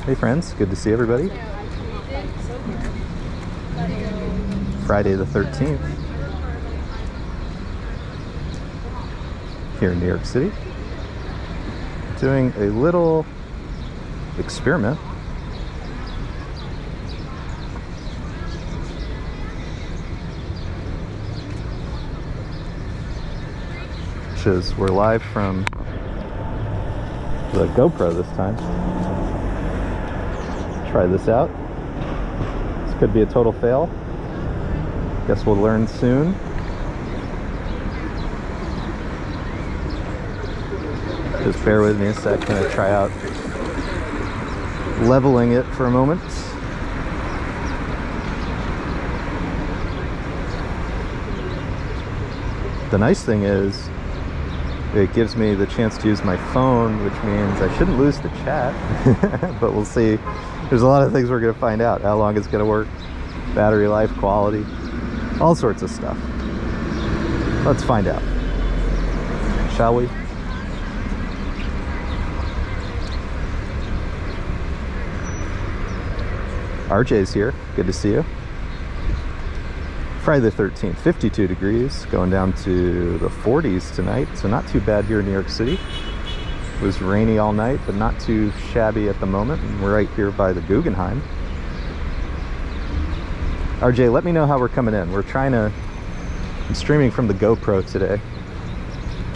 Hey friends, good to see everybody. Friday the 13th here in New York City, doing a little experiment. Which is, we're live from the GoPro this time. Try this out. This could be a total fail. Guess we'll learn soon. Just bear with me a sec. I'm gonna try out leveling it for a moment. The nice thing is it gives me the chance to use my phone, which means I shouldn't lose the chat. But we'll see. There's a lot of things we're going to find out. How long it's going to work, battery life, quality, all sorts of stuff. Let's find out, shall we? RJ's here. Good to see you. Friday the 13th, 52 degrees, going down to the 40s tonight, so not too bad here in New York City. It was rainy all night, but not too shabby at the moment, and we're right here by the Guggenheim. RJ, let me know how we're coming in. I'm streaming from the GoPro today.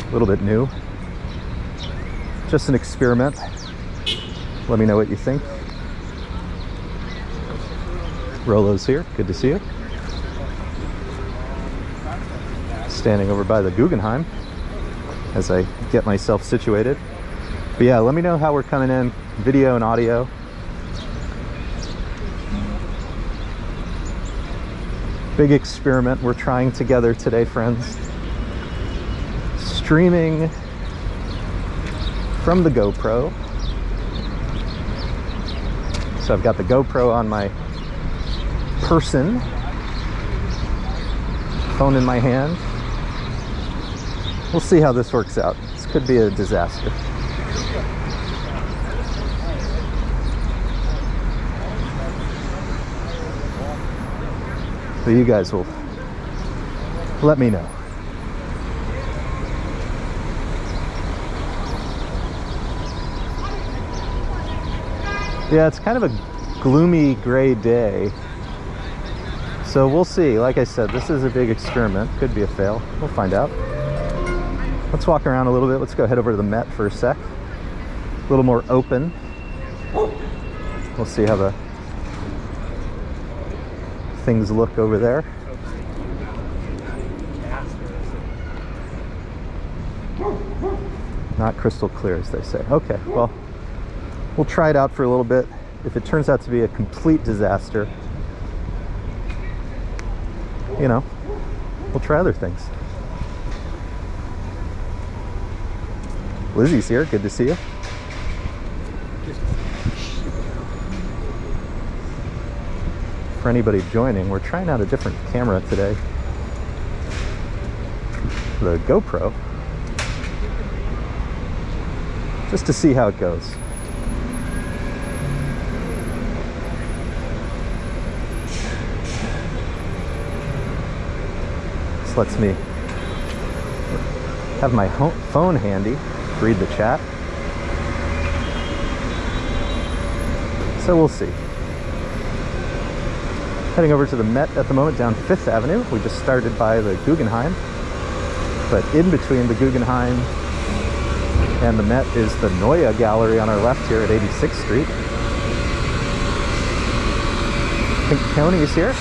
A little bit new. Just an experiment. Let me know what you think. Rolo's here, good to see you. Standing over by the Guggenheim as I get myself situated. But yeah, let me know how we're coming in, video and audio. Big experiment we're trying together today, friends. Streaming from the GoPro. So I've got the GoPro on my person, phone in my hand. We'll see how this works out. This could be a disaster. But you guys will let me know. Yeah, it's kind of a gloomy gray day. So we'll see. Like I said, this is a big experiment. Could be a fail. We'll find out. Let's walk around a little bit. Let's go head over to the Met for a sec. A little more open. We'll see how the things look over there. Not crystal clear, as they say. Okay, well, we'll try it out for a little bit. If it turns out to be a complete disaster, you know, we'll try other things. Lizzie's here, good to see you. For anybody joining, we're trying out a different camera today. The GoPro. Just to see how it goes. This lets me have my phone handy, read the chat. So we'll see. Heading over to the Met at the moment, down 5th Avenue. We just started by the Guggenheim. But in between the Guggenheim and the Met is the Neue Gallery on our left here at 86th Street. I think Tony is here.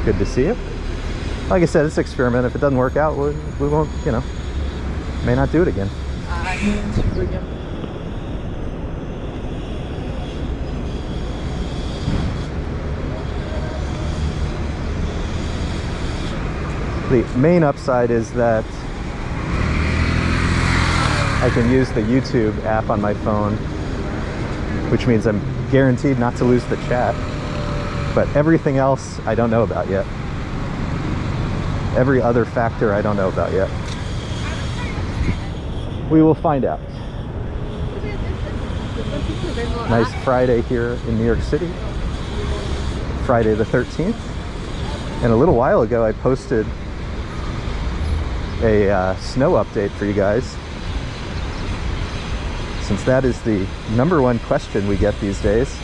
Good to see you. Like I said, it's an experiment. If it doesn't work out, we won't, you know, may not do it again. The main upside is that I can use the YouTube app on my phone, which means I'm guaranteed not to lose the chat. But everything else I don't know about yet. Every other factor I don't know about yet. We will find out. Nice Friday here in New York City. Friday the 13th. And a little while ago I posted a snow update for you guys, since that is the #1 question we get these days,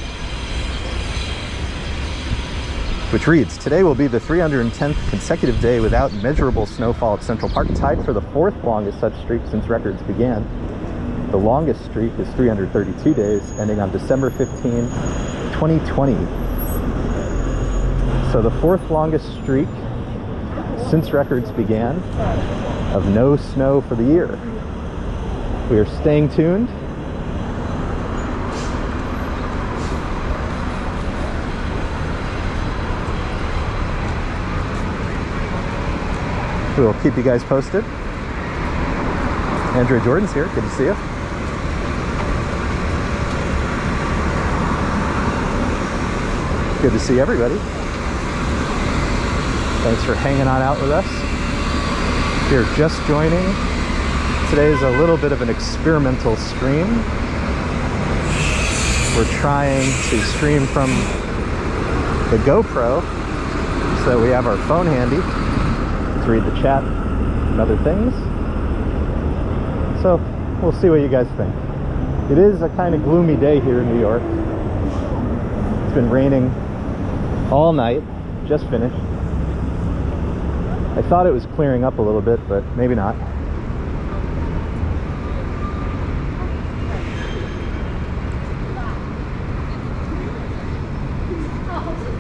which reads, today will be the 310th consecutive day without measurable snowfall at Central Park, tied for the 4th longest such streak since records began. The longest streak is 332 days, ending on December 15, 2020. So the 4th longest streak since records began of no snow for the year. We are staying tuned. We'll keep you guys posted. Andrea Jordan's here. Good to see you. Good to see everybody. Thanks for hanging on out with us. If you're just joining, today is a little bit of an experimental stream. We're trying to stream from the GoPro so that we have our phone handy to read the chat and other things. So we'll see what you guys think. It is a kind of gloomy day here in New York. It's been raining all night, just finished. I thought it was clearing up a little bit, but maybe not.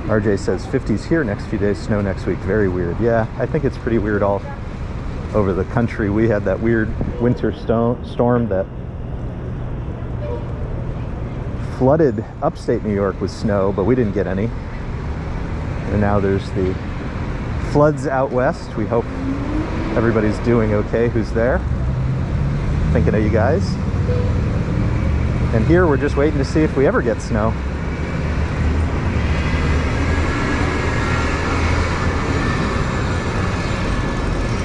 RJ says 50s here next few days, snow next week. Very weird. Yeah, I think it's pretty weird all over the country. We had that weird winter storm that flooded upstate New York with snow, but we didn't get any. And now there's the floods out west. We hope everybody's doing okay who's there. Thinking of you guys. And here we're just waiting to see if we ever get snow.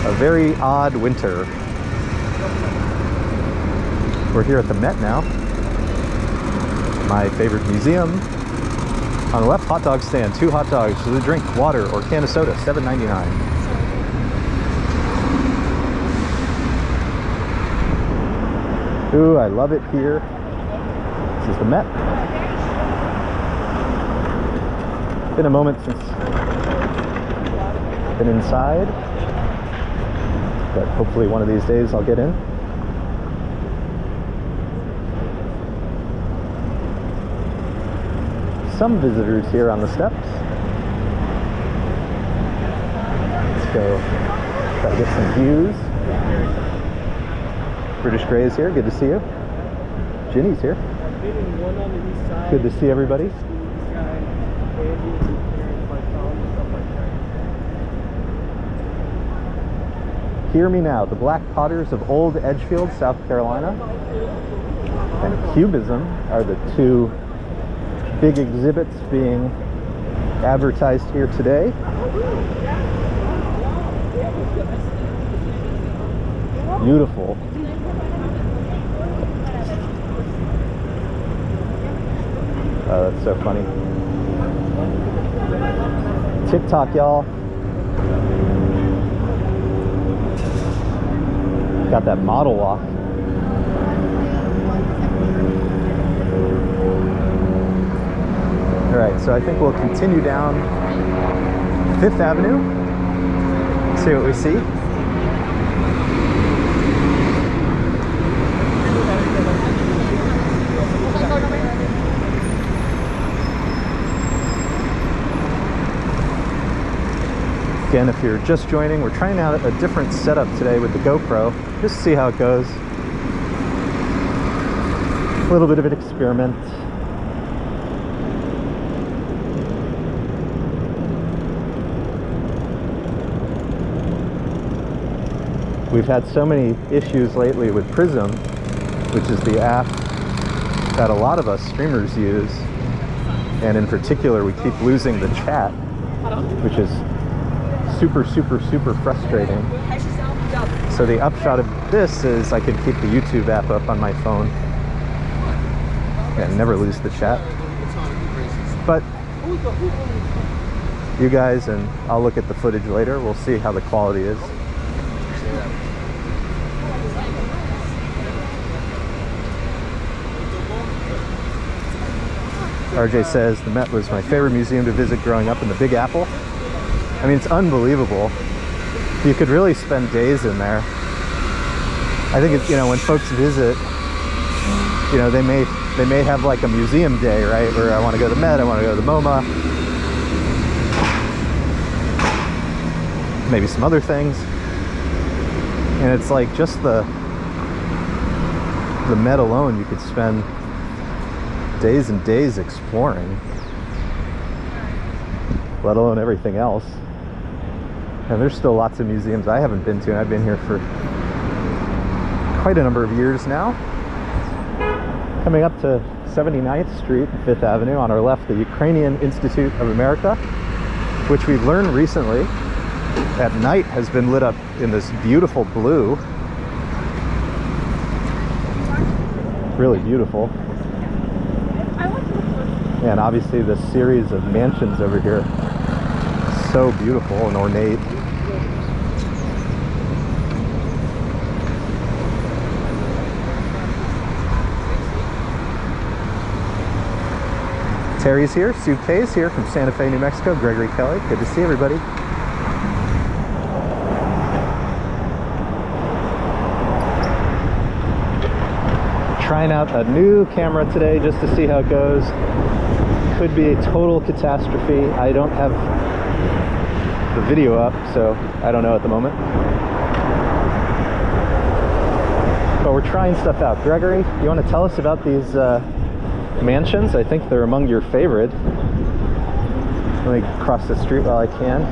A very odd winter. We're here at the Met now. My favorite museum. On the left, hot dog stand, 2 hot dogs with a drink, water, or can of soda, $7.99. Ooh, I love it here. This is the Met. Been a moment since been inside, but hopefully one of these days I'll get in. Some visitors here on the steps. Let's go try to get some views. British Grey is here. Good to see you. Ginny's here. Good to see everybody. Hear Me Now, the Black Potters of Old Edgefield, South Carolina, and Cubism are the 2 big exhibits being advertised here today. Beautiful. Oh, that's so funny. TikTok, y'all. Got that model walk. All right, so I think we'll continue down 5th Avenue, see what we see. Again, if you're just joining, we're trying out a different setup today with the GoPro, just to see how it goes. A little bit of an experiment. We've had so many issues lately with Prism, which is the app that a lot of us streamers use, and in particular we keep losing the chat, which is super frustrating. So the upshot of this is I can keep the YouTube app up on my phone and never lose the chat. But you guys, and I'll look at the footage later, we'll see how the quality is. RJ says the Met was my favorite museum to visit growing up in the Big Apple. I mean, it's unbelievable. You could really spend days in there. I think it's, you know, when folks visit, you know, they may have like a museum day, right? Where I want to go to the Met, I want to go to the MoMA, maybe some other things. And it's like just the Met alone, you could spend days and days exploring, let alone everything else. And there's still lots of museums I haven't been to, and I've been here for quite a number of years now. Coming up to 79th Street and 5th Avenue, on our left, the Ukrainian Institute of America, which we've learned recently at night has been lit up in this beautiful blue. Really beautiful. And obviously this series of mansions over here, so beautiful and ornate. Terry's here, Sue Kay's here from Santa Fe, New Mexico, Gregory Kelly, good to see everybody. Trying out a new camera today just to see how it goes. Could be a total catastrophe. I don't have the video up, so I don't know at the moment. But we're trying stuff out. Gregory, you want to tell us about these mansions? I think they're among your favorite. Let me cross the street while I can.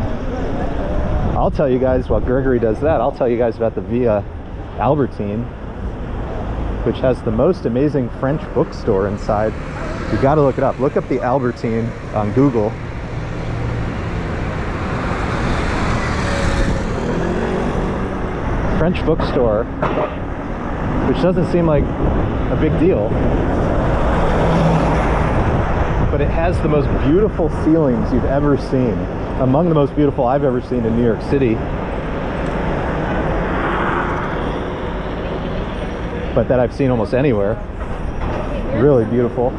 I'll tell you guys, while Gregory does that, I'll tell you guys about the Via Albertine, which has the most amazing French bookstore inside. You got to look it up. Look up the Albertine on Google. French bookstore, which doesn't seem like a big deal, but it has the most beautiful ceilings you've ever seen. Among the most beautiful I've ever seen in New York City. But that I've seen almost anywhere. Really beautiful.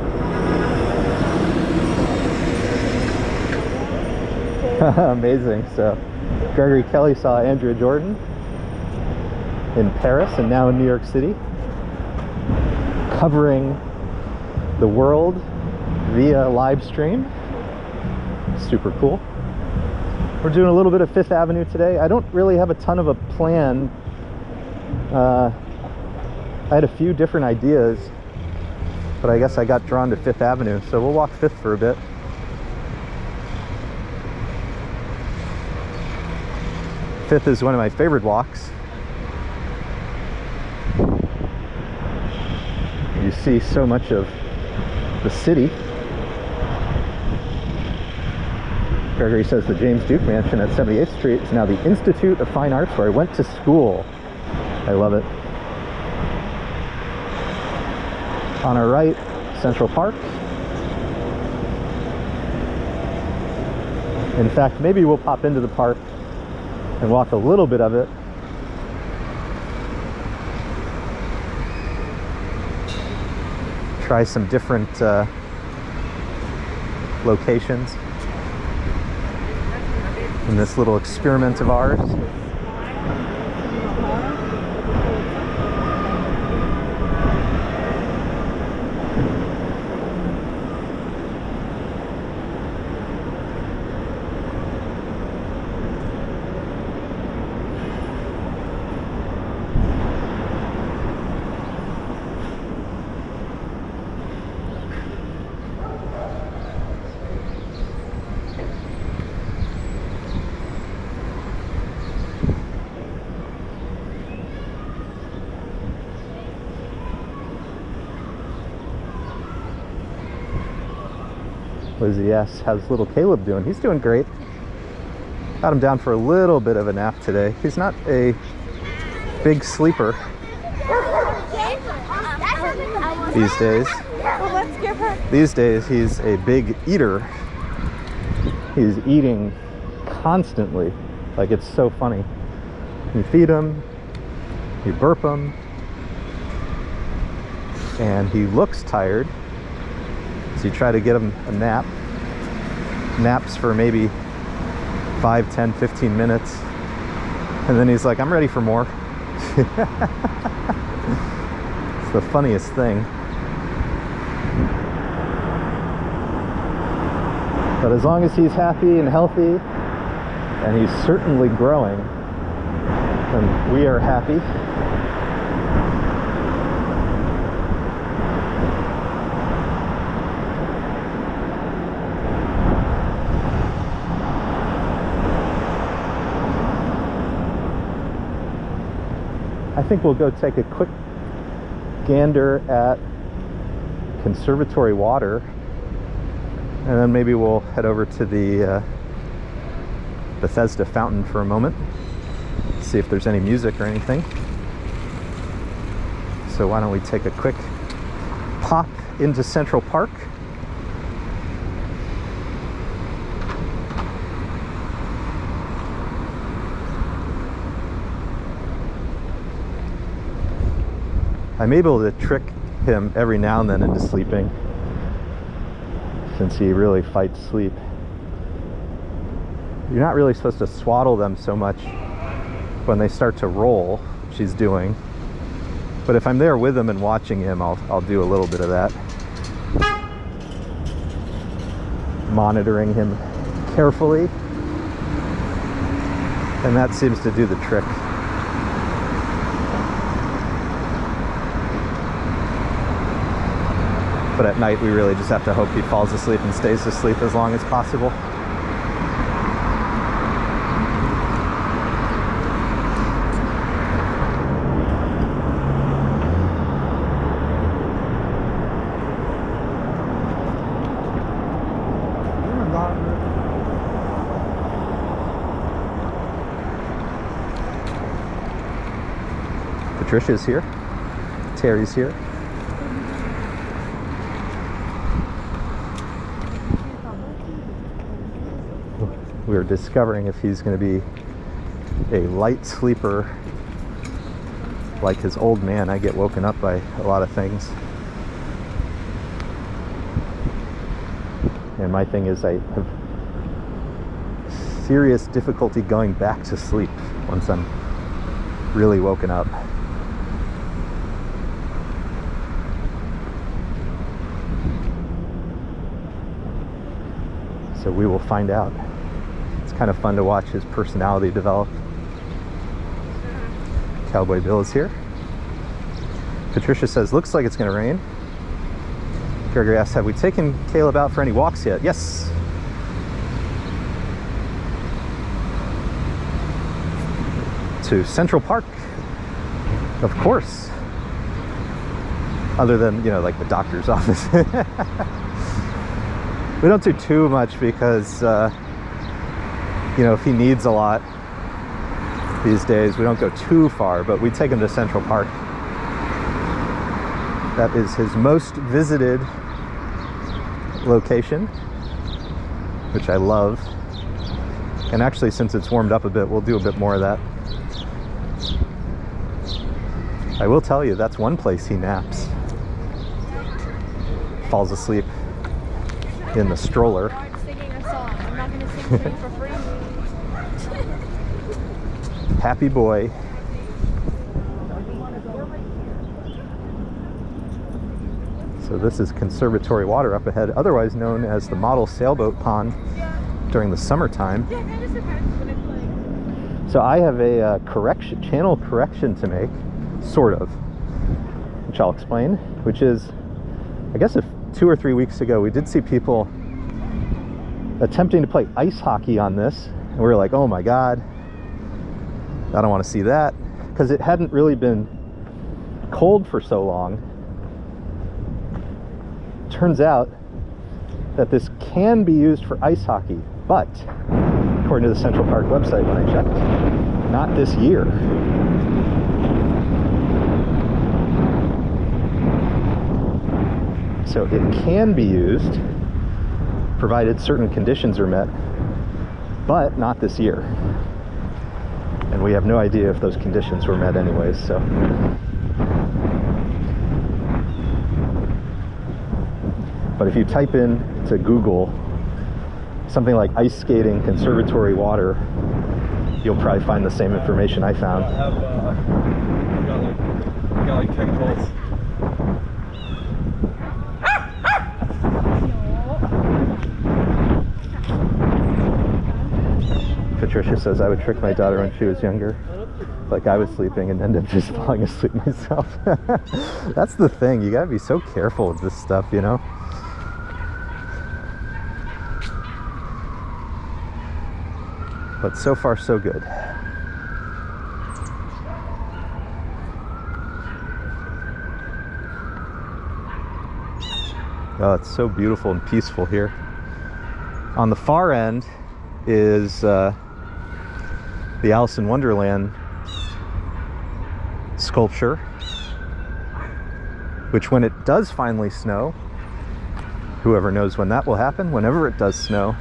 Amazing. So Gregory Kelly saw Andrea Jordan in Paris and now in New York City, covering the world via live stream. Super cool. We're doing a little bit of Fifth Avenue today. I don't really have a ton of a plan. I had a few different ideas, but I guess I got drawn to Fifth Avenue, so we'll walk Fifth for a bit. Fifth is one of my favorite walks. You see so much of the city. Gregory says the James Duke Mansion at 78th Street is now the Institute of Fine Arts, where I went to school. I love it. On our right, Central Park. In fact, maybe we'll pop into the park and walk a little bit of it. Try some different locations in this little experiment of ours. Lizzie asks, how's little Caleb doing? He's doing great. Got him down for a little bit of a nap today. He's not a big sleeper these days. Well, let's give her. These days, he's a big eater. He's eating constantly. Like, it's so funny. You feed him, you burp him, and he looks tired. So you try to get him a nap. Naps for maybe 5, 10, 15 minutes. And then he's like, I'm ready for more. It's the funniest thing. But as long as he's happy and healthy, and he's certainly growing, then we are happy. I think we'll go take a quick gander at Conservatory Water, and then maybe we'll head over to the Bethesda Fountain for a moment, see if there's any music or anything. So why don't we take a quick pop into Central Park. I'm able to trick him every now and then into sleeping, since he really fights sleep. You're not really supposed to swaddle them so much when they start to roll, which he's doing. But if I'm there with him and watching him, I'll do a little bit of that. Monitoring him carefully. And that seems to do the trick. But at night, we really just have to hope he falls asleep and stays asleep as long as possible. Patricia's here. Terry's here. We're discovering if he's going to be a light sleeper like his old man. I get woken up by a lot of things. And my thing is, I have serious difficulty going back to sleep once I'm really woken up. So we will find out. It's kind of fun to watch his personality develop. Cowboy Bill is here. Patricia says, looks like it's going to rain. Gregory asks, have we taken Caleb out for any walks yet? Yes. To Central Park, of course. Other than, you know, like the doctor's office. We don't do too much because, you know, if he needs a lot these days, we don't go too far, but we take him to Central Park. That is his most visited location, which I love. And actually, since it's warmed up a bit, we'll do a bit more of that. I will tell you, that's one place he naps. Falls asleep in the stroller. Singing a song. I'm not going to sing to you for free. Happy boy. So this is Conservatory Water up ahead, otherwise known as the Model Sailboat Pond during the summertime. So I have a channel correction to make, sort of, which I'll explain, which is, I guess 2 or 3 weeks ago, we did see people attempting to play ice hockey on this, and we were like, oh my God, I don't want to see that, because it hadn't really been cold for so long. Turns out that this can be used for ice hockey, but according to the Central Park website when I checked, not this year. So it can be used, provided certain conditions are met, but not this year. And we have no idea if those conditions were met anyways, so. But if you type in to Google something like ice skating conservatory water, you'll probably find the same information I found. We got like 10 calls. Patricia says I would trick my daughter when she was younger, like I was sleeping and ended up just falling asleep myself. That's the thing, you gotta be so careful with this stuff, you know? But so far so good. Oh, it's so beautiful and peaceful here. On the far end is the Alice in Wonderland sculpture, which when it does finally snow, whoever knows when that will happen, whenever it does snow,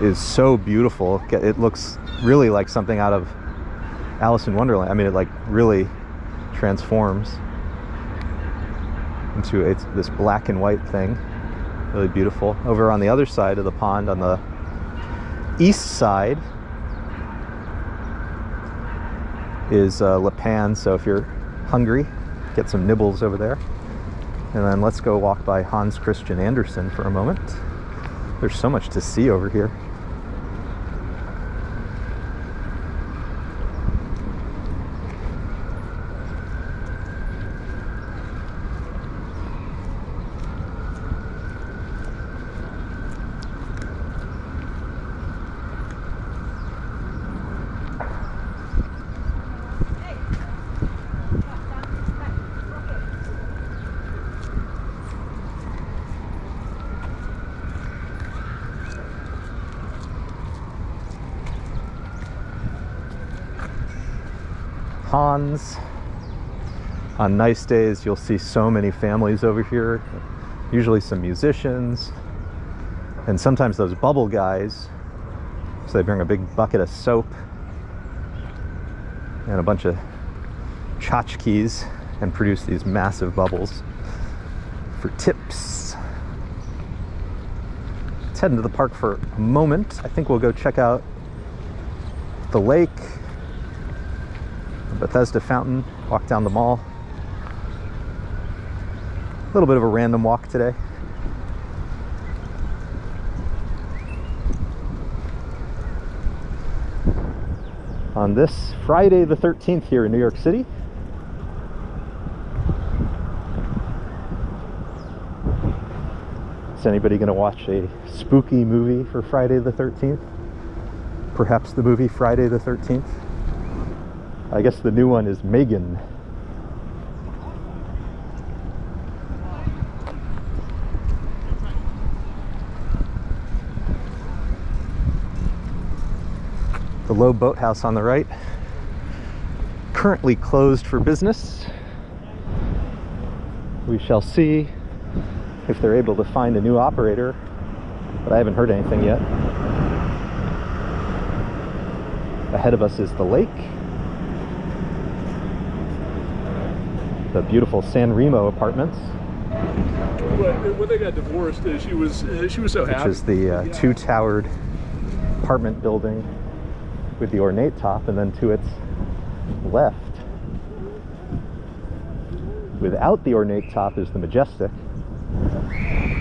is so beautiful. It looks really like something out of Alice in Wonderland. I mean, it like really transforms into this black and white thing. Really beautiful. Over on the other side of the pond, on the east side, is Le Pan. So if you're hungry, get some nibbles over there. And then let's go walk by Hans Christian Andersen for a moment. There's so much to see over here. Hans. On nice days, you'll see so many families over here, usually some musicians, and sometimes those bubble guys. So they bring a big bucket of soap and a bunch of tchotchkes and produce these massive bubbles for tips. Let's head into the park for a moment. I think we'll go check out the lake, Bethesda Fountain, walk down the mall. A little bit of a random walk today. On this Friday the 13th here in New York City. Is anybody going to watch a spooky movie for Friday the 13th? Perhaps the movie Friday the 13th? I guess the new one is Megan. The Low Boathouse on the right, currently closed for business. We shall see if they're able to find a new operator, but I haven't heard anything yet. Ahead of us is the lake. The beautiful San Remo apartments. When they got divorced, she was so happy. Which is the two-towered apartment building with the ornate top, and then to its left, without the ornate top, is the Majestic.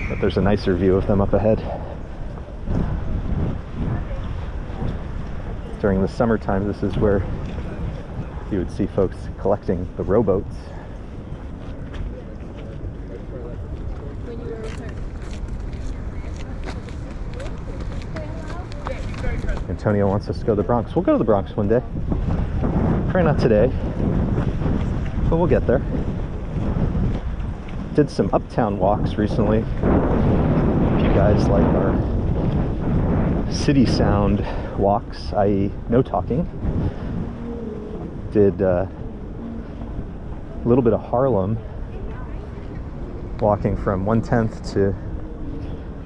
But there's a nicer view of them up ahead. During the summertime, this is where you would see folks collecting the rowboats. Antonio wants us to go to the Bronx. We'll go to the Bronx one day. Probably not today, but we'll get there. Did some uptown walks recently. If you guys like our city sound walks, i.e. no talking. Did a little bit of Harlem walking from 110th to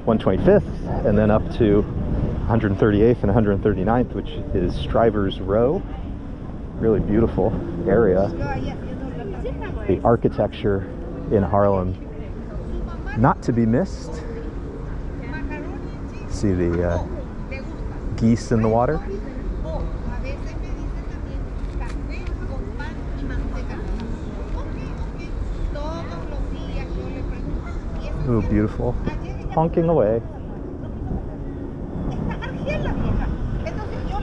125th, and then up to 138th and 139th, which is Strivers Row. Really beautiful area. The architecture in Harlem, not to be missed. See the geese in the water. Ooh, beautiful. Honking away.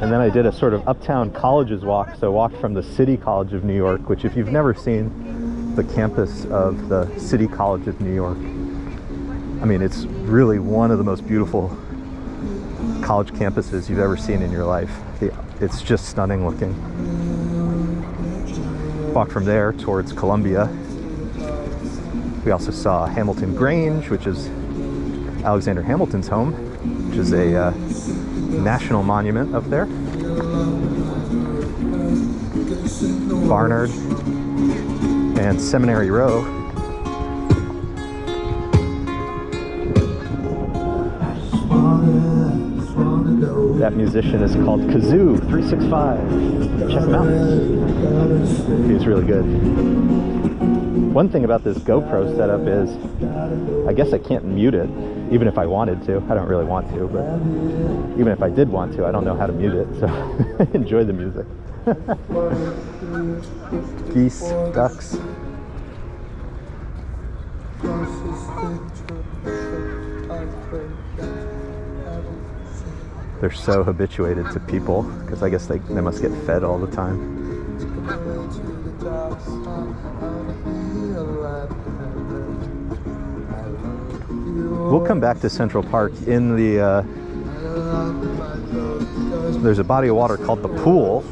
And then I did a sort of uptown colleges walk. So I walked from the City College of New York, which if you've never seen the campus of the City College of New York, I mean, it's really one of the most beautiful college campuses you've ever seen in your life. It's just stunning looking. Walked from there towards Columbia. We also saw Hamilton Grange, which is Alexander Hamilton's home, which is a national monument up there. Barnard and Seminary Row. That musician is called Kazoo 365. Check him out. He's really good. One thing about this GoPro setup is I guess I can't mute it, even if I wanted to. I don't really want to, but even if I did want to, I don't know how to mute it, so enjoy the music. Geese, ducks. They're so habituated to people, because I guess they must get fed all the time. We'll come back to Central Park in the, there's a body of water called the Pool,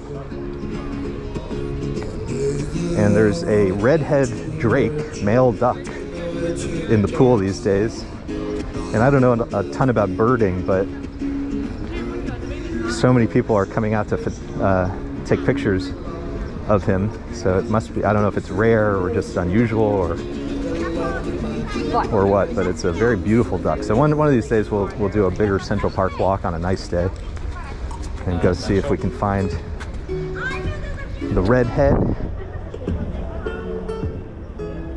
and there's a redhead drake, male duck, in the pool these days. And I don't know a ton about birding, but so many people are coming out to take pictures of him, so it must be, I don't know if it's rare or just unusual or what, but it's a very beautiful duck. So one of these days we'll do a bigger Central Park walk on a nice day and go see if we can find the redhead.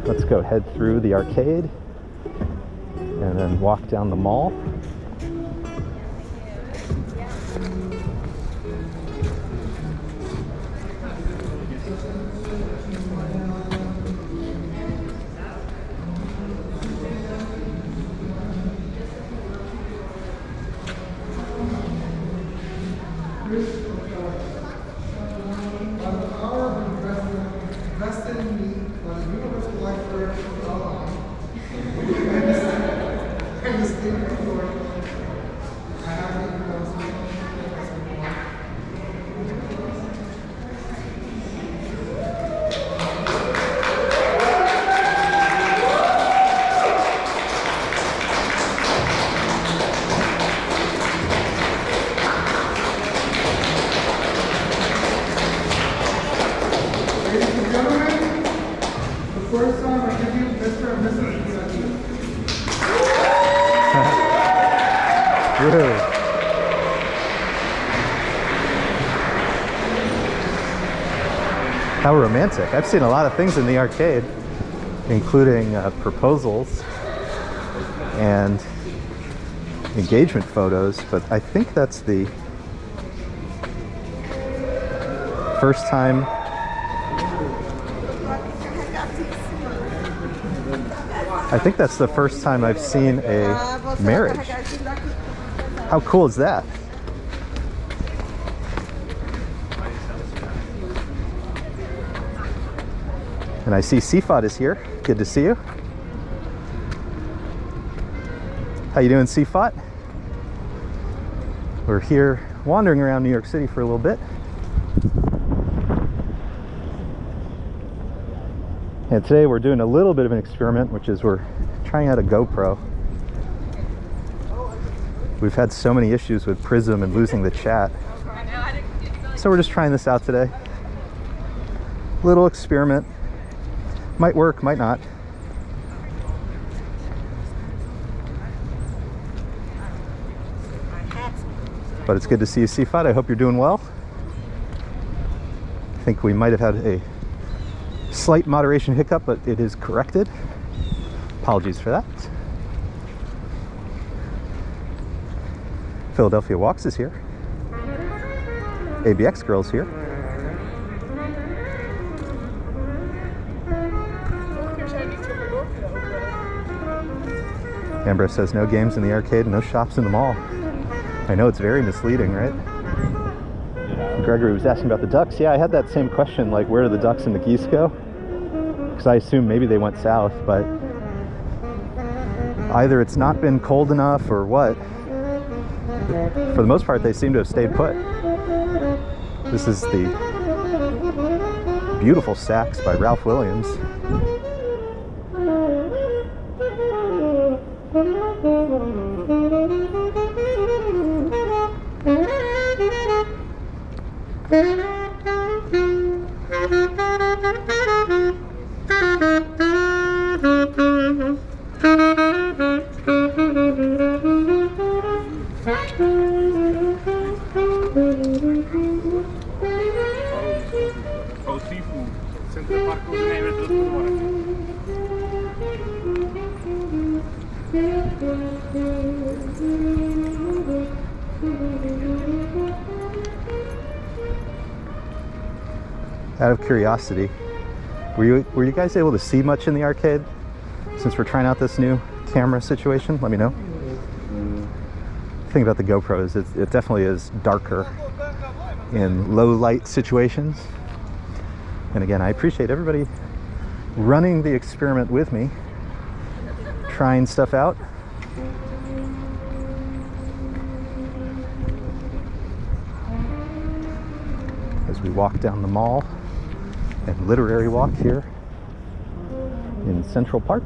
Let's go head through the arcade and then walk down the mall. How romantic. I've seen a lot of things in the arcade, including proposals and engagement photos, but I think that's the first time I've seen a marriage. How cool is that? And I see Sifat is here. Good to see you. How you doing, Sifat? We're here wandering around New York City for a little bit. And today we're doing a little bit of an experiment, which is we're trying out a GoPro. We've had so many issues with Prism and losing the chat. So we're just trying this out today. Little experiment. Might work, might not. But it's good to see you, Seafad. I hope you're doing well. I think we might have had a slight moderation hiccup, but it is corrected. Apologies for that. Philadelphia Walks is here. ABX Girl's here. Ambrose says no games in the arcade, no shops in the mall. I know, it's very misleading, right? Gregory was asking about the ducks. Yeah, I had that same question, like where do the ducks and the geese go? Because I assumed maybe they went south, but either it's not been cold enough or what. For the most part, they seem to have stayed put. This is the beautiful sax by Ralph Williams. Out of curiosity, were you guys able to see much in the arcade since we're trying out this new camera situation? Let me know. The thing about the GoPro is it definitely is darker in low light situations. And again, I appreciate everybody running the experiment with me, trying stuff out. As we walk down the mall and literary walk here in Central Park.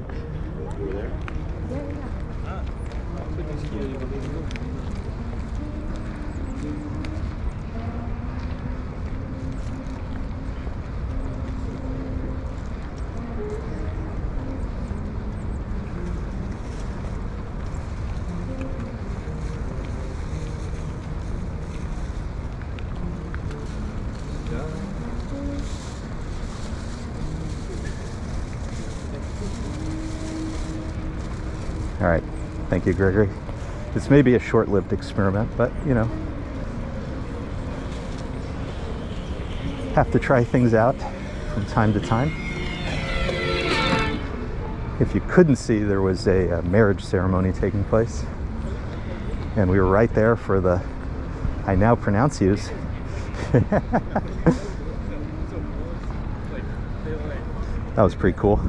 All right, thank you, Gregory. This may be a short-lived experiment, but you know, have to try things out from time to time. If you couldn't see, there was a marriage ceremony taking place, and we were right there for the I now pronounce yous. That was pretty cool.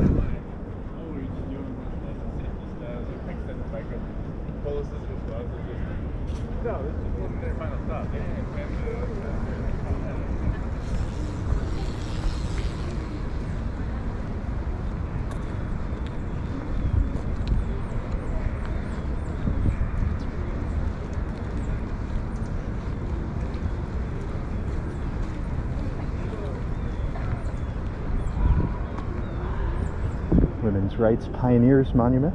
Women's Rights Pioneers Monument.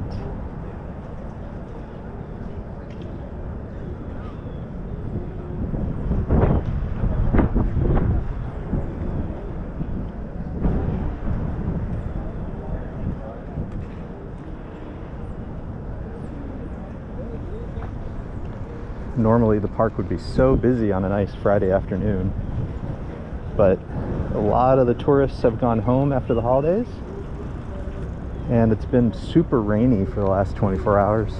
Normally the park would be so busy on a nice Friday afternoon, but a lot of the tourists have gone home after the holidays. And it's been super rainy for the last 24 hours.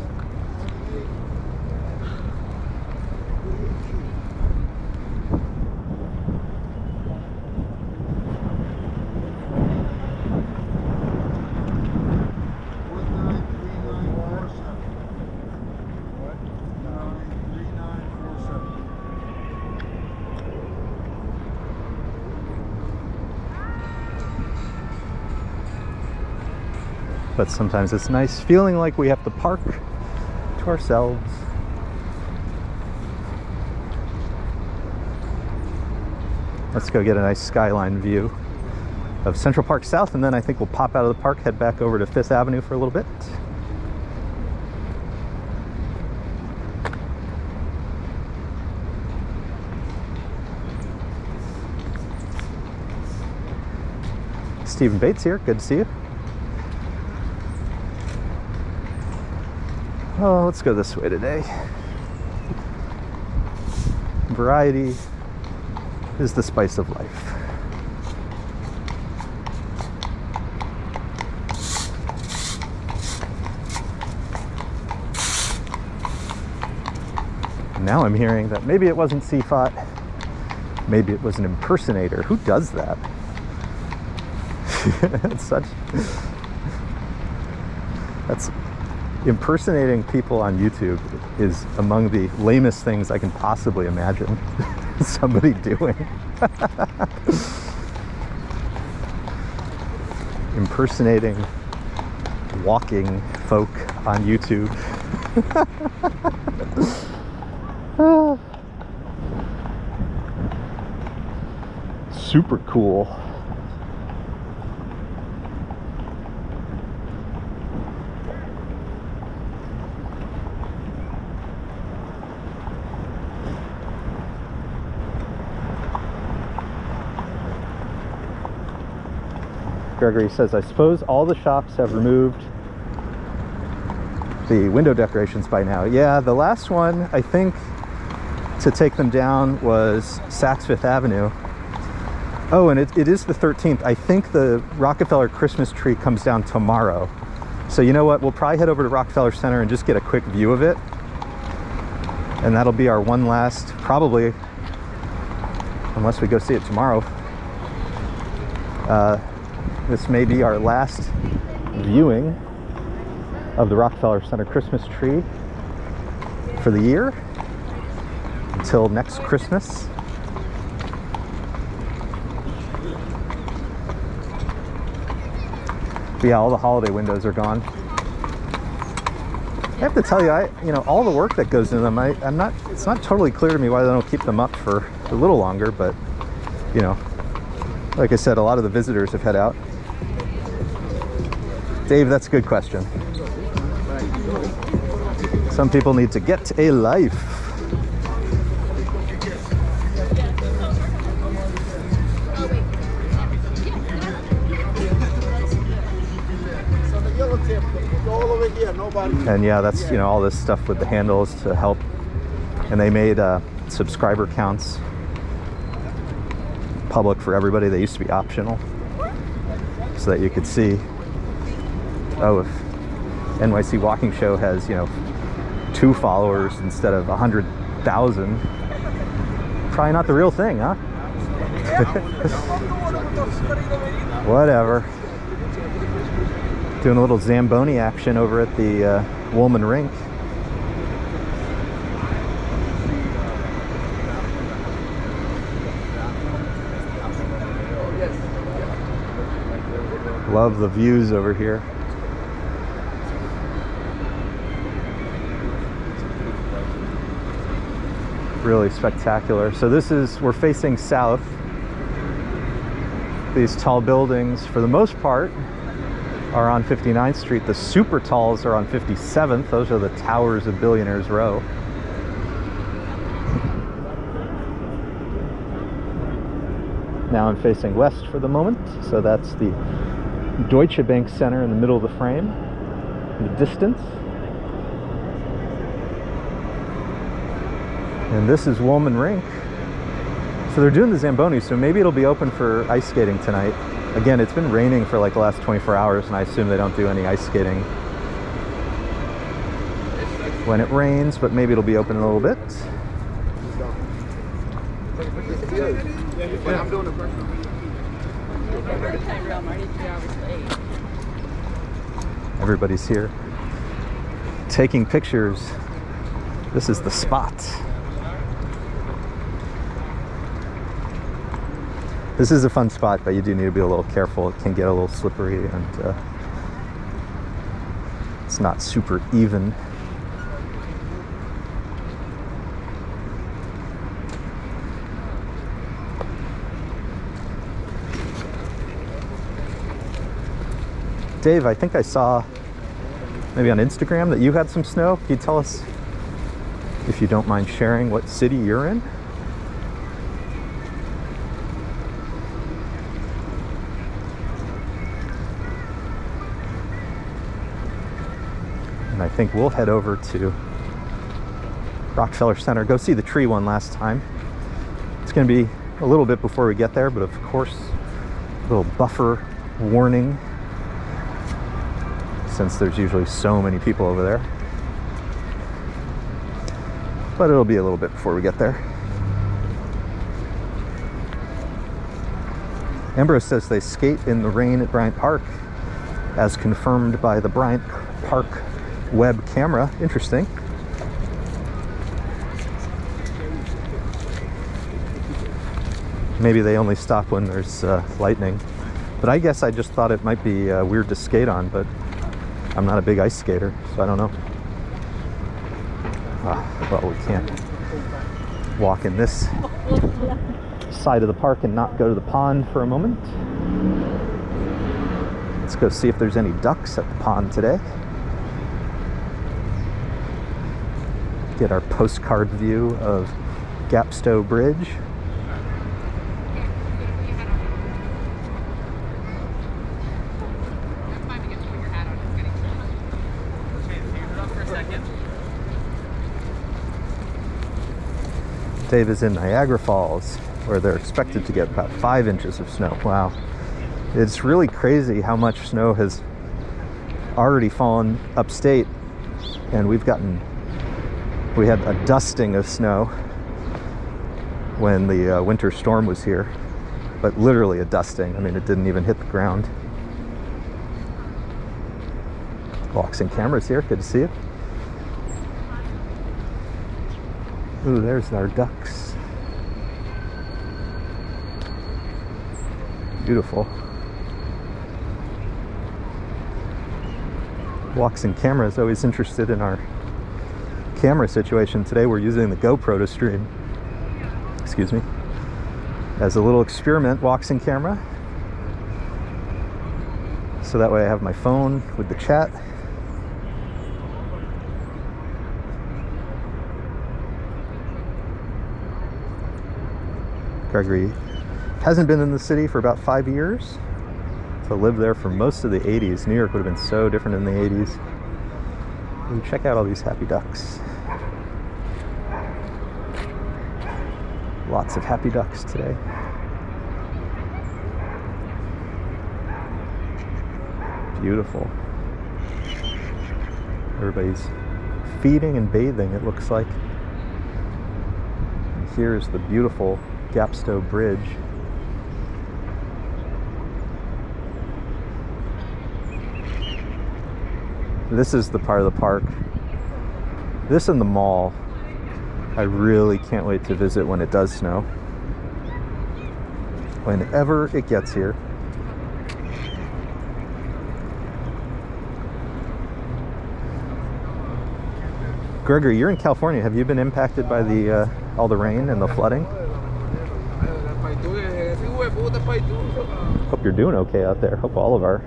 But sometimes it's nice feeling like we have the park to ourselves. Let's go get a nice skyline view of Central Park South, and then I think we'll pop out of the park, head back over to 5th Avenue for a little bit. Stephen Bates here. Good to see you. Oh, let's go this way today. Variety is the spice of life. Now I'm hearing that maybe it wasn't CFOT, maybe it was an impersonator. Who does that? That's impersonating people on YouTube is among the lamest things I can possibly imagine somebody doing. Impersonating walking folk on YouTube. Super cool. Gregory says, I suppose all the shops have removed the window decorations by now. Yeah, the last one, I think, to take them down was Saks Fifth Avenue. Oh, and it is the 13th. I think the Rockefeller Christmas tree comes down tomorrow. So you know what? We'll probably head over to Rockefeller Center and just get a quick view of it. And that'll be our one last, probably, unless we go see it tomorrow. This may be our last viewing of the Rockefeller Center Christmas tree for the year until next Christmas. But yeah, all the holiday windows are gone. I have to tell you, you know, all the work that goes into them, it's not totally clear to me why they don't keep them up for a little longer, but you know, like I said, a lot of the visitors have head out. Dave, that's a good question. Some people need to get a life. And yeah, that's, you know, all this stuff with the handles to help. And they made subscriber counts public for everybody. They used to be optional so that you could see, oh, if NYC Walking Show has, you know, 2 followers instead of 100,000, probably not the real thing, huh? Whatever. Doing a little Zamboni action over at the Woolman Rink. Love the views over here. Really spectacular. So we're facing south. These tall buildings, for the most part, are on 59th Street. The super talls are on 57th. Those are the towers of Billionaires Row. Now I'm facing west for the moment. So that's the Deutsche Bank Center in the middle of the frame, in the distance. And this is Woolman Rink. So they're doing the Zamboni, so maybe it'll be open for ice skating tonight. Again, it's been raining for like the last 24 hours, and I assume they don't do any ice skating when it rains, but maybe it'll be open in a little bit. Everybody's here taking pictures. This is the spot. This is a fun spot, but you do need to be a little careful. It can get a little slippery, and it's not super even. Dave, I think I saw maybe on Instagram that you had some snow. Can you tell us, if you don't mind sharing, what city you're in? And I think we'll head over to Rockefeller Center, go see the tree one last time. It's going to be a little bit before we get there, but of course, a little buffer warning since there's usually so many people over there. But it'll be a little bit before we get there. Ambrose says they skate in the rain at Bryant Park, as confirmed by the Bryant Park web camera. Interesting. Maybe they only stop when there's lightning. But I guess I just thought it might be weird to skate on, but I'm not a big ice skater, so I don't know. Well, we can't walk in this side of the park and not go to the pond for a moment. Let's go see if there's any ducks at the pond today. Get our postcard view of Gapstow Bridge. Dave is in Niagara Falls, where they're expected to get about 5 inches of snow. Wow. It's really crazy how much snow has already fallen upstate, and we had a dusting of snow when the winter storm was here, but literally a dusting. I mean, it didn't even hit the ground. Walks and cameras here, good to see you. Ooh, there's our ducks. Beautiful. Walks and Camera is always interested in our camera situation. Today we're using the GoPro to stream. Excuse me. As a little experiment, Walks and Camera. So that way I have my phone with the chat. Gregory hasn't been in the city for about 5 years. So lived there for most of the 80s. New York would have been so different in the 80s. Ooh, check out all these happy ducks. Lots of happy ducks today. Beautiful. Everybody's feeding and bathing, it looks like. And here's the beautiful Gapstow Bridge. This is the part of the park. This and the mall, I really can't wait to visit when it does snow. Whenever it gets here. Gregory, you're in California. Have you been impacted by the all the rain and the flooding? Hope you're doing okay out there. Hope all of our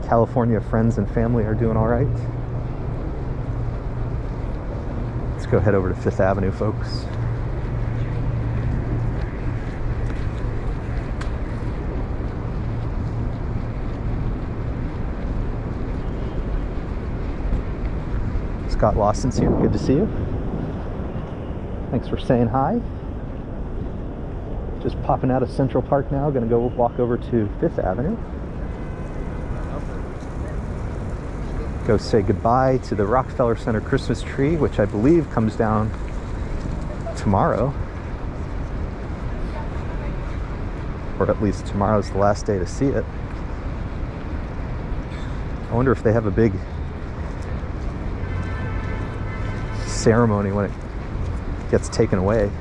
California friends and family are doing all right. Let's go head over to Fifth Avenue, folks. Scott Lawson's here. Good to see you. Thanks for saying hi. Just popping out of Central Park now. Gonna go walk over to Fifth Avenue. Go say goodbye to the Rockefeller Center Christmas tree, which I believe comes down tomorrow. Or at least tomorrow's the last day to see it. I wonder if they have a big ceremony when it gets taken away.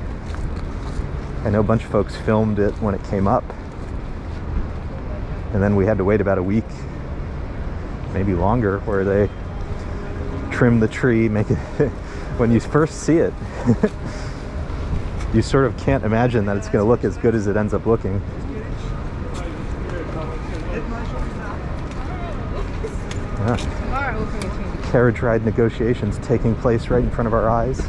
I know a bunch of folks filmed it when it came up, and then we had to wait about a week, maybe longer, where they trim the tree, make it when you first see it you sort of can't imagine that it's going to look as good as it ends up looking. Carriage ride negotiations taking place right in front of our eyes.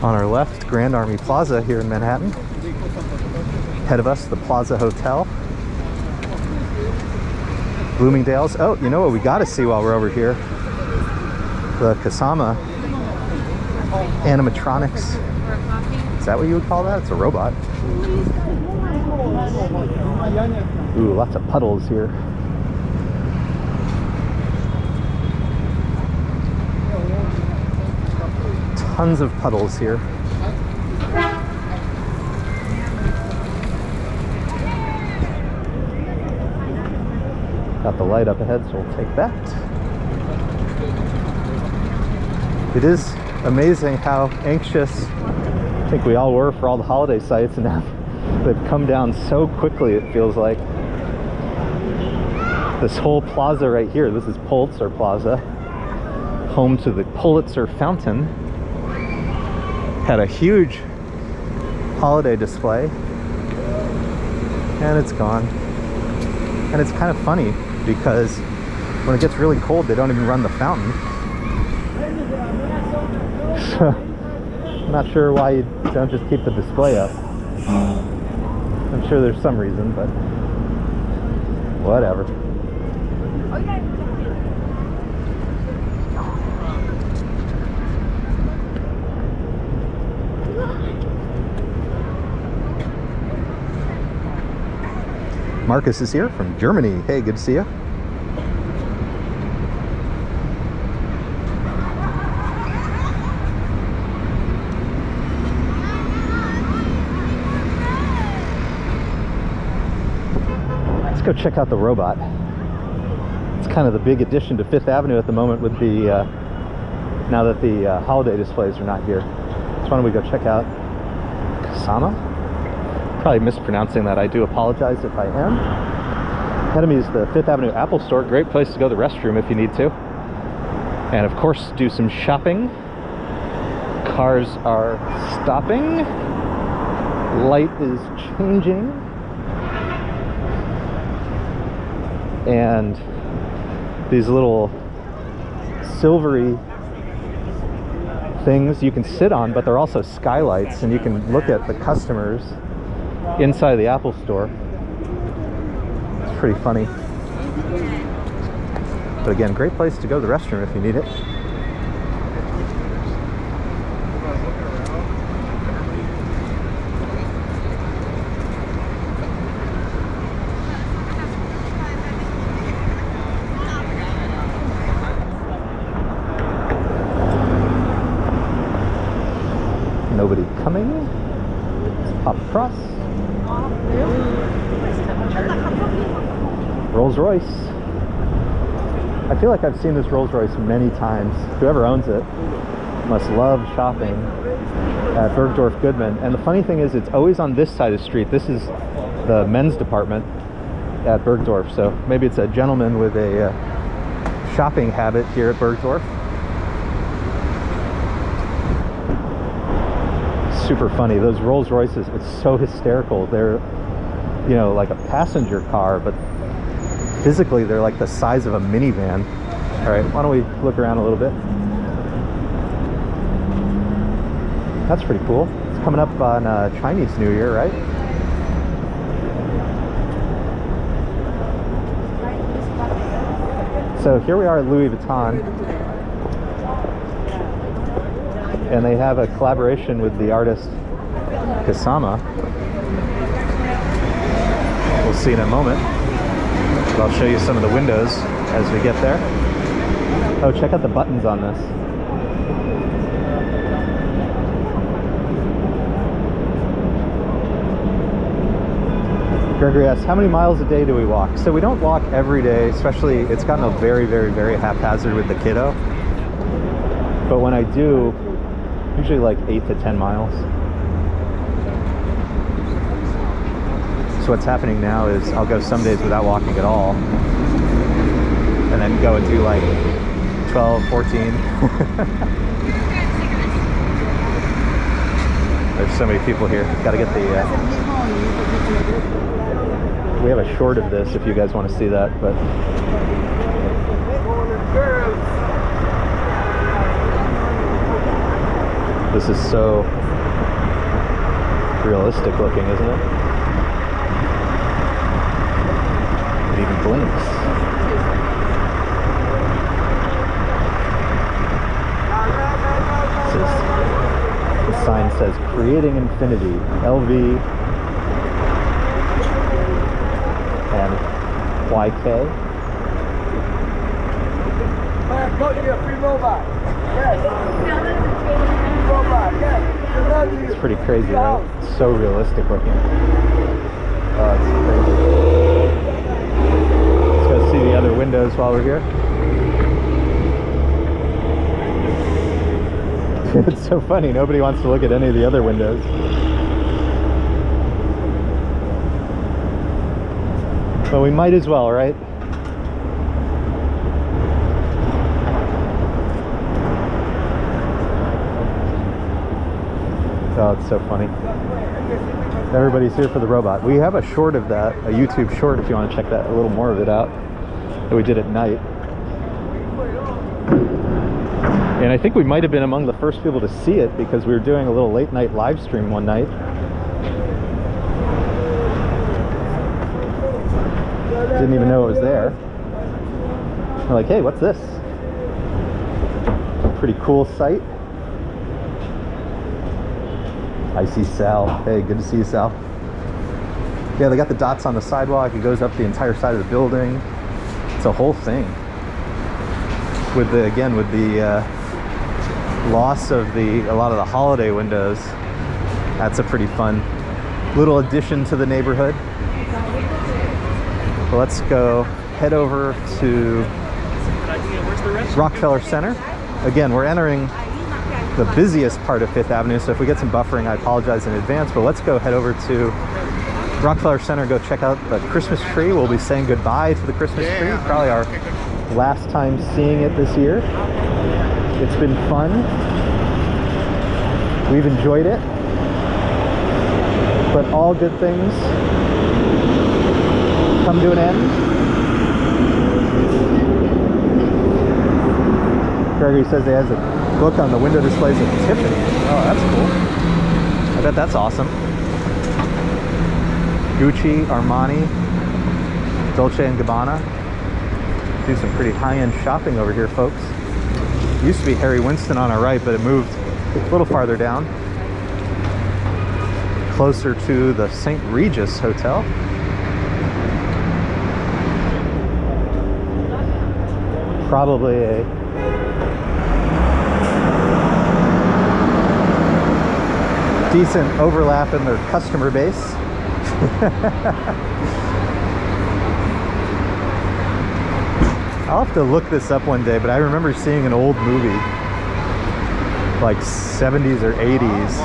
On our left, Grand Army Plaza here in Manhattan. Ahead of us, the Plaza Hotel. Bloomingdale's. Oh, you know what we got to see while we're over here? The Kasama animatronics. Is that what you would call that? It's a robot. Ooh, lots of puddles here. Tons of puddles here. Got the light up ahead, so we'll take that. It is amazing how anxious I think we all were for all the holiday sites, and now they've come down so quickly, it feels like. This whole plaza right here, this is Pulitzer Plaza, home to the Pulitzer Fountain, had a huge holiday display, and it's gone. And it's kind of funny because when it gets really cold, they don't even run the fountain. So I'm not sure why you don't just keep the display up. I'm sure there's some reason, but whatever. Marcus is here from Germany. Hey, good to see you. Let's go check out the robot. It's kind of the big addition to Fifth Avenue at the moment with the, now that the holiday displays are not here. So why don't we go check out Kasama? Probably mispronouncing that. I do apologize if I am. Ahead of me is the Fifth Avenue Apple Store. Great place to go to the restroom if you need to. And of course, do some shopping. Cars are stopping. Light is changing. And these little silvery things you can sit on, but they're also skylights, and you can look at the customers inside the Apple Store. It's pretty funny. But again, great place to go to the restroom if you need it. Nobody coming. Let's pop across. Rolls Royce. I feel like I've seen this Rolls Royce many times. Whoever owns it must love shopping at Bergdorf Goodman. And the funny thing is, it's always on this side of the street. This is the men's department at Bergdorf. So maybe it's a gentleman with a shopping habit here at Bergdorf. Super funny. Those Rolls Royces, it's so hysterical. They're, you know, like a passenger car, but physically they're like the size of a minivan. All right, why don't we look around a little bit? That's pretty cool. It's coming up on Chinese New Year, right? So here we are at Louis Vuitton, and they have a collaboration with the artist Kasama. We'll see in a moment. But I'll show you some of the windows as we get there. Oh, check out the buttons on this. Gregory asks, how many miles a day do we walk? So we don't walk every day, especially it's gotten a very, very, very haphazard with the kiddo. But when I do, usually like 8 to 10 miles. So what's happening now is I'll go some days without walking at all, and then go and do like 12, 14. There's so many people here. Gotta get the, we have a short of this if you guys want to see that, but. The This is so realistic looking, isn't it? It even blinks. The sign says Creating Infinity, LV and YK. It's pretty crazy, right? It's so realistic looking. Oh, it's crazy. Let's go see the other windows while we're here. It's so funny, nobody wants to look at any of the other windows. But we might as well, right? Oh, it's so funny. Everybody's here for the robot. We have a short of that, a YouTube short if you want to check that, a little more of it out, that we did at night. And I think we might have been among the first people to see it because we were doing a little late night live stream one night. Didn't even know it was there. We're like, hey, what's this? Pretty cool site. I see Sal. Hey, good to see you, Sal. Yeah, they got the dots on the sidewalk. It goes up the entire side of the building. It's a whole thing. With the, again, with the loss of a lot of the holiday windows, that's a pretty fun little addition to the neighborhood. Well, let's go head over to Rockefeller Center. Again, we're entering the busiest part of Fifth Avenue, so if we get some buffering, I apologize in advance, but let's go head over to Rockefeller Center and go check out the Christmas tree. We'll be saying goodbye to the Christmas tree. Probably our last time seeing it this year. It's been fun. We've enjoyed it. But all good things come to an end. Gregory says he has a book on the window displays at Tiffany. Oh, that's cool. I bet that's awesome. Gucci, Armani, Dolce & Gabbana. Do some pretty high-end shopping over here, folks. Used to be Harry Winston on our right, but it moved a little farther down, closer to the St. Regis Hotel. Probably a decent overlap in their customer base. I'll have to look this up one day, but I remember seeing an old movie, like 70s or 80s.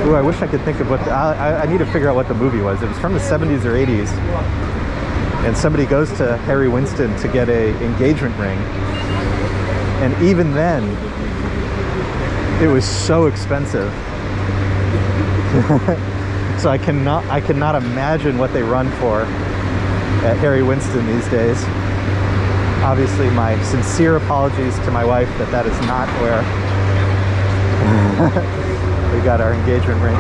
Ooh, I wish I could think of what I need to figure out what the movie was. It was from the 70s or 80s, and somebody goes to Harry Winston to get a engagement ring, and even then it was so expensive. So I cannot imagine what they run for at Harry Winston these days. Obviously, my sincere apologies to my wife that is not where we got our engagement ring.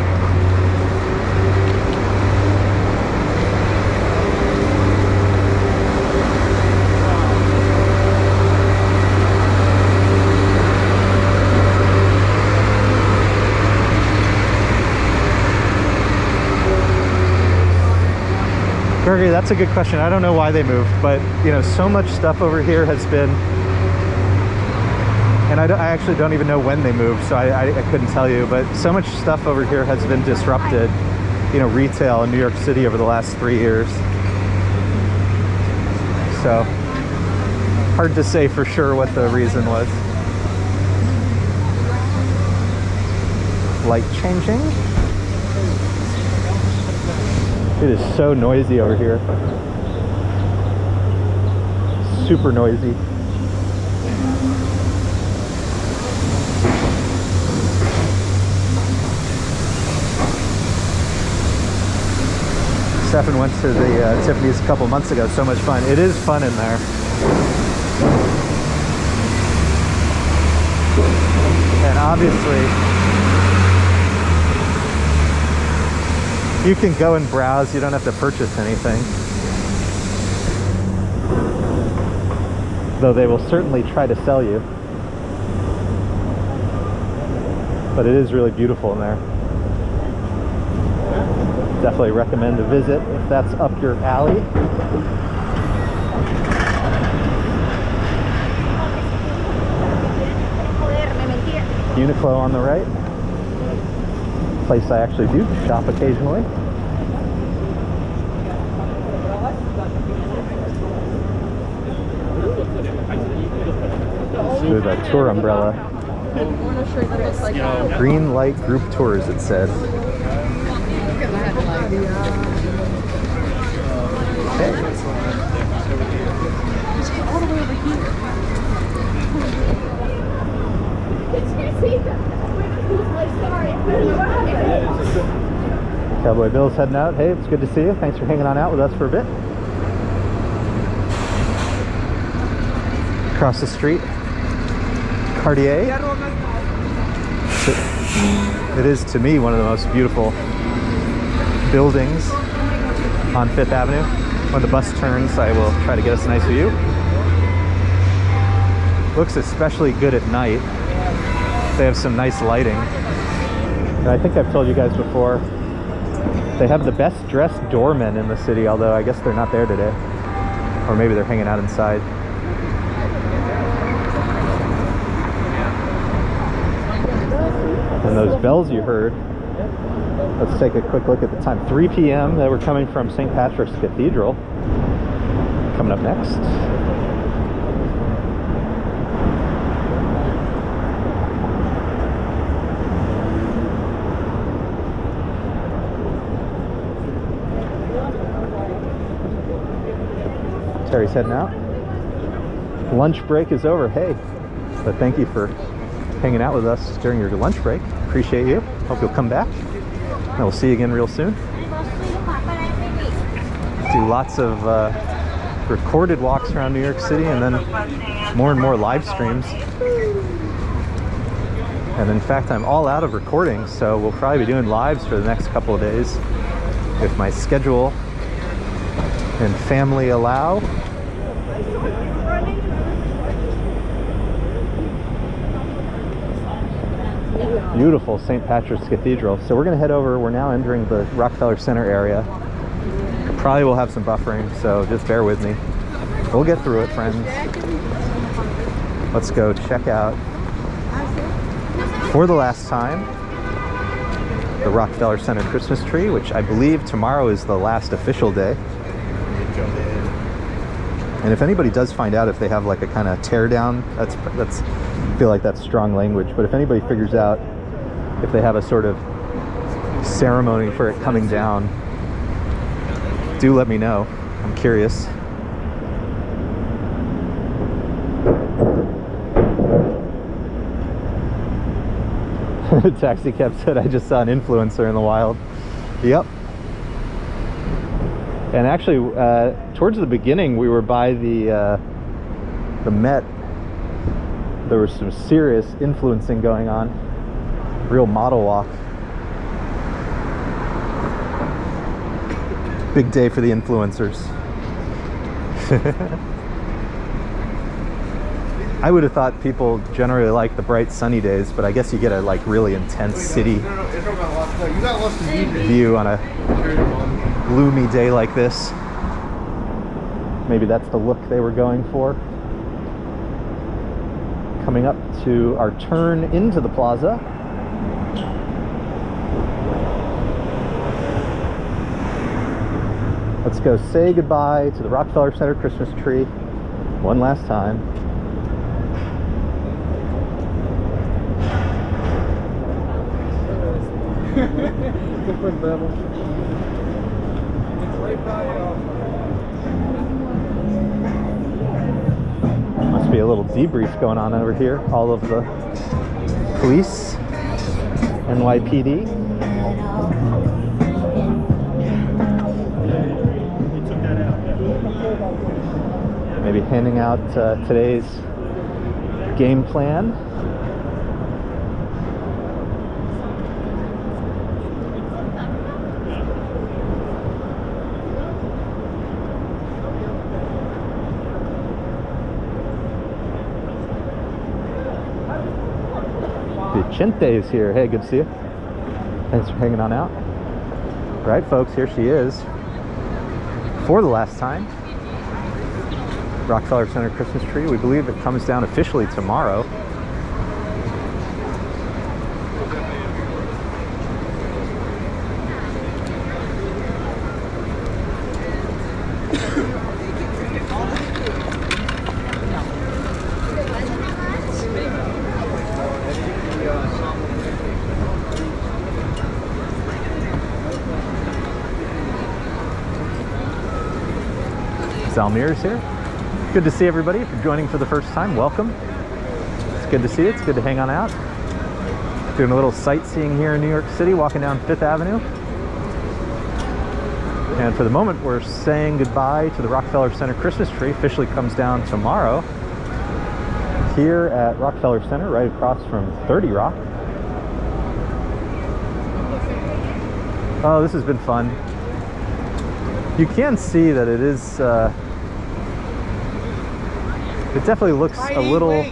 Gregory, that's a good question. I don't know why they moved, but you know, so much stuff over here has been, and I actually don't even know when they moved, so I couldn't tell you, but so much stuff over here has been disrupted, you know, retail in New York City over the last 3 years. So hard to say for sure what the reason was. Light changing. It is so noisy over here. Super noisy. Stefan went to the Tiffany's a couple months ago. So much fun. It is fun in there. And obviously, You can go and browse, you don't have to purchase anything. Though they will certainly try to sell you. But it is really beautiful in there. Definitely recommend a visit if that's up your alley. Uniqlo on the right. Place I actually do shop occasionally. With a tour umbrella. Green Light Group Tours, it said. Okay. All the way over here. Cowboy Bill's heading out. Hey, it's good to see you. Thanks for hanging on out with us for a bit. Across the street, Cartier. It is, to me, one of the most beautiful buildings on Fifth Avenue. When the bus turns, I will try to get us a nice view. Looks especially good at night. They have some nice lighting. And I think I've told you guys before, they have the best dressed doormen in the city, although I guess they're not there today. Or maybe they're hanging out inside. And those bells you heard, let's take a quick look at the time. 3 p.m. They were coming from St. Patrick's Cathedral. Coming up next. Terry's heading out. Lunch break is over. Hey, but thank you for hanging out with us during your lunch break. Appreciate you. Hope you'll come back. And we'll see you again real soon. Do lots of recorded walks around New York City, and then more and more live streams. And in fact, I'm all out of recording, so we'll probably be doing lives for the next couple of days if my schedule and family allow. Beautiful St. Patrick's Cathedral. So we're going to head over. We're now entering the Rockefeller Center area. Probably will have some buffering, so just bear with me. We'll get through it, friends. Let's go check out, for the last time, the Rockefeller Center Christmas tree, which I believe tomorrow is the last official day. And if anybody does find out if they have like a kind of tear down, that's I feel like that's strong language, but if anybody figures out if they have a sort of ceremony for it coming down, do let me know. I'm curious. The taxi cab said, I just saw an influencer in the wild. Yep. And actually, towards the beginning, we were by the Met. There was some serious influencing going on. Real model walk. Big day for the influencers. I would have thought people generally like the bright sunny days, but I guess you get a like really intense city view on a gloomy day like this. Maybe that's the look they were going for. Coming up to our turn into the plaza. Let's go say goodbye to the Rockefeller Center Christmas tree one last time. Must be a little debrief going on over here. All of the police, NYPD. Maybe handing out today's game plan. Vicente is here. Hey, good to see you. Thanks for hanging on out. All right, folks, here she is for the last time. Rockefeller Center Christmas tree. We believe it comes down officially tomorrow. Almir's here. Good to see everybody. If you're joining for the first time, welcome. It's good to see you. It's good to hang on out. Doing a little sightseeing here in New York City, walking down Fifth Avenue. And for the moment, we're saying goodbye to the Rockefeller Center Christmas tree. Officially comes down tomorrow here at Rockefeller Center, right across from 30 Rock. Oh, this has been fun. You can see that it is, it definitely looks a little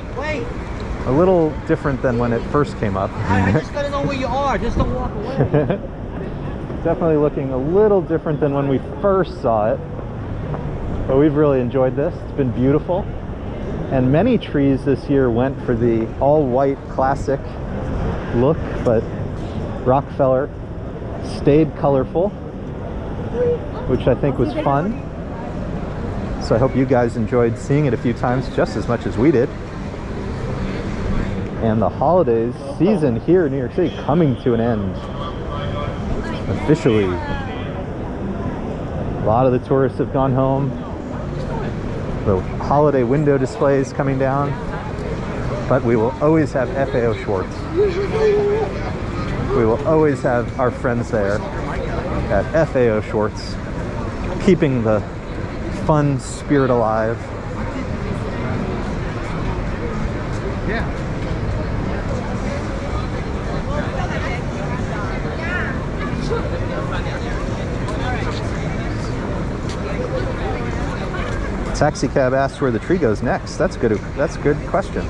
different than when it first came up. I just gotta know where you are, just don't walk away. Definitely looking a little different than when we first saw it. But we've really enjoyed this. It's been beautiful. And many trees this year went for the all-white classic look, but Rockefeller stayed colorful, which I think was fun. So I hope you guys enjoyed seeing it a few times just as much as we did. And the holidays season here in New York City coming to an end officially. A lot of the tourists have gone home. The holiday window displays coming down, but we will always have FAO Schwartz. We will always have our friends there at FAO Schwartz, keeping the fun spirit alive. Yeah. Taxi cab asked where the tree goes next. That's good. That's a good question.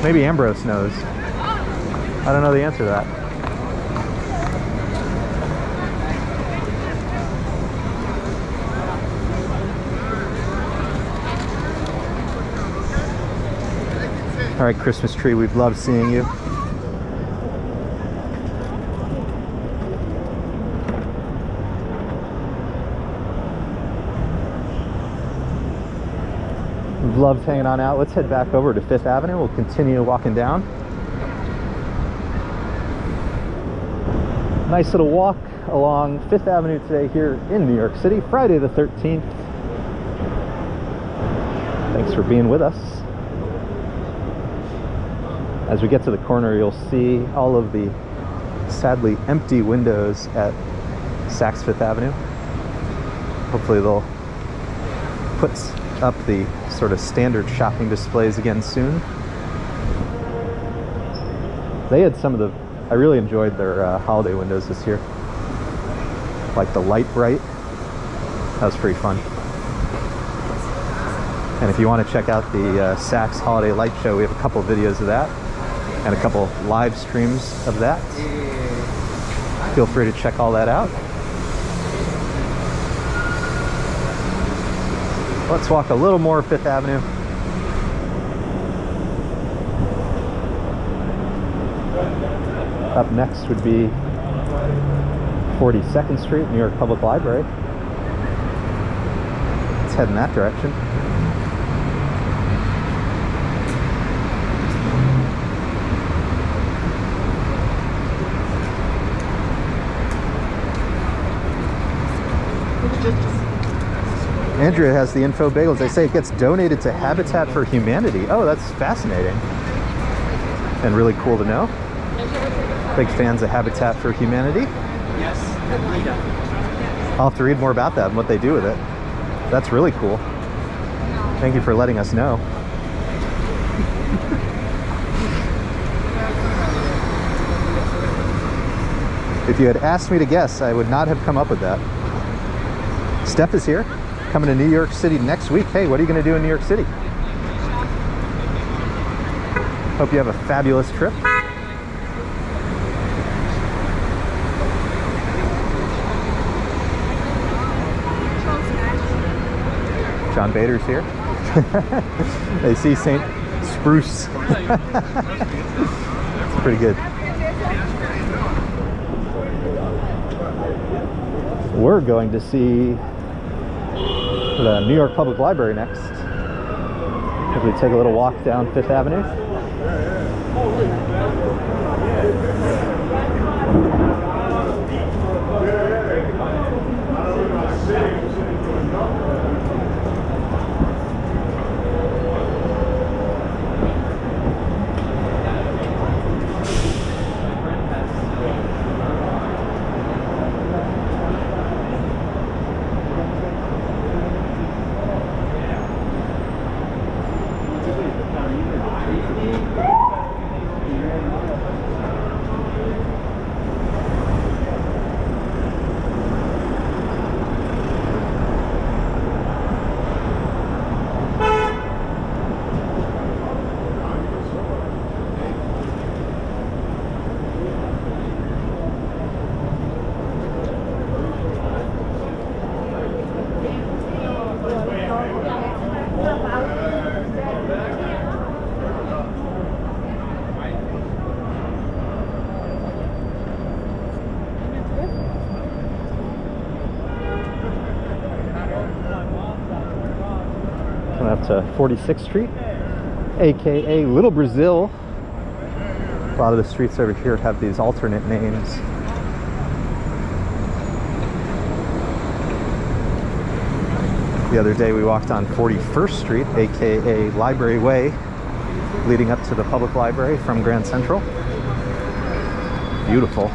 Maybe Ambrose knows. I don't know the answer to that. All right, Christmas tree, we've loved seeing you. We've loved hanging on out. Let's head back over to Fifth Avenue. We'll continue walking down. Nice little walk along Fifth Avenue today here in New York City, Friday the 13th. Thanks for being with us. As we get to the corner, you'll see all of the sadly empty windows at Saks Fifth Avenue. Hopefully they'll put up the sort of standard shopping displays again soon. They had some of the, I really enjoyed their holiday windows this year. Like the light bright, that was pretty fun. And if you want to check out the Saks Holiday Light Show, we have a couple of videos of that and a couple live streams of that. Feel free to check all that out. Let's walk a little more Fifth Avenue. Up next would be 42nd Street, New York Public Library. Let's head in that direction. Andrea has the info bagels. They say it gets donated to Habitat for Humanity. Oh, that's fascinating and really cool to know. Big fans of Habitat for Humanity. Yes. I'll have to read more about that and what they do with it. That's really cool. Thank you for letting us know. If you had asked me to guess, I would not have come up with that. Steph is here, coming to New York City next week. Hey, what are you going to do in New York City? Hope you have a fabulous trip. John Bader's here. They see St. Spruce. It's pretty good. We're going to see the New York Public Library next. If we take a little walk down Fifth Avenue. Coming up to 46th Street, aka Little Brazil. A lot of the streets over here have these alternate names. The other day we walked on 41st Street, aka Library Way, leading up to the public library from Grand Central. Beautiful.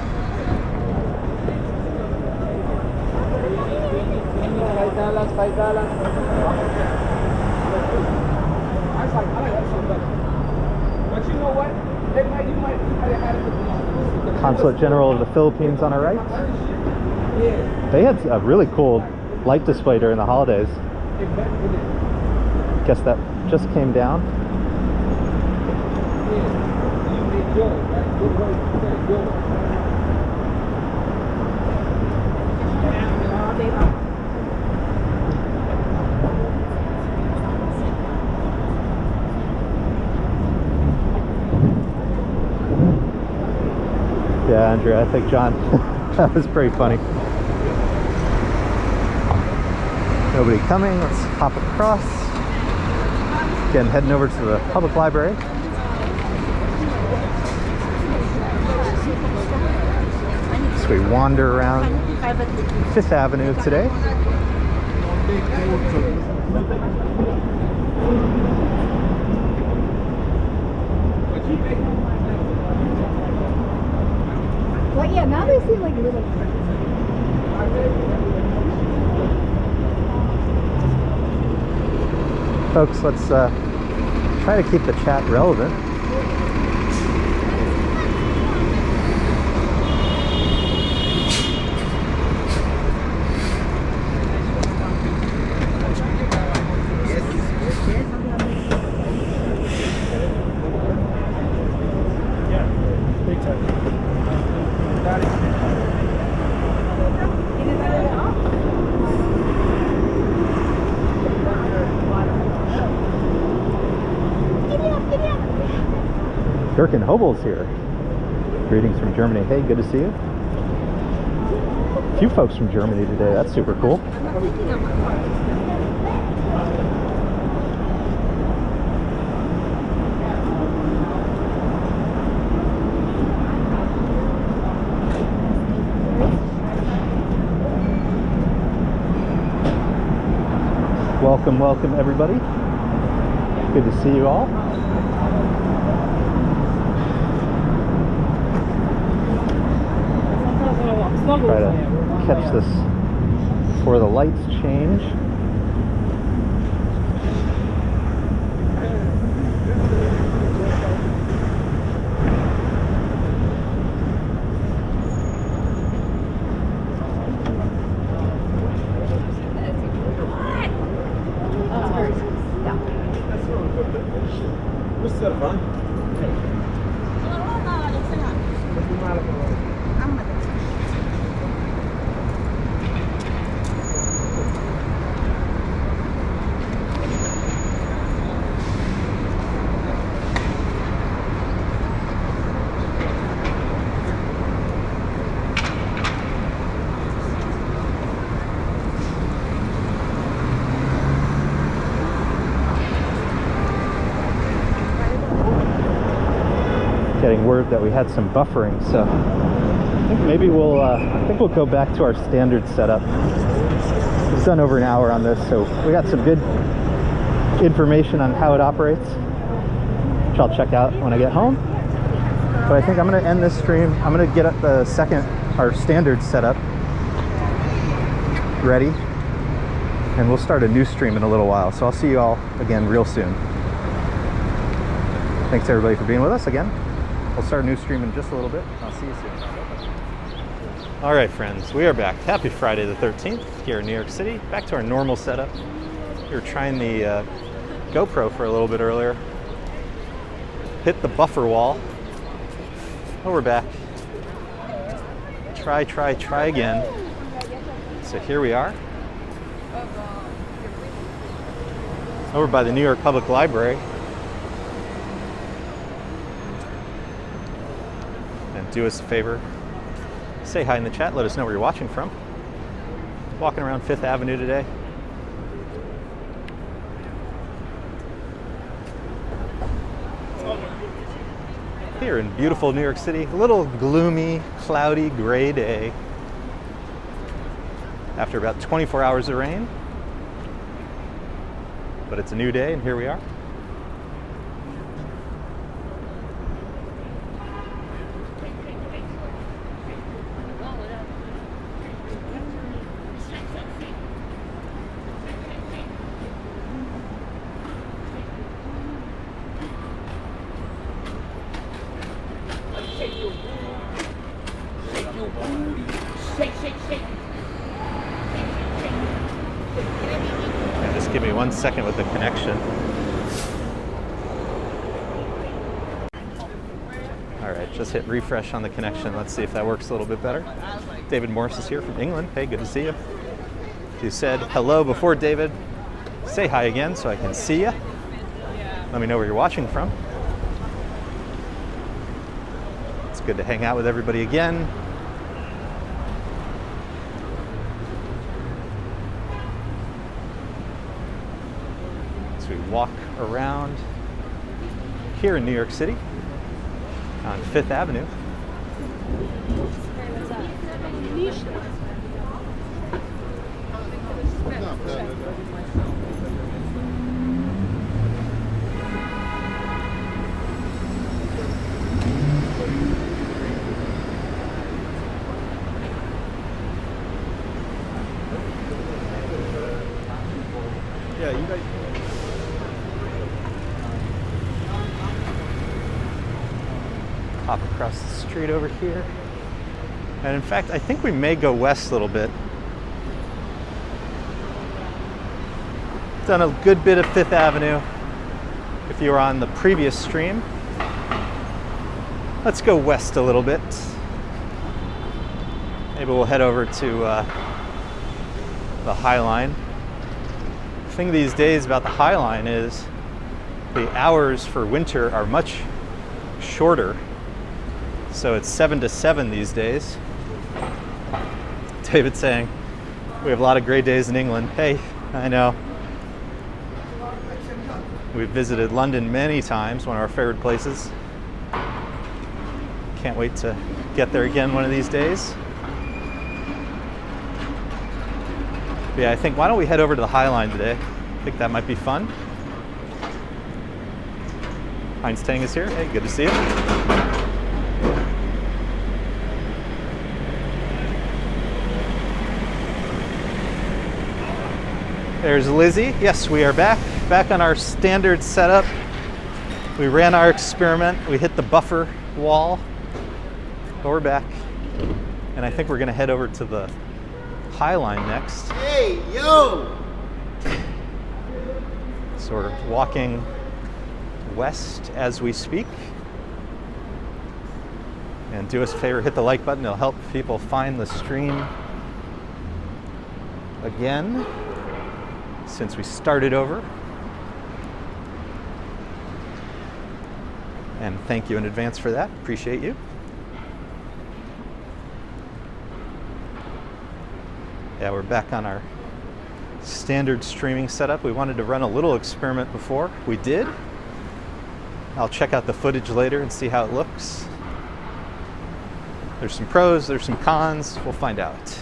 Consulate General of the Philippines on our right. They had a really cool light display during the holidays. Guess that just came down. Yeah, Andrea, I think John, that was pretty funny. Nobody coming, let's hop across. Again, heading over to the public library. So we wander around Fifth Avenue today. Well, yeah, now they seem like little. Folks, let's try to keep the chat relevant. Dirk Hobel's here. Greetings from Germany. Hey, good to see you. A few folks from Germany today. That's super cool. Welcome, welcome everybody. Good to see you all. Try to catch this before the lights change. Getting word that we had some buffering, so I think maybe we'll go back to our standard setup. We've done over an hour on this, so we got some good information on how it operates, which I'll check out when I get home. But I think I'm going to end this stream. I'm going to get up our standard setup ready, and we'll start a new stream in a little while. So I'll see you all again real soon. Thanks everybody for being with us again. We'll start a new stream in just a little bit. I'll see you soon. All right, friends, we are back. Happy Friday the 13th here in New York City. Back to our normal setup. We were trying the GoPro for a little bit earlier. Hit the buffer wall. Oh, we're back. Try again. So here we are. Over by the New York Public Library. Do us a favor, say hi in the chat, let us know where you're watching from. Walking around 5th Avenue today. Here in beautiful New York City, a little gloomy, cloudy, gray day. After about 24 hours of rain. But it's a new day and here we are. Just give me 1 second with the connection. All right, just hit refresh on the connection. Let's see if that works a little bit better. David Morris is here from England. Hey, good to see you. If you said hello before, David, say hi again so I can see you. Let me know where you're watching from. It's good to hang out with everybody again. We walk around here in New York City on 5th Avenue. Yeah, you guys. Hop across the street over here. And in fact, I think we may go west a little bit. Done a good bit of 5th Avenue. If you were on the previous stream, let's go west a little bit. Maybe we'll head over to the High Line. The thing these days about the High Line is the hours for winter are much shorter. So it's 7 to 7 these days. David's saying, we have a lot of gray days in England. Hey, I know. We've visited London many times, one of our favorite places. Can't wait to get there again one of these days. But yeah, I think, why don't we head over to the High Line today? I think that might be fun. Heinz Tang is here. Hey, good to see you. There's Lizzie. Yes, we are back on our standard setup. We ran our experiment. We hit the buffer wall. But we're back. And I think we're going to head over to the High Line next. Hey, yo! So we're walking west as we speak. And do us a favor, hit the like button. It'll help people find the stream again since we started over. And thank you in advance for that. Appreciate you. Yeah, we're back on our standard streaming setup. We wanted to run a little experiment before. We did. I'll check out the footage later and see how it looks. There's some pros, there's some cons. We'll find out.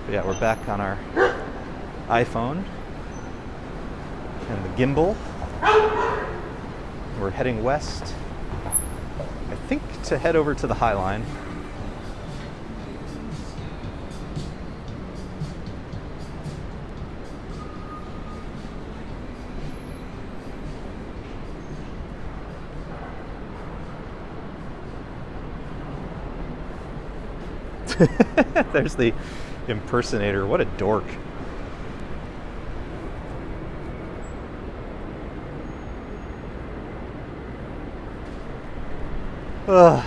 But yeah, we're back on our iPhone and the gimbal. We're heading west, I think, to head over to the High Line. There's the impersonator. What a dork. Ugh.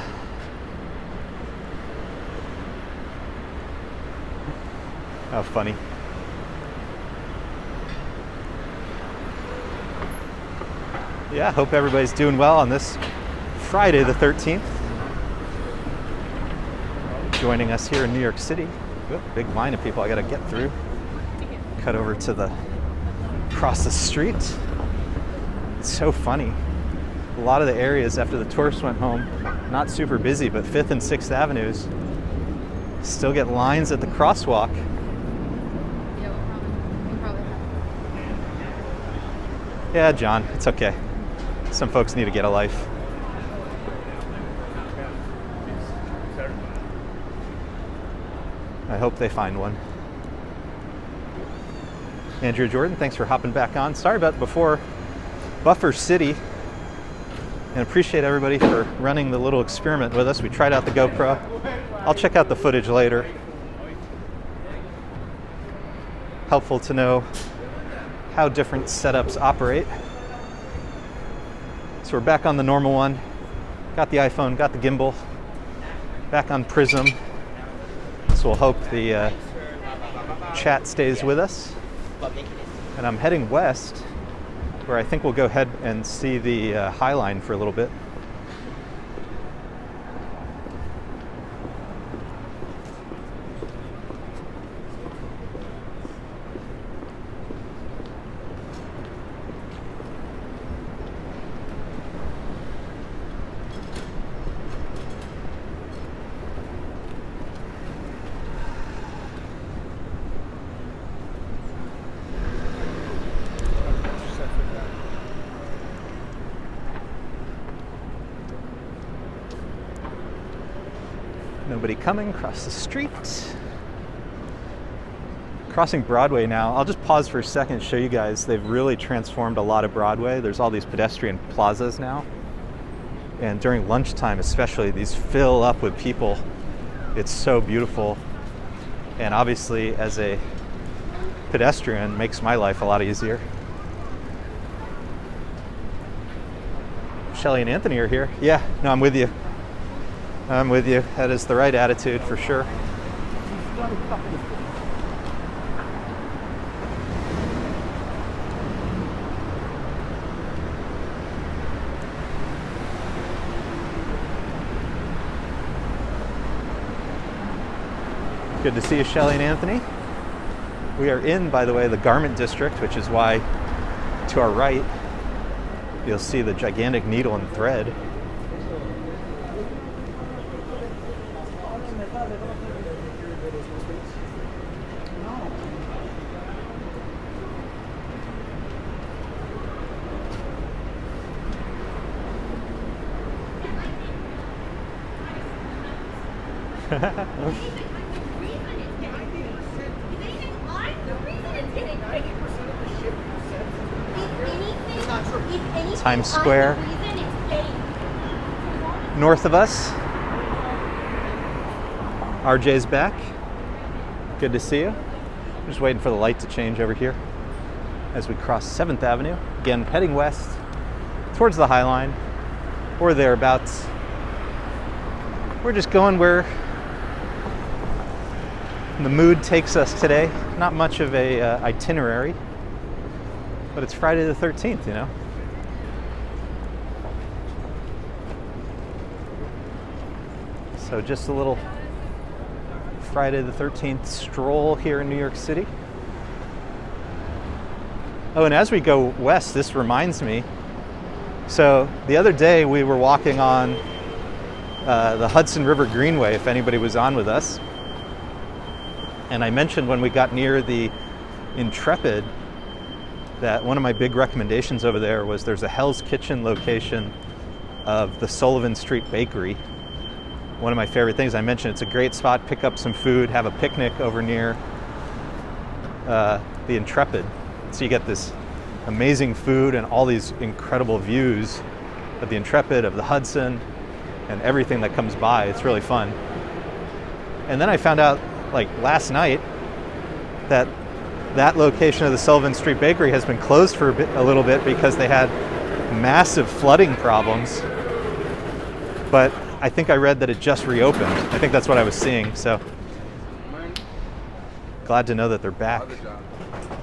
How funny. Yeah, hope everybody's doing well on this Friday the 13th. Joining us here in New York City. Good, big line of people I gotta get through. Cut over to the across the street. It's so funny. A lot of the areas after the tourists went home, not super busy, but 5th and 6th Avenues still get lines at the crosswalk. Yeah, John, it's okay. Some folks need to get a life. I hope they find one. Andrew Jordan, thanks for hopping back on. Sorry about before. Buffer City. And appreciate everybody for running the little experiment with us. We tried out the GoPro. I'll check out the footage later. Helpful to know how different setups operate. So we're back on the normal one. Got the iPhone, got the gimbal. Back on Prism. So we'll hope the chat stays with us. And I'm heading west, where I think we'll go ahead and see the High Line for a little bit. Nobody coming across the street. Crossing Broadway now. I'll just pause for a second and show you guys. They've really transformed a lot of Broadway. There's all these pedestrian plazas now. And during lunchtime especially, these fill up with people. It's so beautiful. And obviously, as a pedestrian, makes my life a lot easier. Shelly and Anthony are here. Yeah, no, I'm with you. I'm with you. That is the right attitude for sure. Good to see you, Shelly and Anthony. We are in, by the way, the garment district, which is why to our right, you'll see the gigantic needle and thread. Times Square. North of us, RJ's back. Good to see you. Just waiting for the light to change over here as we cross 7th Avenue. Again, heading west towards the High Line or thereabouts. we're just going where the mood takes us today. Not much of a itinerary, but it's Friday the 13th, you know. So just a little Friday the 13th stroll here in New York City. Oh, and as we go west, this reminds me. So the other day we were walking on the Hudson River Greenway, if anybody was on with us. And I mentioned when we got near the Intrepid that one of my big recommendations over there was there's a Hell's Kitchen location of the Sullivan Street Bakery. One of my favorite things. I mentioned it's a great spot, pick up some food, have a picnic over near the Intrepid. So you get this amazing food and all these incredible views of the Intrepid, of the Hudson, and everything that comes by. It's really fun. And then I found out, like last night, that location of the Sullivan Street Bakery has been closed for a little bit because they had massive flooding problems. But I think I read that it just reopened. I think that's what I was seeing. So glad to know that they're back.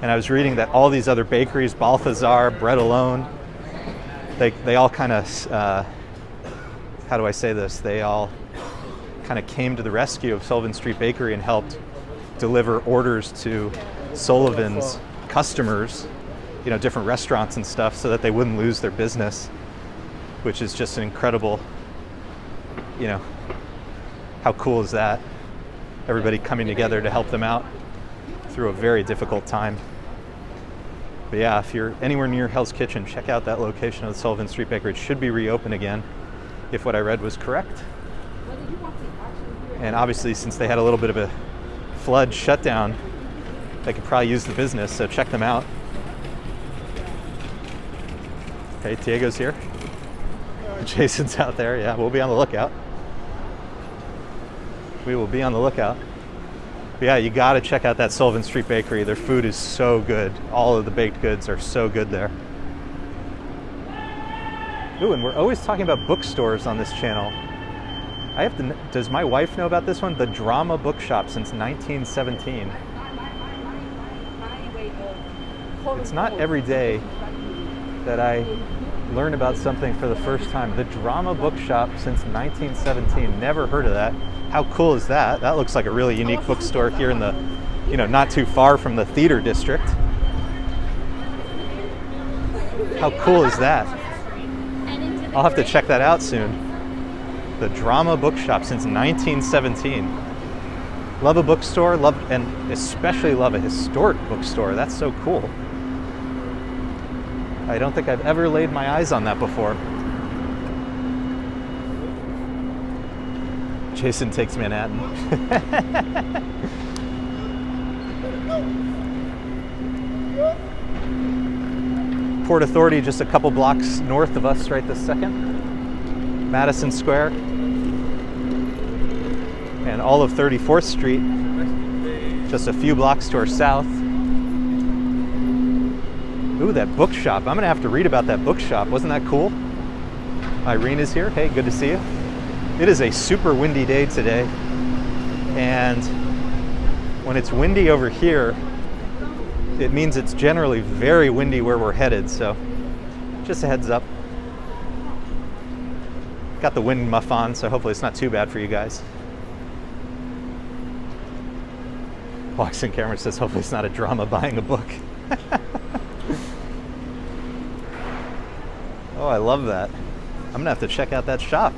And I was reading that all these other bakeries, Balthazar, Bread Alone, they all kind of, how do I say this? They all kind of came to the rescue of Sullivan Street Bakery and helped deliver orders to Sullivan's customers, you know, different restaurants and stuff, so that they wouldn't lose their business, which is just an incredible, you know, how cool is that? Everybody coming together to help them out through a very difficult time. But yeah, if you're anywhere near Hell's Kitchen, check out that location of the Sullivan Street Bakery. It should be reopened again, if what I read was correct. And obviously, since they had a little bit of a flood shutdown, they could probably use the business, so check them out. Okay, Diego's here. Jason's out there. Yeah, we'll be on the lookout. We will be on the lookout. But yeah, you got to check out that Sullivan Street Bakery. Their food is so good. All of the baked goods are so good there. Ooh, and we're always talking about bookstores on this channel. I have to. Does my wife know about this one? The Drama Bookshop since 1917. It's not every day that I learn about something for the first time. The Drama Bookshop since 1917. Never heard of that. How cool is that? That looks like a really unique bookstore here in the, you know, not too far from the theater district. How cool is that? I'll have to check that out soon. The Drama Bookshop since 1917. Love a bookstore, and especially love a historic bookstore. That's so cool. I don't think I've ever laid my eyes on that before. Jason takes Manhattan. Port Authority just a couple blocks north of us right this second. Madison Square. And all of 34th Street, just a few blocks to our south. Ooh, that bookshop. I'm gonna have to read about that bookshop. Wasn't that cool? Irene is here. Hey, good to see you. It is a super windy day today. And when it's windy over here, it means it's generally very windy where we're headed. So just a heads up. Got the wind muff on, so hopefully it's not too bad for you guys. Watson Cameron says, hopefully it's not a drama buying a book. Oh, I love that. I'm gonna have to check out that shop.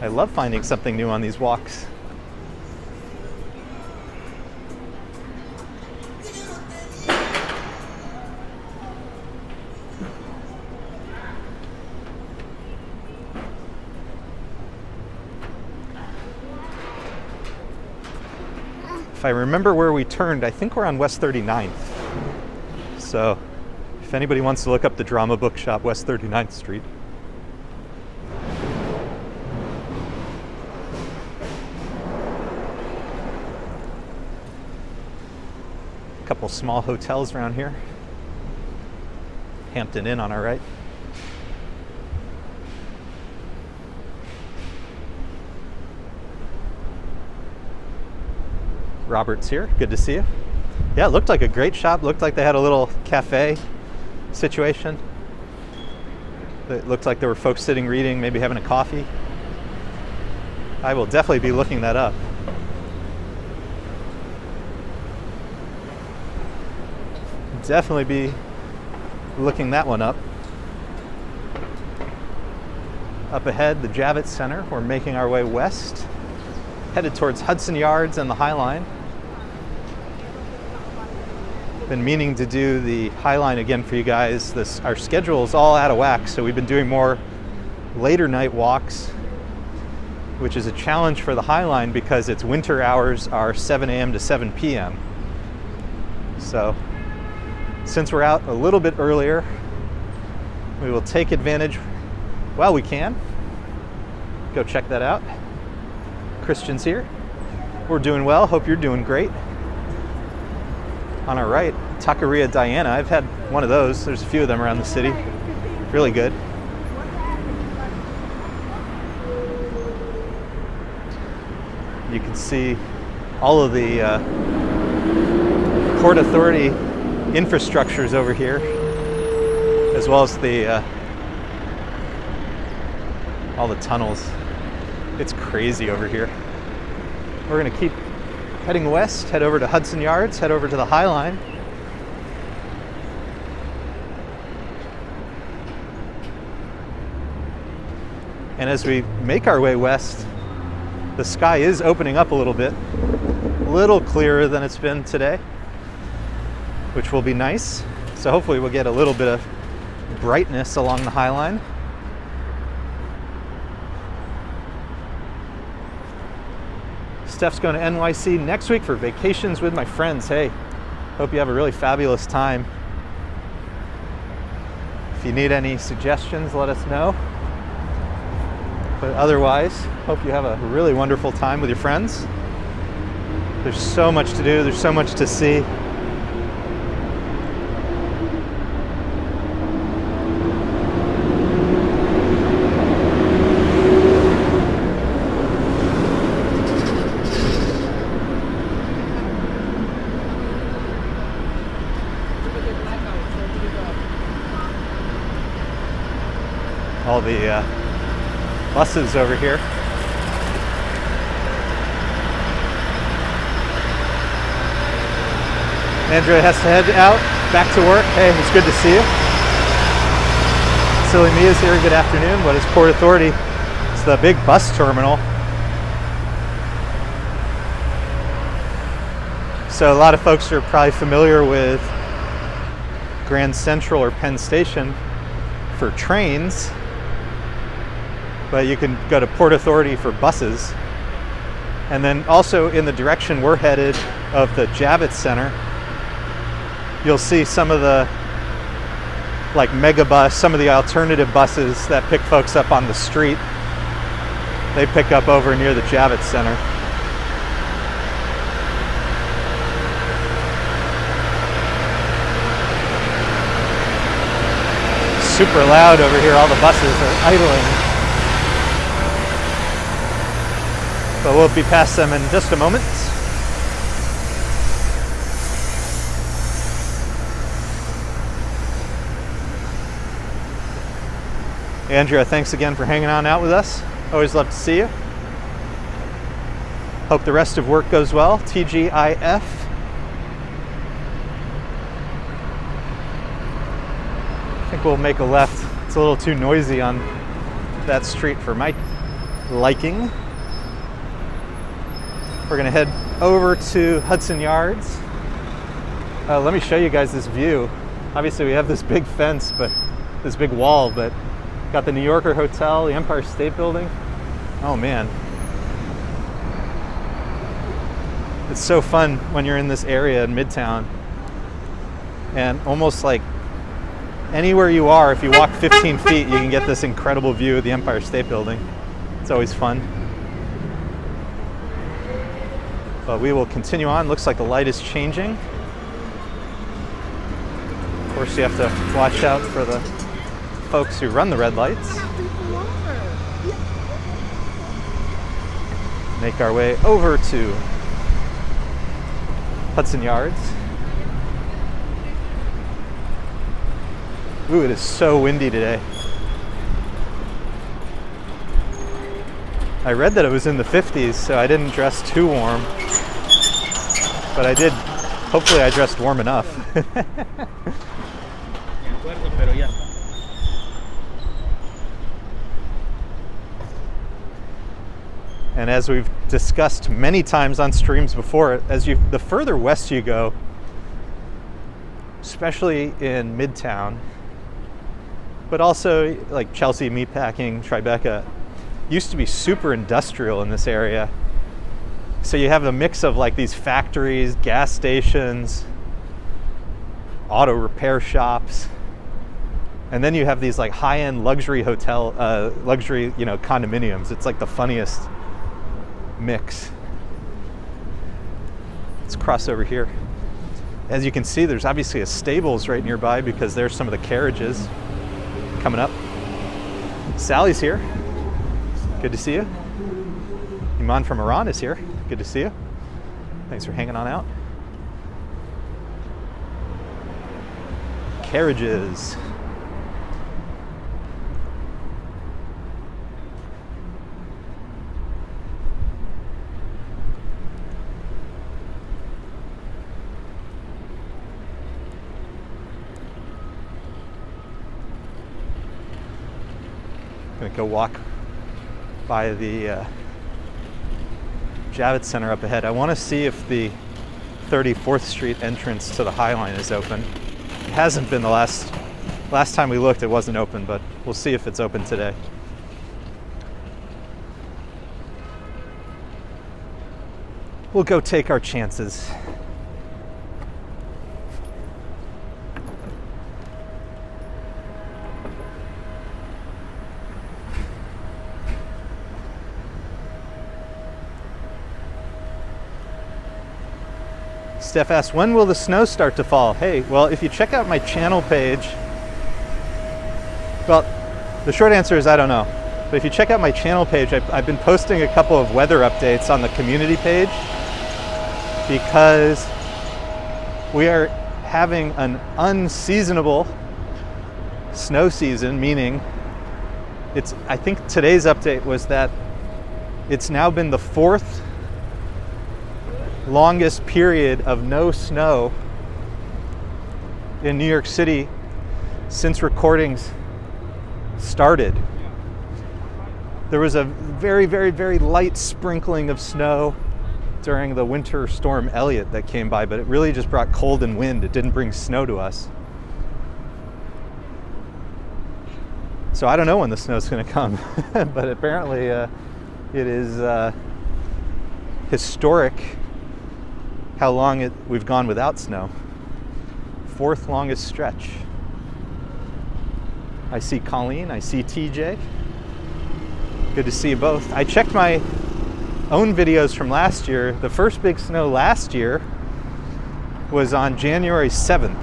I love finding something new on these walks. If I remember where we turned, I think we're on West 39th. So if anybody wants to look up the Drama Bookshop, West 39th Street. A couple small hotels around here. Hampton Inn on our right. Robert's here. Good to see you. Yeah, it looked like a great shop. Looked like they had a little cafe situation. It looked like there were folks sitting reading, maybe having a coffee. I will definitely be looking that up. Definitely be looking that one up. Up ahead, the Javits Center. We're making our way west, headed towards Hudson Yards and the High Line. Been meaning to do the High Line again for you guys. Our schedule is all out of whack, so we've been doing more later night walks, which is a challenge for the High Line because its winter hours are 7 a.m. to 7 p.m. So since we're out a little bit earlier, we will take advantage while we can. Go check that out. Christian's here. We're doing well. Hope you're doing great. On our right, Taqueria Diana. I've had one of those. There's a few of them around the city. Really good. You can see all of the Port Authority infrastructures over here, as well as the all the tunnels. It's crazy over here. We're gonna keep heading west, head over to Hudson Yards, head over to the High Line. And as we make our way west, the sky is opening up a little bit, a little clearer than it's been today, which will be nice. So hopefully we'll get a little bit of brightness along the High Line. Steph's going to NYC next week for vacations with my friends. Hey, hope you have a really fabulous time. If you need any suggestions, let us know. But otherwise, hope you have a really wonderful time with your friends. There's so much to do, there's so much to see. All the buses over here. Andrea has to head out, back to work. Hey, it's good to see you. Silly Mia's here, good afternoon. What is Port Authority? It's the big bus terminal. So a lot of folks are probably familiar with Grand Central or Penn Station for trains, but you can go to Port Authority for buses. And then also in the direction we're headed of the Javits Center, you'll see some of the like megabus, some of the alternative buses that pick folks up on the street. They pick up over near the Javits Center. Super loud over here, all the buses are idling. But we'll be past them in just a moment. Andrea, thanks again for hanging on out with us. Always love to see you. Hope the rest of work goes well. TGIF. I think we'll make a left. It's a little too noisy on that street for my liking. We're gonna head over to Hudson Yards. Let me show you guys this view. Obviously we have this big fence, but this big wall, but got the New Yorker Hotel, the Empire State Building. Oh man. It's so fun when you're in this area in Midtown. And almost like anywhere you are, if you walk 15 feet, you can get this incredible view of the Empire State Building. It's always fun. But we will continue on. Looks like the light is changing. Of course, you have to watch out for the folks who run the red lights. Make our way over to Hudson Yards. Ooh, it is so windy today. I read that it was in the 50s, so I didn't dress too warm. But I did, hopefully I dressed warm enough. And as we've discussed many times on streams before, the further west you go, especially in Midtown, but also like Chelsea, Meatpacking, Tribeca, used to be super industrial in this area. So you have a mix of like these factories, gas stations, auto repair shops, and then you have these like high-end luxury luxury, condominiums. It's like the funniest mix. Let's cross over here. As you can see, there's obviously a stables right nearby because there's some of the carriages coming up. Sally's here. Good to see you. Iman from Iran is here. Good to see you. Thanks for hanging on out. Carriages. Gonna go walk by the Javits Center up ahead. I want to see if the 34th Street entrance to the High Line is open. It hasn't been the last time we looked. It wasn't open, but we'll see if it's open today. We'll go take our chances. Steph asks, when will the snow start to fall? Hey, well, if you check out my channel page, well, the short answer is I don't know. But if you check out my channel page, I've been posting a couple of weather updates on the community page because we are having an unseasonable snow season, meaning I think today's update was that it's now been the 4th longest period of no snow in New York City since recordings started. There was a very, very, very light sprinkling of snow during the winter storm Elliott that came by, but it really just brought cold and wind. It didn't bring snow to us. So I don't know when the snow's going to come, but apparently it is historic how long we've gone without snow. 4th longest stretch. I see Colleen, I see TJ. Good to see you both. I checked my own videos from last year. The first big snow last year was on January 7th.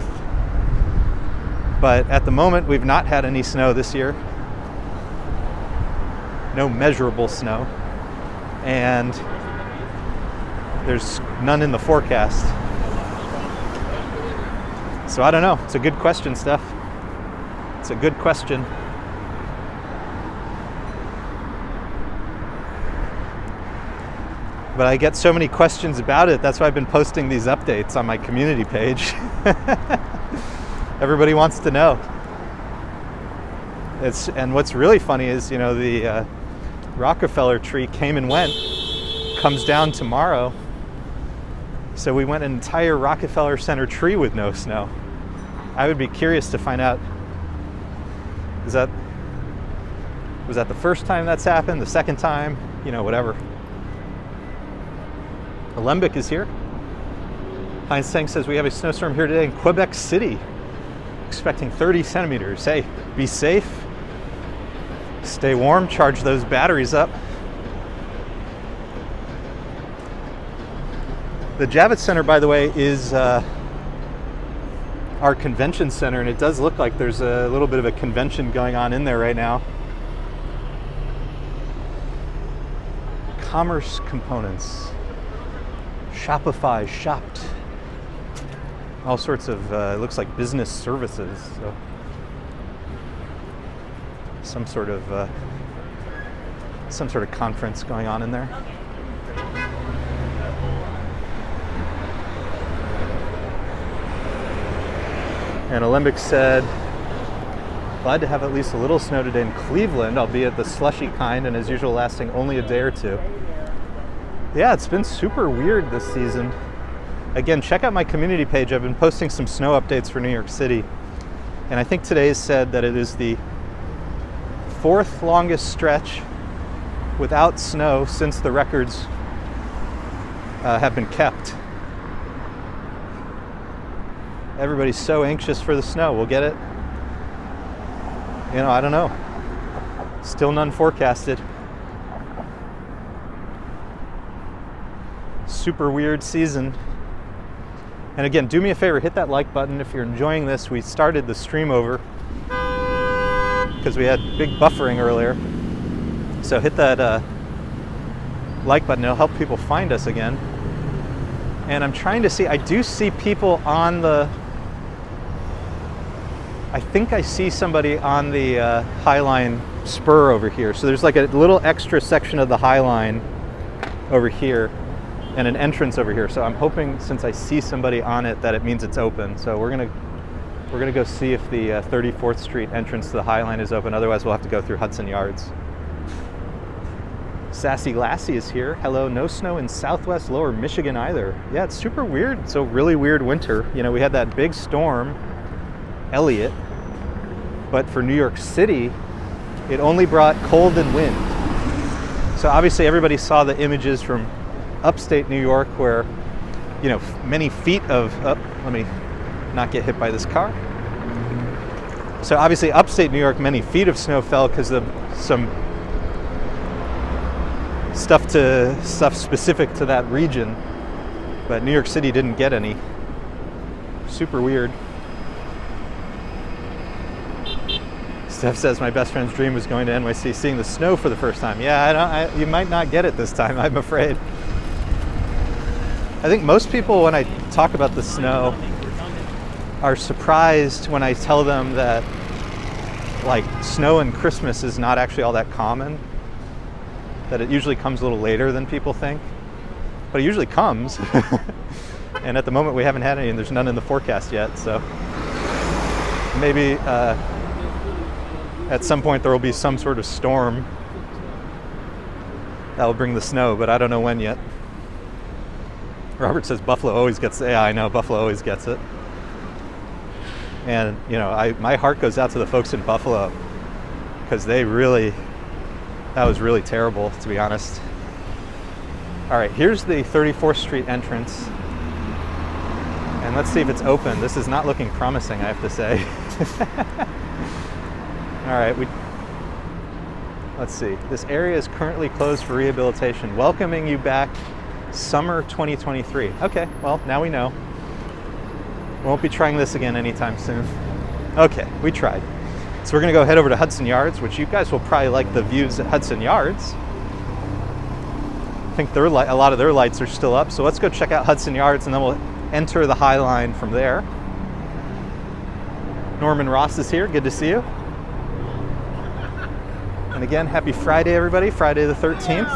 But at the moment, we've not had any snow this year. No measurable snow. And there's none in the forecast. So I don't know. It's a good question, Steph. It's a good question. But I get so many questions about it. That's why I've been posting these updates on my community page. Everybody wants to know. And what's really funny is, the Rockefeller tree came and went, comes down tomorrow. So we went an entire Rockefeller Center tree with no snow. I would be curious to find out, was that the first time that's happened, the second time, whatever. Alembic is here. Heinz Sang says we have a snowstorm here today in Quebec City. Expecting 30 centimeters. Hey, be safe. Stay warm, charge those batteries up. The Javits Center, by the way, is our convention center, and it does look like there's a little bit of a convention going on in there right now. Commerce components. Shopify, Shopped. all sorts of, it looks like business services. So some sort of conference going on in there. And Olympic said, glad to have at least a little snow today in Cleveland, albeit the slushy kind, and as usual lasting only a day or two. Yeah, it's been super weird this season. Again, check out my community page. I've been posting some snow updates for New York City. And I think today's said that it is the 4th longest stretch without snow since the records have been kept. Everybody's so anxious for the snow. We'll get it. You know, I don't know. Still none forecasted. Super weird season. And again, do me a favor, hit that like button if you're enjoying this. We started the stream over because we had big buffering earlier. So hit that like button. It'll help people find us again. And I'm trying to see, I do see people on the, I think I see somebody on the Highline spur over here. So there's like a little extra section of the Highline over here and an entrance over here. So I'm hoping, since I see somebody on it, that it means it's open. So we're gonna go see if the 34th Street entrance to the Highline is open. Otherwise, we'll have to go through Hudson Yards. Sassy Lassie is here. Hello, no snow in Southwest Lower Michigan either. Yeah, it's super weird. It's a really weird winter. You know, we had that big storm, Elliott, but for New York City, it only brought cold and wind. So obviously everybody saw the images from upstate New York where, you know, many feet of, let me not get hit by this car. So obviously upstate New York, many feet of snow fell because of some stuff specific to that region, but New York City didn't get any. Super weird. Steph says my best friend's dream was going to NYC, seeing the snow for the first time. Yeah, you might not get it this time, I'm afraid. I think most people, when I talk about the snow, are surprised when I tell them that, like, snow and Christmas is not actually all that common, that it usually comes a little later than people think, but it usually comes. And at the moment we haven't had any, and there's none in the forecast yet, so maybe at some point there will be some sort of storm that will bring the snow, but I don't know when yet. Robert says Buffalo always gets it. Yeah, I know, Buffalo always gets it. And, you know, my heart goes out to the folks in Buffalo, because that was really terrible, to be honest. All right, here's the 34th Street entrance. And let's see if it's open. This is not looking promising, I have to say. All right, let's see. This area is currently closed for rehabilitation. Welcoming you back, summer 2023. Okay, well, now we know. Won't be trying this again anytime soon. Okay, we tried. So we're gonna go head over to Hudson Yards, which you guys will probably like the views at Hudson Yards. I think a lot of their lights are still up. So let's go check out Hudson Yards and then we'll enter the High Line from there. Norman Ross is here, good to see you. And again, happy Friday, everybody. Friday the 13th.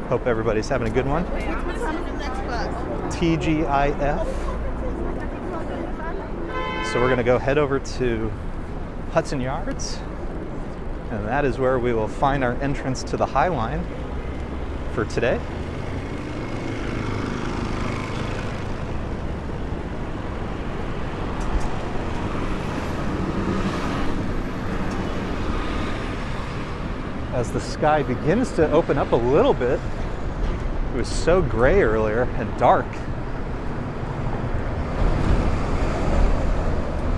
Hope everybody's having a good one. TGIF. So we're gonna go head over to Hudson Yards, and that is where we will find our entrance to the High Line for today. As the sky begins to open up a little bit, it was so gray earlier and dark.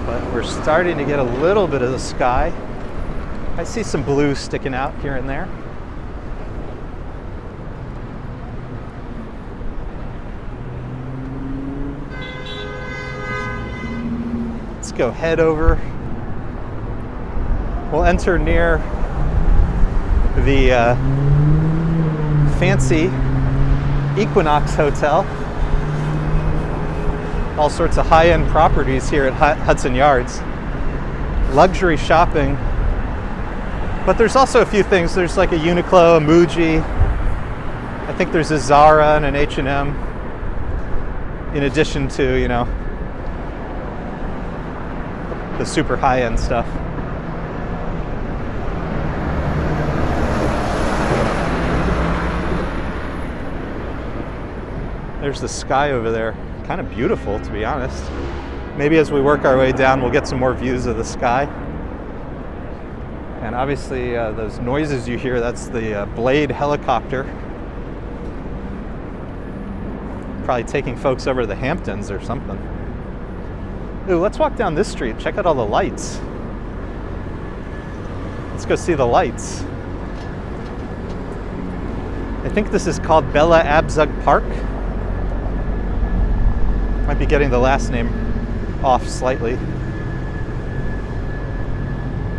But we're starting to get a little bit of the sky. I see some blue sticking out here and there. Let's go head over. We'll enter near the fancy Equinox Hotel. All sorts of high-end properties here at Hudson Yards. Luxury shopping. But there's also a few things. There's like a Uniqlo, a Muji. I think there's a Zara and an H&M. In addition to, you know, the super high-end stuff. There's the sky over there. Kind of beautiful, to be honest. Maybe as we work our way down, we'll get some more views of the sky. And obviously, those noises you hear, that's the Blade helicopter. Probably taking folks over to the Hamptons or something. Ooh, let's walk down this street. Check out all the lights. Let's go see the lights. I think this is called Bella Abzug Park. Might be getting the last name off slightly.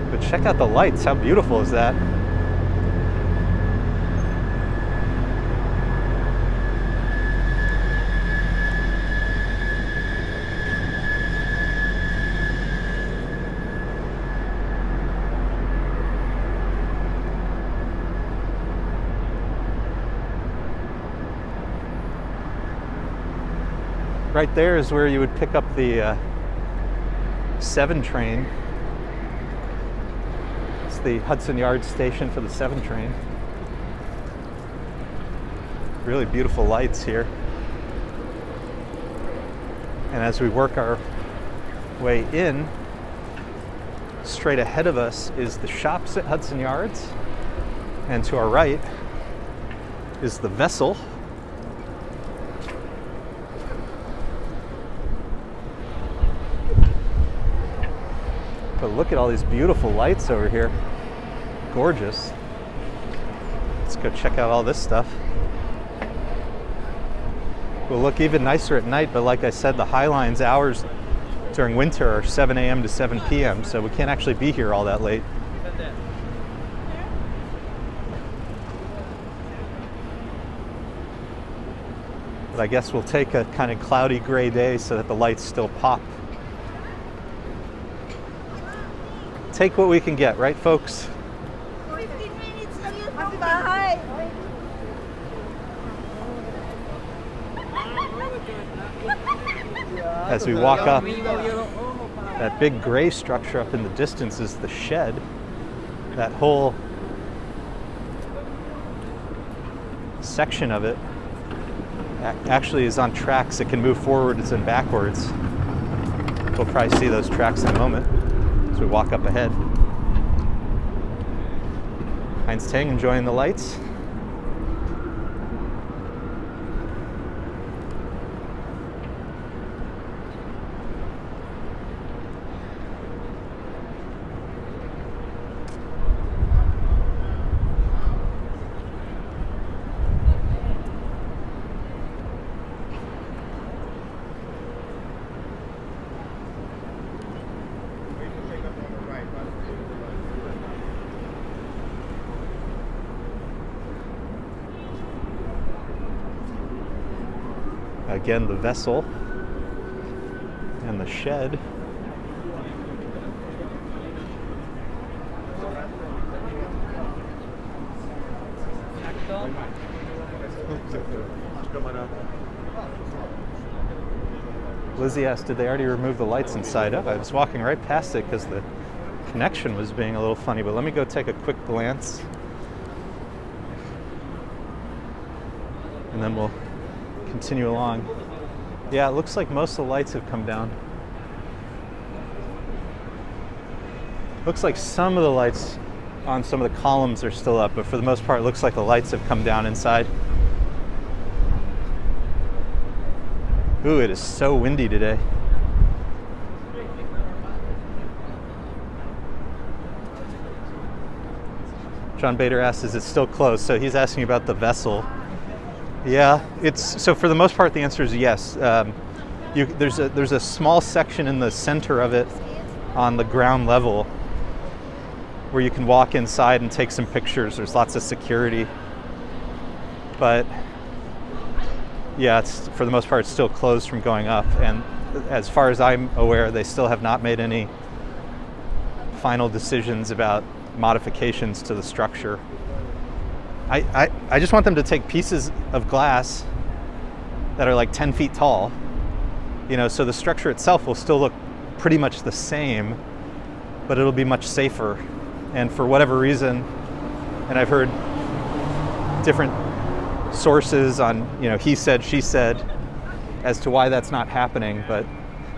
But check out the lights. How beautiful is that? Right there is where you would pick up the 7 train. It's the Hudson Yards station for the 7 train. Really beautiful lights here. And as we work our way in, straight ahead of us is the shops at Hudson Yards. And to our right is the vessel. But look at all these beautiful lights over here. Gorgeous. Let's go check out all this stuff. Will look even nicer at night, but like I said, the Highline's hours during winter are 7 a.m. to 7 p.m., so we can't actually be here all that late. But I guess we'll take a kind of cloudy gray day so that the lights still pop. Take what we can get, right, folks? 15 minutes lang yun ang bahay. As we walk up, that big gray structure up in the distance is the shed. That whole section of it actually is on tracks. It can move forwards and backwards. We'll probably see those tracks in a moment. We walk up ahead. Heinz Tang enjoying the lights. Again, the vessel and the shed. Lizzie asked, did they already remove the lights inside? I was walking right past it because the connection was being a little funny, but let me go take a quick glance. And then we'll continue along. Yeah, it looks like most of the lights have come down. Looks like some of the lights on some of the columns are still up, but for the most part, it looks like the lights have come down inside. Ooh, it is so windy today. John Bader asks, is it still closed? So he's asking about the vessel. Yeah, so for the most part, the answer is yes. There's a small section in the center of it on the ground level where you can walk inside and take some pictures. There's lots of security. But yeah, it's for the most part still closed from going up, and as far as I'm aware, they still have not made any final decisions about modifications to the structure. I just want them to take pieces of glass that are like 10 feet tall, you know, so the structure itself will still look pretty much the same, but it'll be much safer. And for whatever reason, and I've heard different sources on, you know, he said, she said, as to why that's not happening, but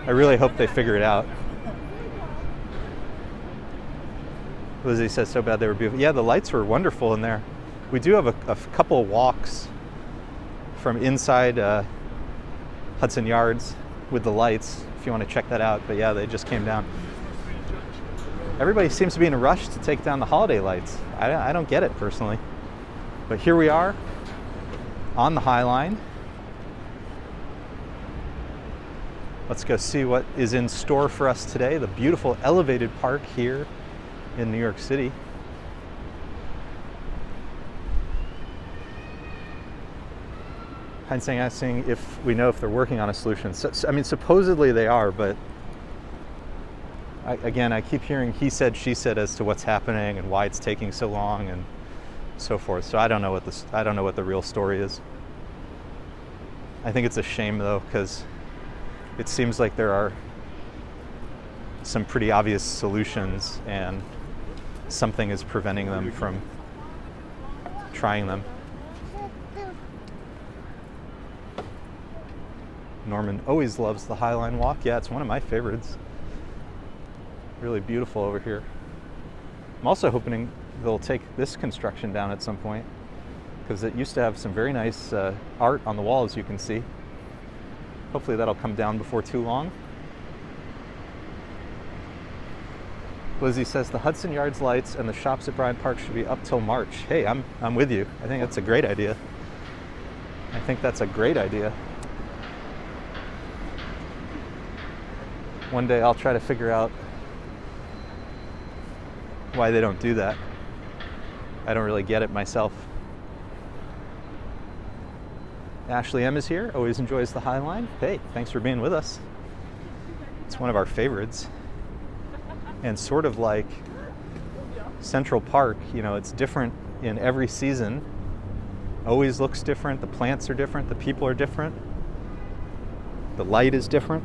I really hope they figure it out. Lizzie says so bad they were beautiful. Yeah, the lights were wonderful in there. We do have a couple of walks from inside Hudson Yards with the lights, if you want to check that out. But yeah, they just came down. Everybody seems to be in a rush to take down the holiday lights. I don't get it personally. But here we are on the High Line. Let's go see what is in store for us today. The beautiful elevated park here in New York City. Heinz asking if we know if they're working on a solution. So, I mean, supposedly they are, but I keep hearing he said, she said as to what's happening and why it's taking so long and so forth. So I don't know what the real story is. I think it's a shame though, because it seems like there are some pretty obvious solutions and something is preventing them from trying them. Norman always loves the High Line walk. Yeah, it's one of my favorites. Really beautiful over here. I'm also hoping they'll take this construction down at some point, because it used to have some very nice art on the wall, as you can see. Hopefully that'll come down before too long. Lizzie says the Hudson Yards lights and the shops at Bryant Park should be up till March. Hey, I'm with you. I think that's a great idea. I think that's a great idea. One day I'll try to figure out why they don't do that. I don't really get it myself. Ashley M is here, always enjoys the High Line. Hey, thanks for being with us. It's one of our favorites. And sort of like Central Park, you know, it's different in every season. Always looks different, the plants are different, the people are different. The light is different.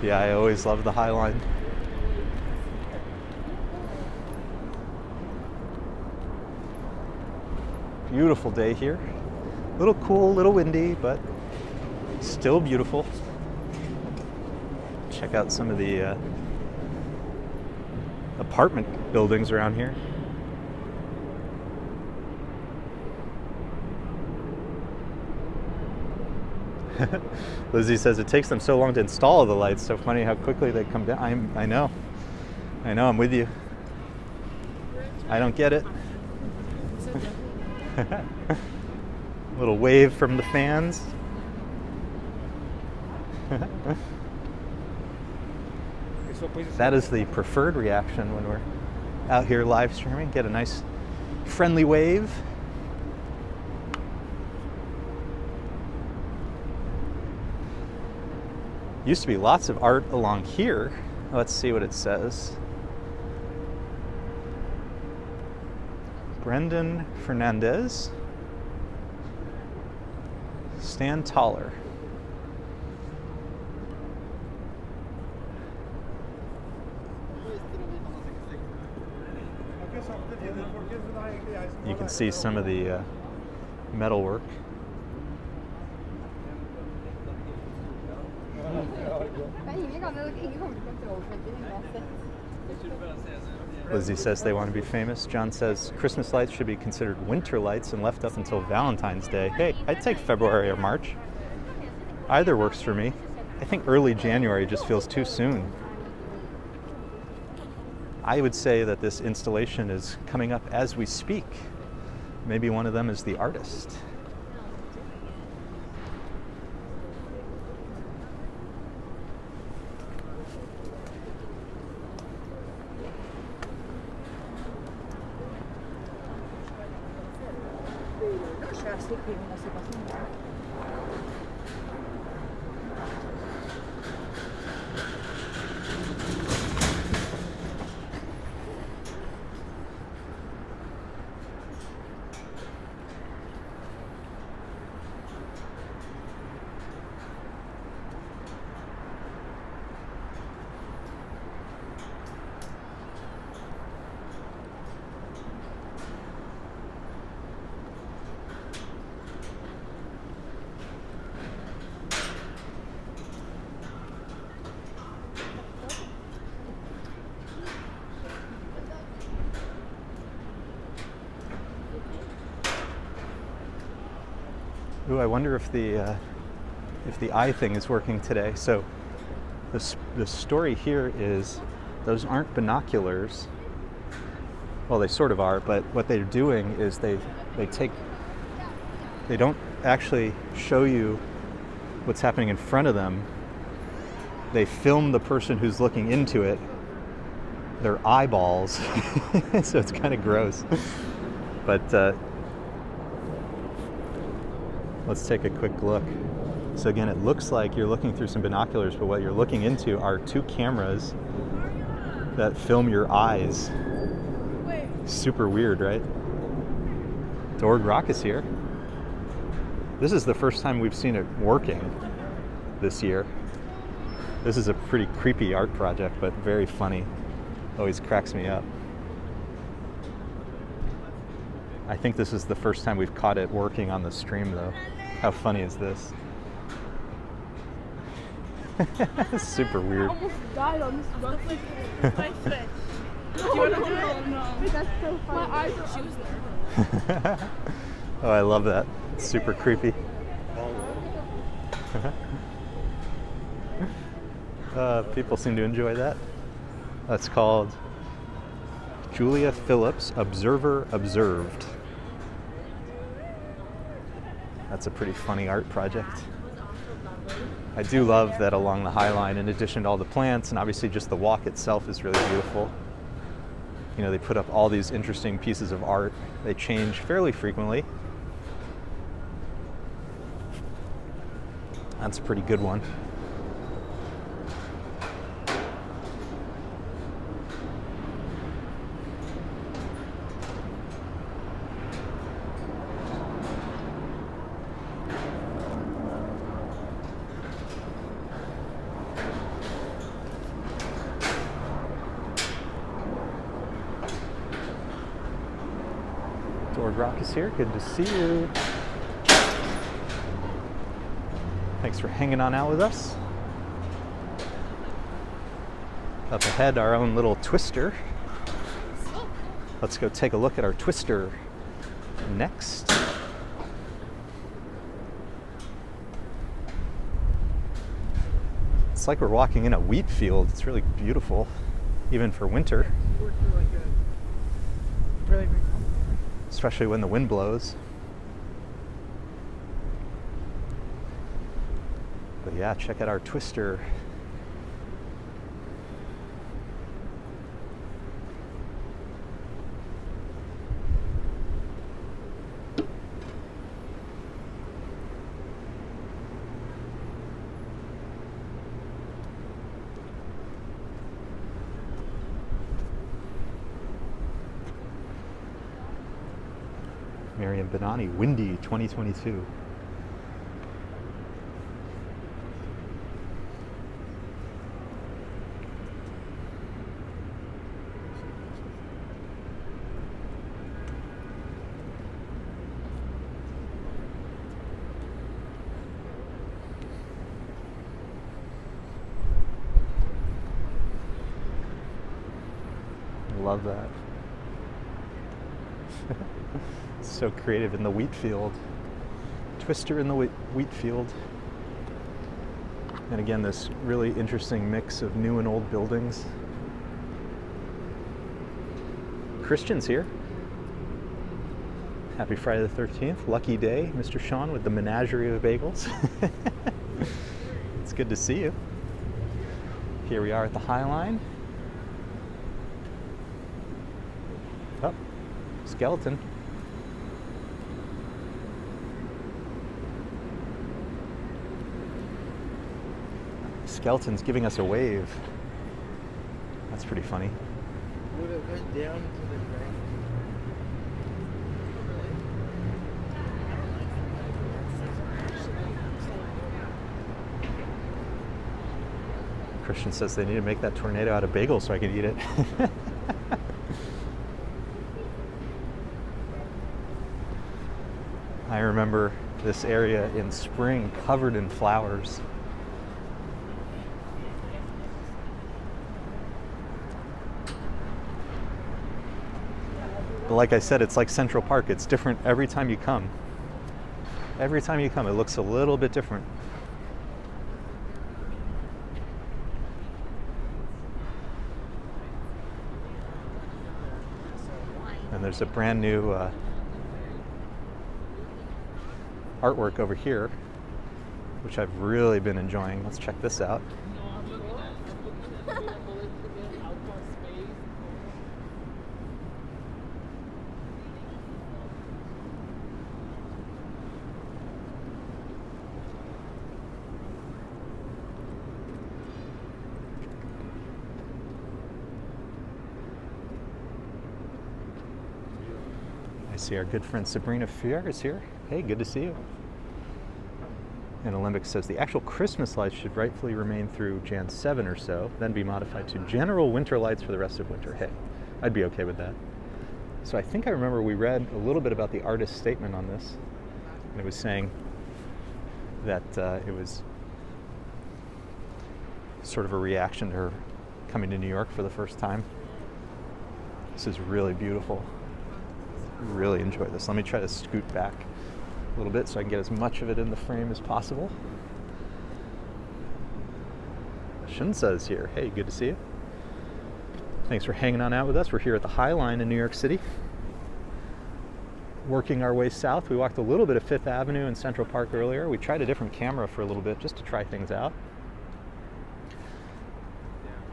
Yeah, I always love the High Line. Beautiful day here. A little cool, a little windy, but still beautiful. Check out some of the apartment buildings around here. Lizzie says it takes them so long to install the lights. So funny how quickly they come down. I know, I'm with you. I don't get it. Little wave from the fans. That is the preferred reaction when we're out here live streaming. Get a nice friendly wave. Used to be lots of art along here. Let's see what it says. Brendan Fernandez. Stand taller. You can see some of the metalwork. Lizzie says they want to be famous. John says Christmas lights should be considered winter lights and left up until Valentine's Day. Hey, I'd take February or March. Either works for me. I think early January just feels too soon. I would say that this installation is coming up as we speak. Maybe one of them is the artist. sleeping nasa basura. Ooh, I wonder if the eye thing is working today. So the story here is those aren't binoculars. Well, they sort of are, but what they're doing is they don't actually show you what's happening in front of them. They film the person who's looking into it, their eyeballs. So it's kind of gross. But let's take a quick look. So again, it looks like you're looking through some binoculars, but what you're looking into are two cameras that film your eyes. Super weird, right? Dorg Rock is here. This is the first time we've seen it working this year. This is a pretty creepy art project, but very funny. Always cracks me up. I think this is the first time we've caught it working on the stream, though. How funny is this? Super weird. I almost died on this rug. My friend. Do you want to do it? No. That's so funny. My eyes are. She was nervous. Oh, I love that. Super creepy. People seem to enjoy that. That's called Julia Phillips Observer Observed. That's a pretty funny art project. I do love that along the High Line, in addition to all the plants, and obviously just the walk itself is really beautiful. You know, they put up all these interesting pieces of art. They change fairly frequently. That's a pretty good one. Dorg Rock is here. Good to see you. Thanks for hanging on out with us. Up ahead, our own little twister. Let's go take a look at our twister next. It's like we're walking in a wheat field. It's really beautiful, even for winter. Really good. Especially when the wind blows. But yeah, check out our twister. Mariam Benani, Windy 2022. Love that. So creative in the wheat field. Twister in the wheat field. And again, this really interesting mix of new and old buildings. Christian's here. Happy Friday the 13th. Lucky day, Mr. Sean with the menagerie of bagels. It's good to see you. Here we are at the High Line. Oh, skeleton. skeleton's giving us a wave. That's pretty funny. Would it went down to the drain? Christian says they need to make that tornado out of bagel so I can eat it. I remember this area in spring covered in flowers. But like I said, it's like Central Park. It's different every time you come. Every time you come, it looks a little bit different. And there's a brand new artwork over here, which I've really been enjoying. Let's check this out. I see our good friend Sabrina Fier is here. Hey, good to see you. And Olympic says the actual Christmas lights should rightfully remain through Jan 7 or so, then be modified to general winter lights for the rest of winter. Hey, I'd be okay with that. So I think I remember we read a little bit about the artist's statement on this. And it was saying that it was sort of a reaction to her coming to New York for the first time. This is really beautiful. Really enjoy this. Let me try to scoot back a little bit so I can get as much of it in the frame as possible. Shunsa is here. Hey, good to see you. Thanks for hanging on out with us. We're here at the High Line in New York City. Working our way south. We walked a little bit of Fifth Avenue and Central Park earlier. We tried a different camera for a little bit just to try things out.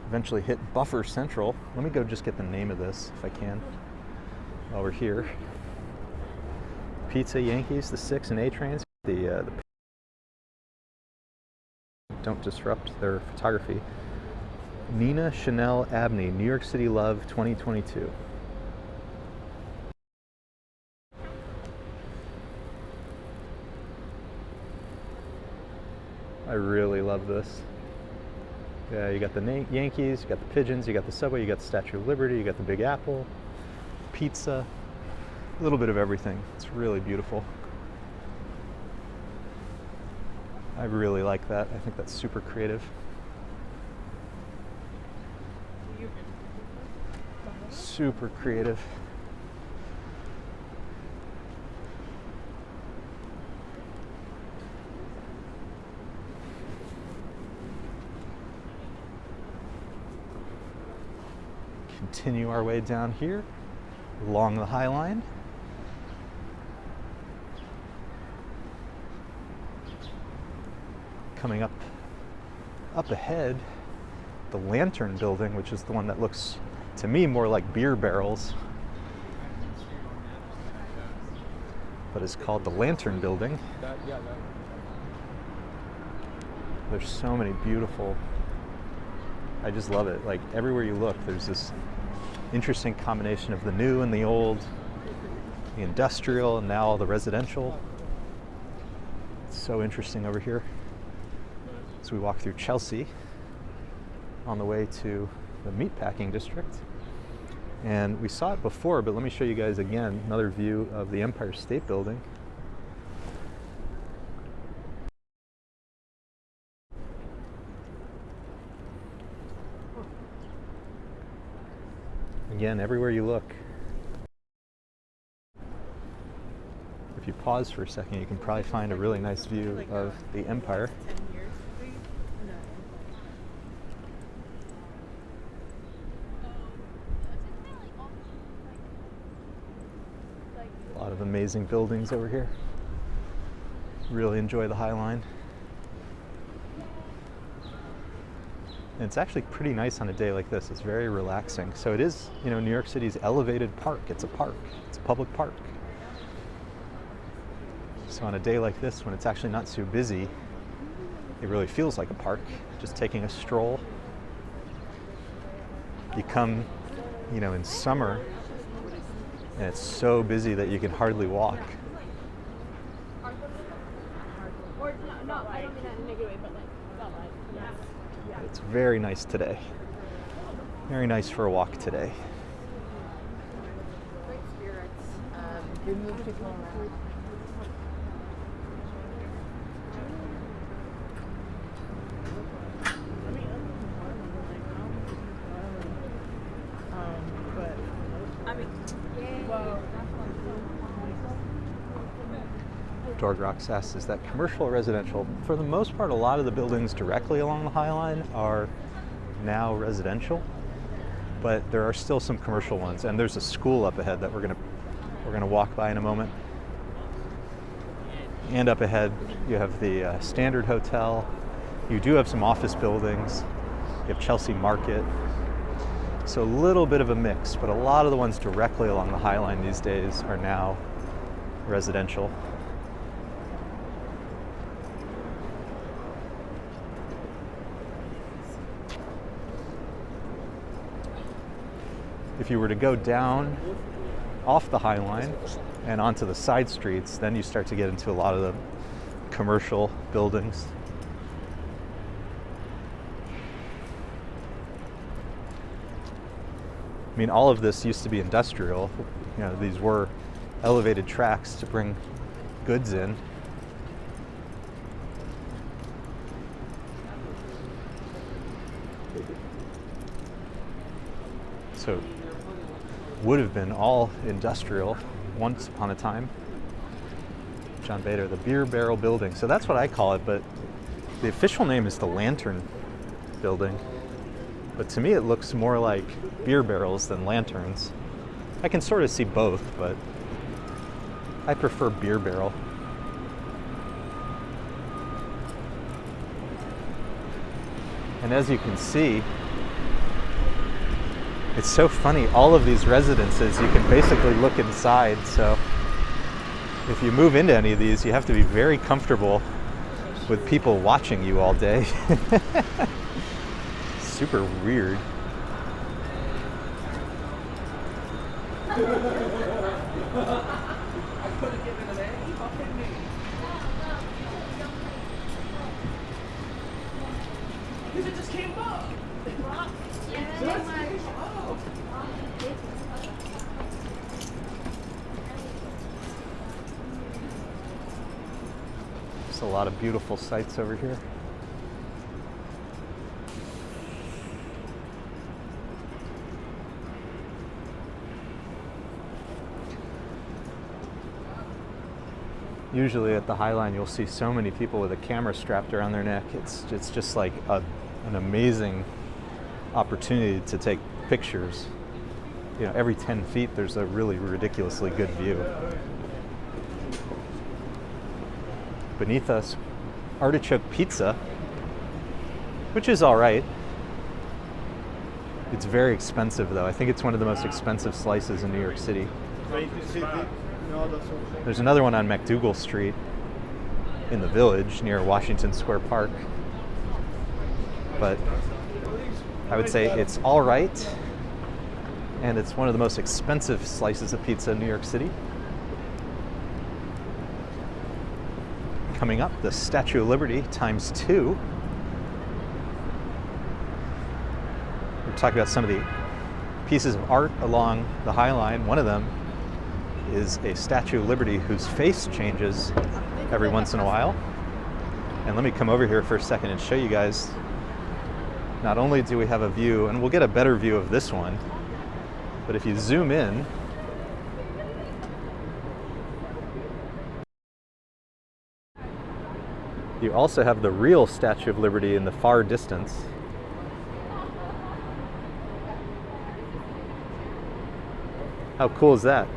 Eventually hit Buffer Central. Let me go just get the name of this if I can while we're here. Pizza Yankees, the 6 and A trains. The don't disrupt their photography. Nina Chanel Abney, New York City Love 2022. I really love this. Yeah, you got the Yankees, you got the Pigeons, you got the Subway, you got the Statue of Liberty, you got the Big Apple, pizza, a little bit of everything. It's really beautiful. I really like that. I think that's super creative. Super creative. Continue our way down here along the High Line. Coming up ahead, the Lantern Building, which is the one that looks to me more like beer barrels, but it's called the Lantern Building. There's so many beautiful, I just love it. Like everywhere you look, there's this interesting combination of the new and the old, the industrial and now all the residential. It's so interesting over here. So we walk through Chelsea on the way to the meatpacking district. And we saw it before, but let me show you guys again another view of the Empire State Building. Again, everywhere you look. If you pause for a second, you can probably find a really nice view of the Empire. A lot of amazing buildings over here. Really enjoy the High Line. And it's actually pretty nice on a day like this. It's very relaxing. So it is, you know, New York City's elevated park. It's a park. It's a public park. So on a day like this, when it's actually not so busy, it really feels like a park. just taking a stroll. You come, you know, in summer, and it's so busy that you can hardly walk. Or not, I don't mean that in a negative way, but like, yeah. It's very nice today. Very nice for a walk today. Great spirits. Remove people around. Dorgrox asks, is that commercial or residential? For the most part, a lot of the buildings directly along the High Line are now residential, but there are still some commercial ones, and there's a school up ahead that we're gonna walk by in a moment. And up ahead, you have the Standard Hotel. You do have some office buildings. You have Chelsea Market. So a little bit of a mix, but a lot of the ones directly along the High Line these days are now residential. If you were to go down off the High Line and onto the side streets, then you start to get into a lot of the commercial buildings. I mean, all of this used to be industrial. You know, these were elevated tracks to bring goods in. So would have been all industrial once upon a time. John Bader, the Beer Barrel Building. So that's what I call it, but the official name is the Lantern Building. But to me it looks more like beer barrels than lanterns. I can sort of see both, but I prefer beer barrel. And as you can see, it's so funny, all of these residences, you can basically look inside, so if you move into any of these, you have to be very comfortable with people watching you all day. Super weird. Because it just came up. There's a lot of beautiful sights over here. Usually at the High Line, you'll see so many people with a camera strapped around their neck. It's just like an amazing opportunity to take pictures. You know, every 10 feet, there's a really ridiculously good view. Beneath us, artichoke pizza, which is all right. It's very expensive, though. I think it's one of the most expensive slices in New York City. There's another one on MacDougal Street in the Village near Washington Square Park. But I would say it's all right, and it's one of the most expensive slices of pizza in New York City. Coming up, the Statue of Liberty ×2. We're talking about some of the pieces of art along the High Line. One of them is a Statue of Liberty whose face changes every once in a while. And let me come over here for a second and show you guys. Not only do we have a view, and we'll get a better view of this one, but if you zoom in, you also have the real Statue of Liberty in the far distance. How cool is that?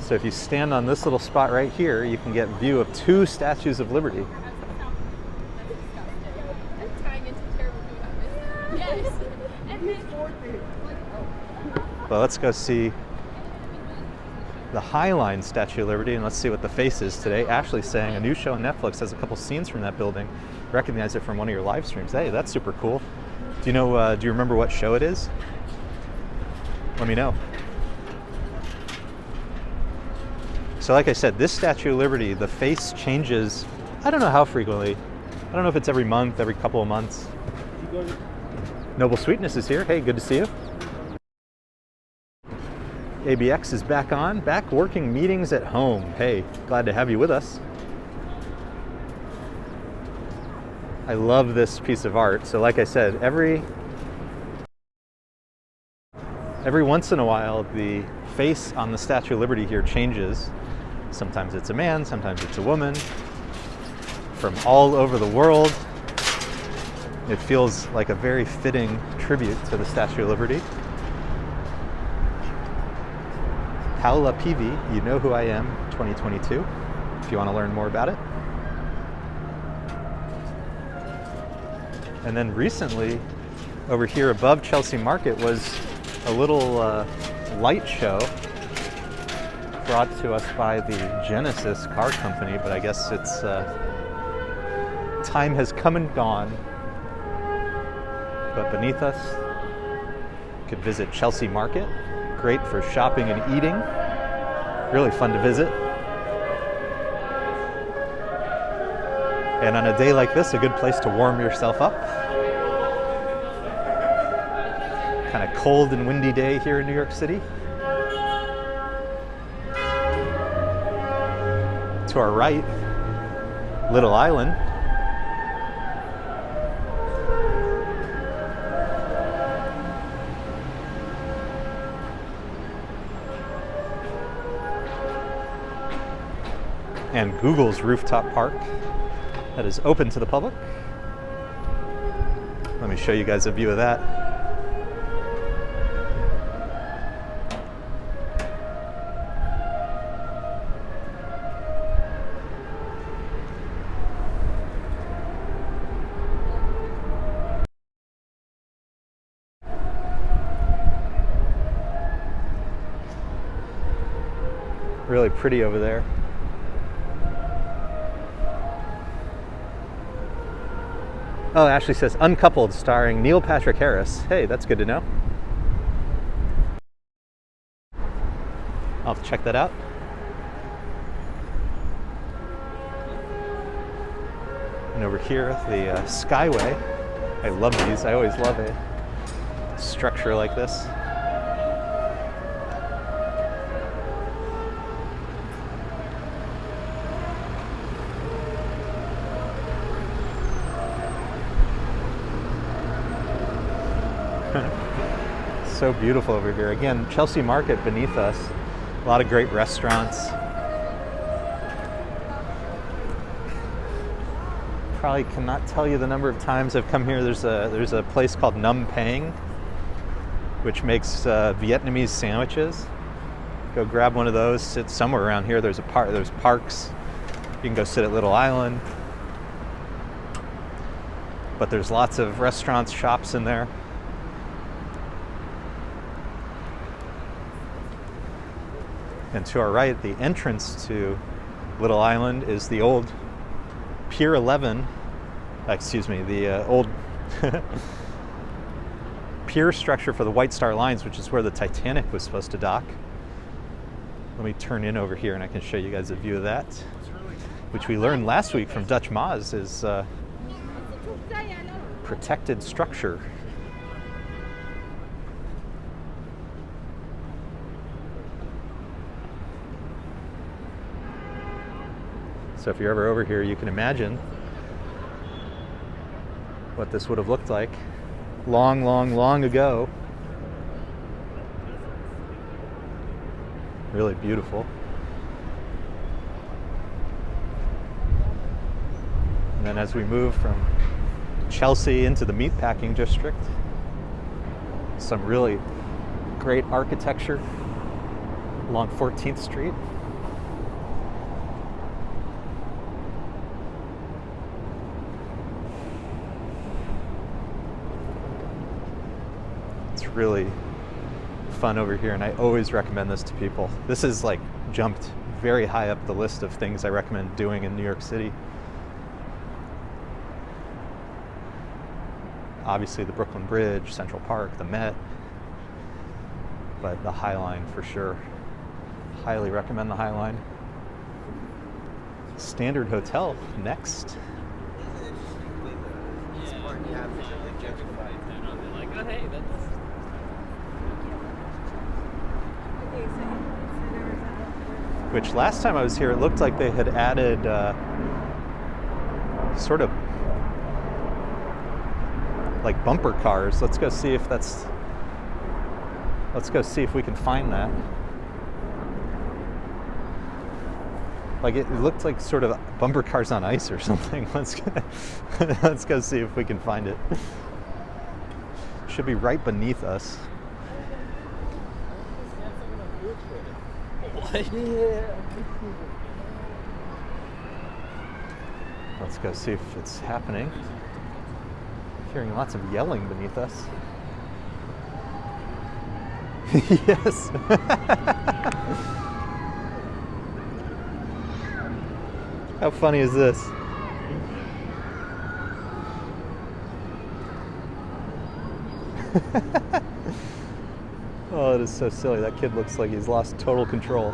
So if you stand on this little spot right here, you can get view of two Statues of Liberty. Well, let's go see the Highline Statue of Liberty, and let's see what the face is today. Ashley's saying a new show on Netflix has a couple scenes from that building. Recognize it from one of your live streams. Hey, that's super cool. Do you remember what show it is? Let me know. So like I said, this Statue of Liberty, the face changes, I don't know how frequently. I don't know if it's every month, every couple of months. Noble Sweetness is here. Hey, good to see you. ABX is back working meetings at home. Hey, glad to have you with us. I love this piece of art. So like I said, every once in a while, the face on the Statue of Liberty here changes. Sometimes it's a man, sometimes it's a woman. From all over the world. It feels like a very fitting tribute to the Statue of Liberty. Paula Peavy, you know who I am, 2022, if you want to learn more about it. And then recently, over here above Chelsea Market was a little light show brought to us by the Genesis car company, but I guess it's time has come and gone. But beneath us, you could visit Chelsea Market. Great for shopping and eating. Really fun to visit. And on a day like this, a good place to warm yourself up. Kind of cold and windy day here in New York City. To our right, Little Island. And Google's rooftop park that is open to the public. Let me show you guys a view of that. Really pretty over there. Oh, Ashley says Uncoupled, starring Neil Patrick Harris. Hey, that's good to know. I'll have to check that out. And over here, the Skyway. I love these. I always love a structure like this. So beautiful over here. Again, Chelsea Market beneath us. A lot of great restaurants. Probably cannot tell you the number of times I've come here. There's a place called Num Pang, which makes Vietnamese sandwiches. Go grab one of those. Sit somewhere around here. There's parks. You can go sit at Little Island. But there's lots of restaurants, shops in there. And to our right, the entrance to Little Island is the old Pier 11, the old pier structure for the White Star Lines, which is where the Titanic was supposed to dock. Let me turn in over here and I can show you guys a view of that, which we learned last week from Dutch Maz is protected structure. So if you're ever over here, you can imagine what this would have looked like long, long, long ago. Really beautiful. And then as we move from Chelsea into the meatpacking district, some really great architecture along 14th Street. Really fun over here, and I always recommend this to people. This is like jumped very high up the list of things I recommend doing in New York City. Obviously the Brooklyn Bridge, Central Park, the Met, but the High Line for sure. Highly recommend the High Line. Standard Hotel next. Which last time I was here, it looked like they had added sort of like bumper cars. Let's go see if that's. Let's go see if we can find that. Like it looked like sort of bumper cars on ice or something. Let's go see if we can find it. Should be right beneath us. What? Yeah. Let's go see if it's happening. Hearing lots of yelling beneath us. Yes. How funny is this? Oh, it is so silly. That kid looks like he's lost total control.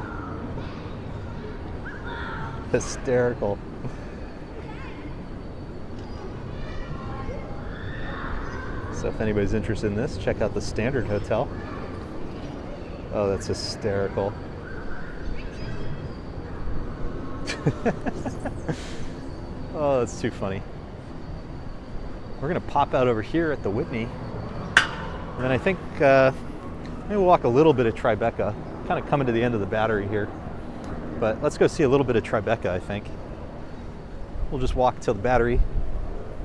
Hysterical. So if anybody's interested in this, check out the Standard Hotel. Oh, that's hysterical. Oh, that's too funny. We're gonna pop out over here at the Whitney, and then I think maybe we'll walk a little bit of Tribeca. Kind of coming to the end of the Battery here, but let's go see a little bit of Tribeca. I think we'll just walk till the Battery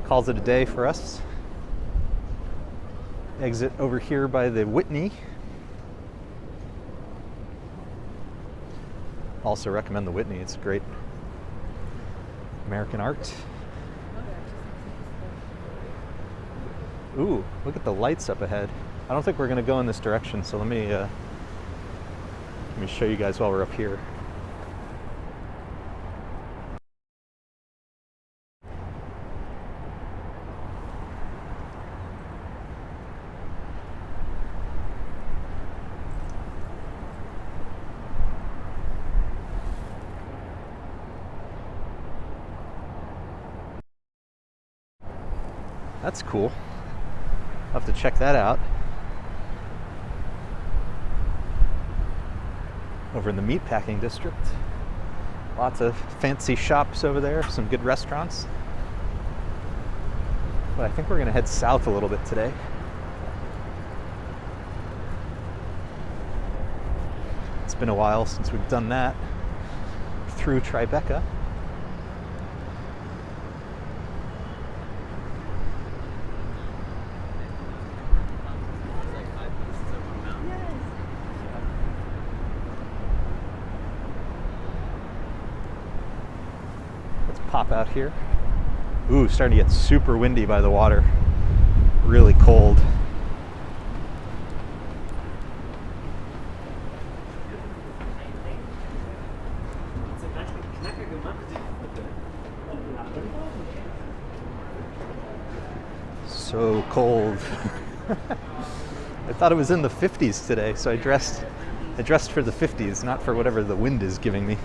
calls it a day for us. Exit over here by the Whitney. Also recommend the Whitney. It's great American art. Ooh, look at the lights up ahead. I don't think we're going to go in this direction, so let me show you guys while we're up here. That's cool. I'll have to check that out. Over in the meatpacking district. Lots of fancy shops over there, some good restaurants. But I think we're gonna head south a little bit today. It's been a while since we've done that through Tribeca. Pop out here. Ooh, starting to get super windy by the water. Really cold. So cold. I thought it was in the 50s today, so I dressed for the 50s, not for whatever the wind is giving me.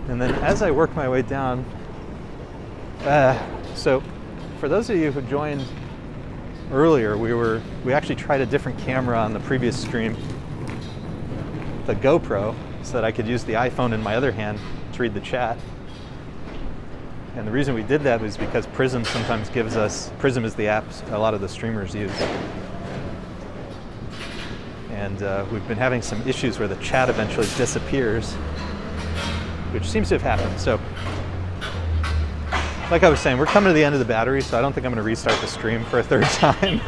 And then as I work my way down, so for those of you who joined earlier, we actually tried a different camera on the previous stream, the GoPro, so that I could use the iPhone in my other hand to read the chat. And the reason we did that was because Prism sometimes gives us, Prism is the app a lot of the streamers use. And we've been having some issues where the chat eventually disappears, which seems to have happened. So, like I was saying, we're coming to the end of the battery, so I don't think I'm going to restart the stream for a third time.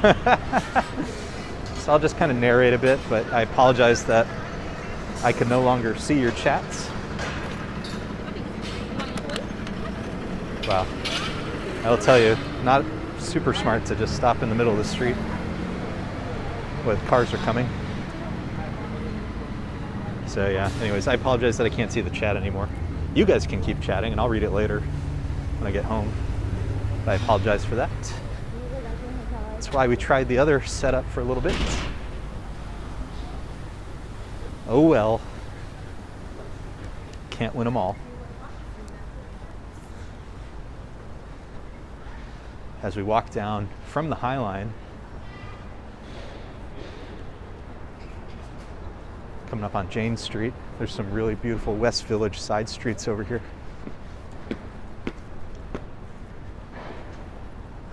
anyways, I'll just kind of narrate a bit, but I apologize that I can no longer see your chats. Wow. I'll tell you, not super smart to just stop in the middle of the street when cars are coming. So yeah, anyways, I apologize that I can't see the chat anymore. You guys can keep chatting and I'll read it later when I get home. But I apologize for that. That's why we tried the other setup for a little bit. Oh well. Can't win them all. As we walk down from the High Line, coming up on Jane Street, there's some really beautiful West Village side streets over here.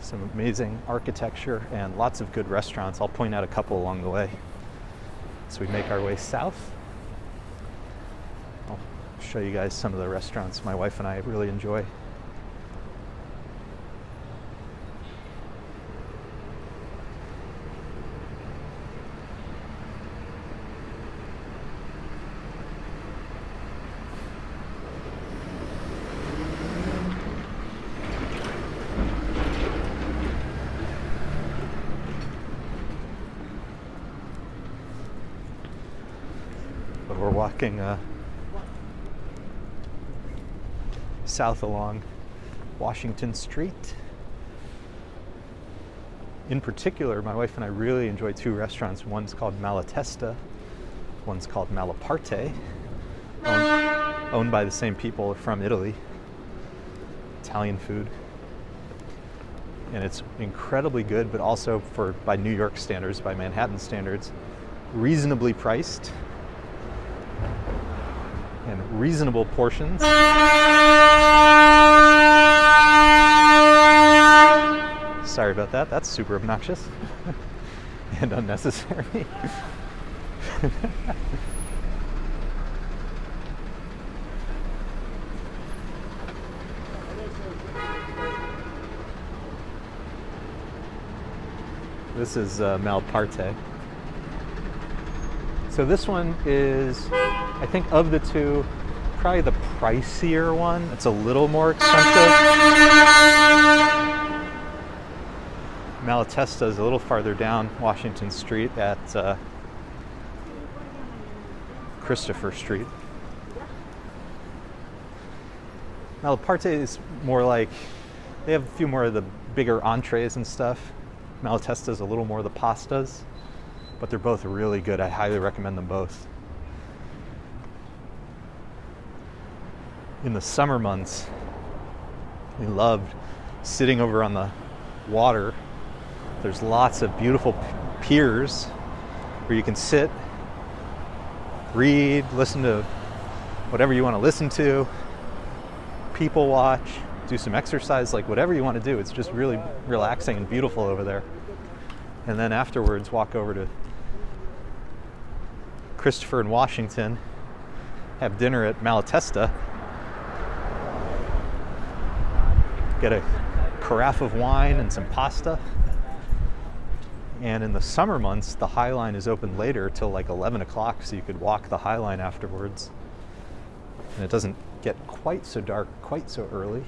Some amazing architecture and lots of good restaurants. I'll point out a couple along the way. So we make our way south. I'll show you guys some of the restaurants my wife and I really enjoy. We're walking south along Washington Street. In particular, my wife and I really enjoy two restaurants. One's called Malatesta, one's called Malaparte, owned by the same people from Italy. Italian food. And it's incredibly good, but also by New York standards, by Manhattan standards, reasonably priced. And reasonable portions. Sorry about that. That's super obnoxious and unnecessary. This is Malaparte. So this one is, I think of the two, probably the pricier one. It's a little more expensive. Malatesta is a little farther down Washington Street at Christopher Street. Malaparte is more like, they have a few more of the bigger entrees and stuff. Malatesta is a little more of the pastas, but they're both really good. I highly recommend them both. In the summer months, we loved sitting over on the water. There's lots of beautiful piers where you can sit, read, listen to whatever you want to listen to, people watch, do some exercise, like whatever you want to do. It's just really relaxing and beautiful over there. And then afterwards, walk over to Christopher and Washington, have dinner at Malatesta, get a carafe of wine and some pasta. And in the summer months, the High Line is open later till like 11 o'clock, so you could walk the High Line afterwards. And it doesn't get quite so dark, quite so early.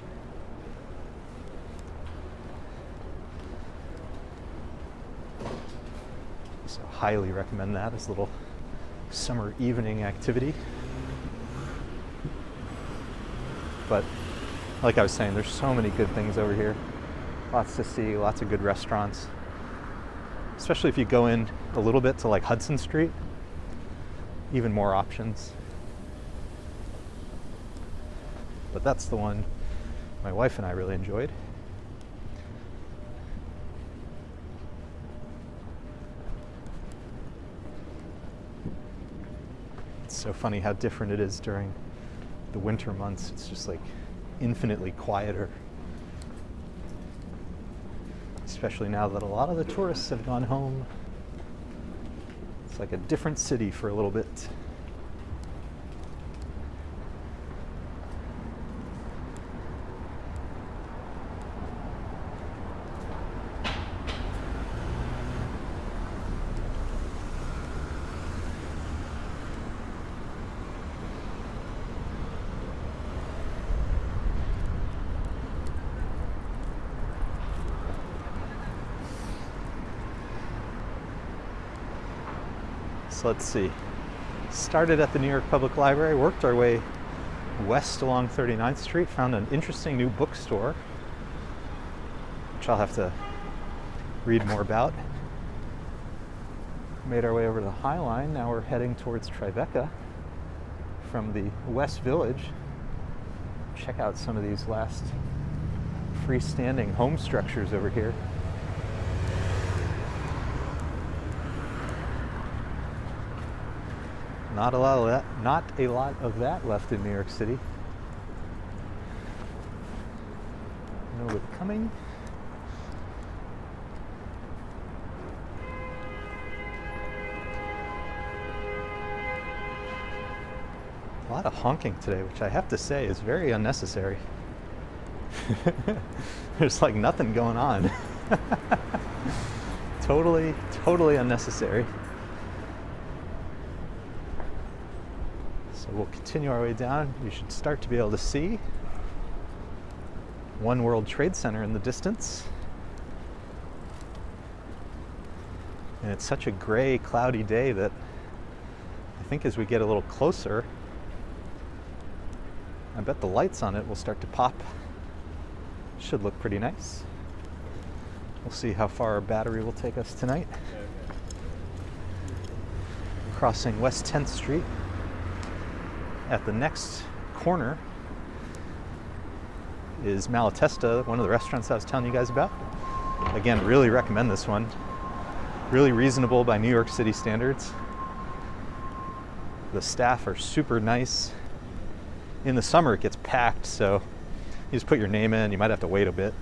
So highly recommend that as a little summer evening activity. But like I was saying, there's so many good things over here. Lots to see, lots of good restaurants. Especially if you go in a little bit to like Hudson Street, even more options. But that's the one my wife and I really enjoyed. It's so funny how different it is during the winter months. It's just like infinitely quieter. Especially now that a lot of the tourists have gone home. It's like a different city for a little bit. So let's see. Started at the New York Public Library, worked our way west along 39th Street, found an interesting new bookstore, which I'll have to read more about. Made our way over to the High Line. Now we're heading towards Tribeca from the West Village. Check out some of these last freestanding home structures over here. Not a lot of that left in New York City. Nobody coming. A lot of honking today, which I have to say is very unnecessary. There's like nothing going on. Totally unnecessary. So we'll continue our way down. You should start to be able to see One World Trade Center in the distance. And it's such a gray, cloudy day that I think as we get a little closer, I bet the lights on it will start to pop. Should look pretty nice. We'll see how far our battery will take us tonight. Crossing West 10th Street. At the next corner is Malatesta, one of the restaurants I was telling you guys about. Again, really recommend this one. Really reasonable by New York City standards. The staff are super nice. In the summer it gets packed, so you just put your name in. You might have to wait a bit.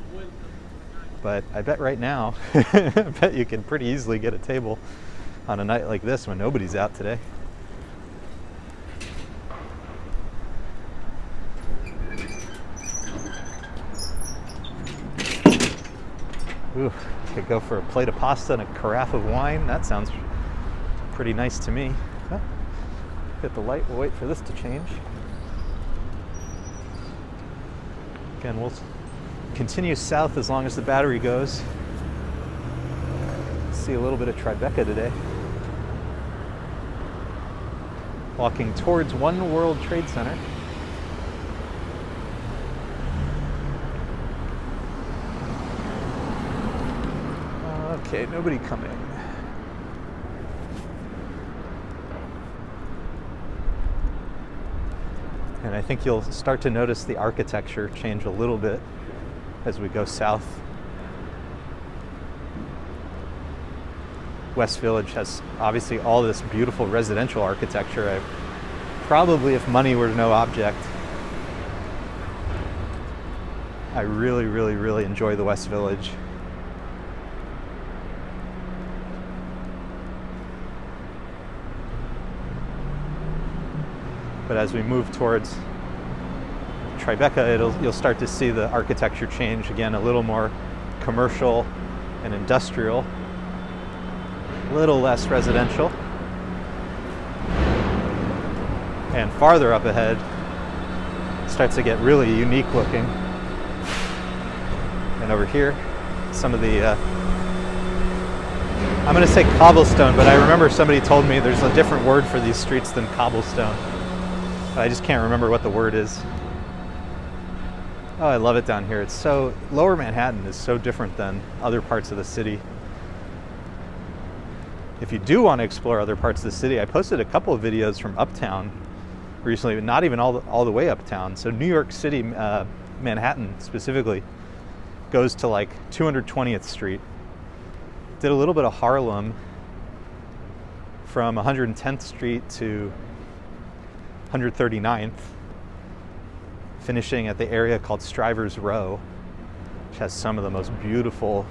But I bet right now, I bet you can pretty easily get a table on a night like this when nobody's out today. Ooh, could go for a plate of pasta and a carafe of wine. That sounds pretty nice to me. Oh, hit the light, we'll wait for this to change. Again, we'll continue south as long as the battery goes. See a little bit of Tribeca today. Walking towards One World Trade Center. Okay, nobody coming. And I think you'll start to notice the architecture change a little bit as we go south. West Village has obviously all this beautiful residential architecture. Probably, if money were no object, I really enjoy the West Village. But as we move towards Tribeca, you'll start to see the architecture change again, a little more commercial and industrial, a little less residential. And farther up ahead, it starts to get really unique looking. And over here, some of the, I'm going to say cobblestone, but I remember somebody told me there's a different word for these streets than cobblestone. I just can't remember what the word is. Oh, I love it down here. It's so, Lower Manhattan is so different than other parts of the city. If you do want to explore other parts of the city, I posted a couple of videos from uptown recently, but not even all the way uptown. So New York City, Manhattan specifically, goes to like 220th Street. Did a little bit of Harlem from 110th Street to 139th, finishing at the area called Strivers Row, which has some of the most beautiful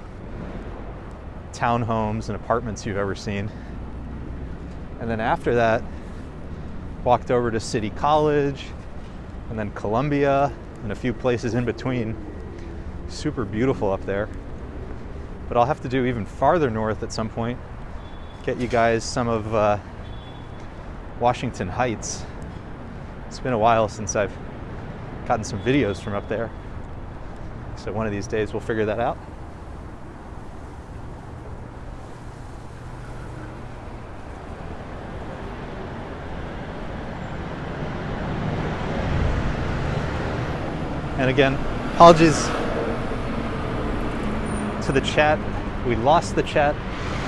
townhomes and apartments you've ever seen. And then after that, walked over to City College, and then Columbia, and a few places in between. Super beautiful up there. But I'll have to do even farther north at some point, get you guys some of Washington Heights. It's been a while since I've gotten some videos from up there. So one of these days we'll figure that out. And again, apologies to the chat. We lost the chat.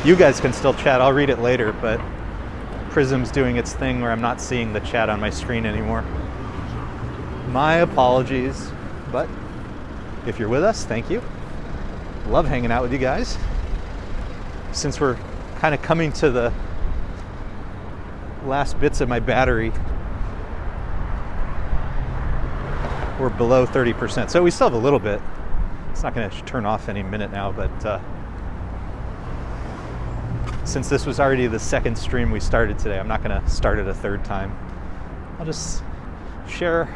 You guys can still chat. I'll read it later, but Prism's doing its thing where I'm not seeing the chat on my screen anymore. My apologies, but if you're with us, thank you. Love hanging out with you guys. Since we're kind of coming to the last bits of my battery, we're below 30%. So we still have a little bit. It's not going to turn off any minute now, but since this was already the second stream we started today, I'm not going to start it a third time. I'll just share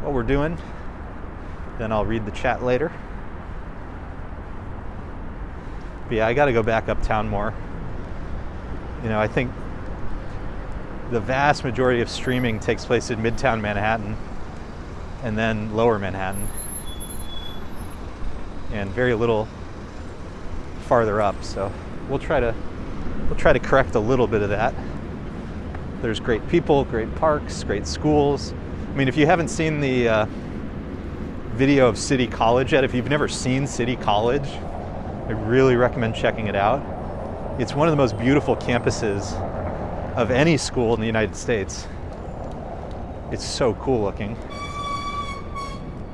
what we're doing, then I'll read the chat later. But yeah, I got to go back uptown more. You know, I think the vast majority of streaming takes place in Midtown Manhattan and then Lower Manhattan, and very little farther up. So we'll try to correct a little bit of that. There's great people, great parks, great schools. I mean, if you haven't seen the video of City College yet, if you've never seen City College, I really recommend checking it out. It's one of the most beautiful campuses of any school in the United States. It's so cool looking.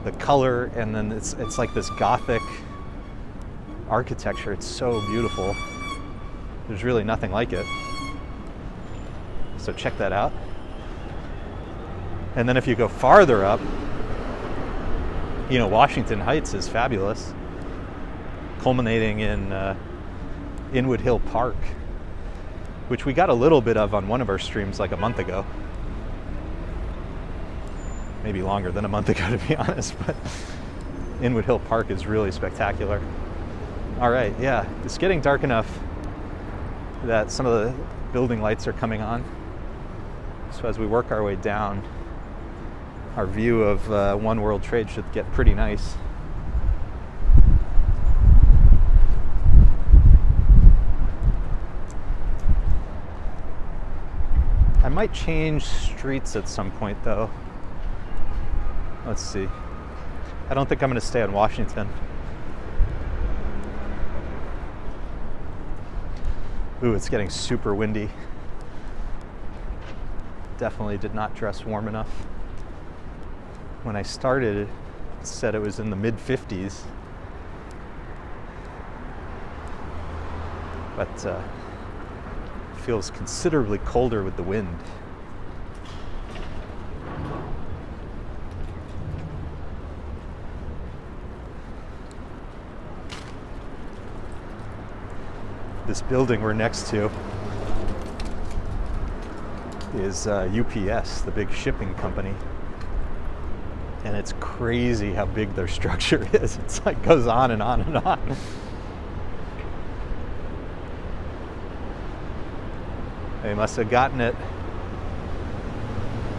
The color, and then it's like this Gothic architecture. It's so beautiful. There's really nothing like it. So check that out. And then if you go farther up, you know, Washington Heights is fabulous, culminating in Inwood Hill Park, which we got a little bit of on one of our streams like a month ago. Maybe longer than a month ago, to be honest, but Inwood Hill Park is really spectacular. All right, yeah, it's getting dark enough that some of the building lights are coming on. So as we work our way down, our view of One World Trade should get pretty nice. I might change streets at some point though. Let's see. I don't think I'm going to stay on Washington. Ooh, it's getting super windy. Definitely did not dress warm enough. When I started, it said it was in the mid-50s. But it feels considerably colder with the wind. This building we're next to is UPS, the big shipping company. And it's crazy how big their structure is. It's like goes on and on and on. They must have gotten it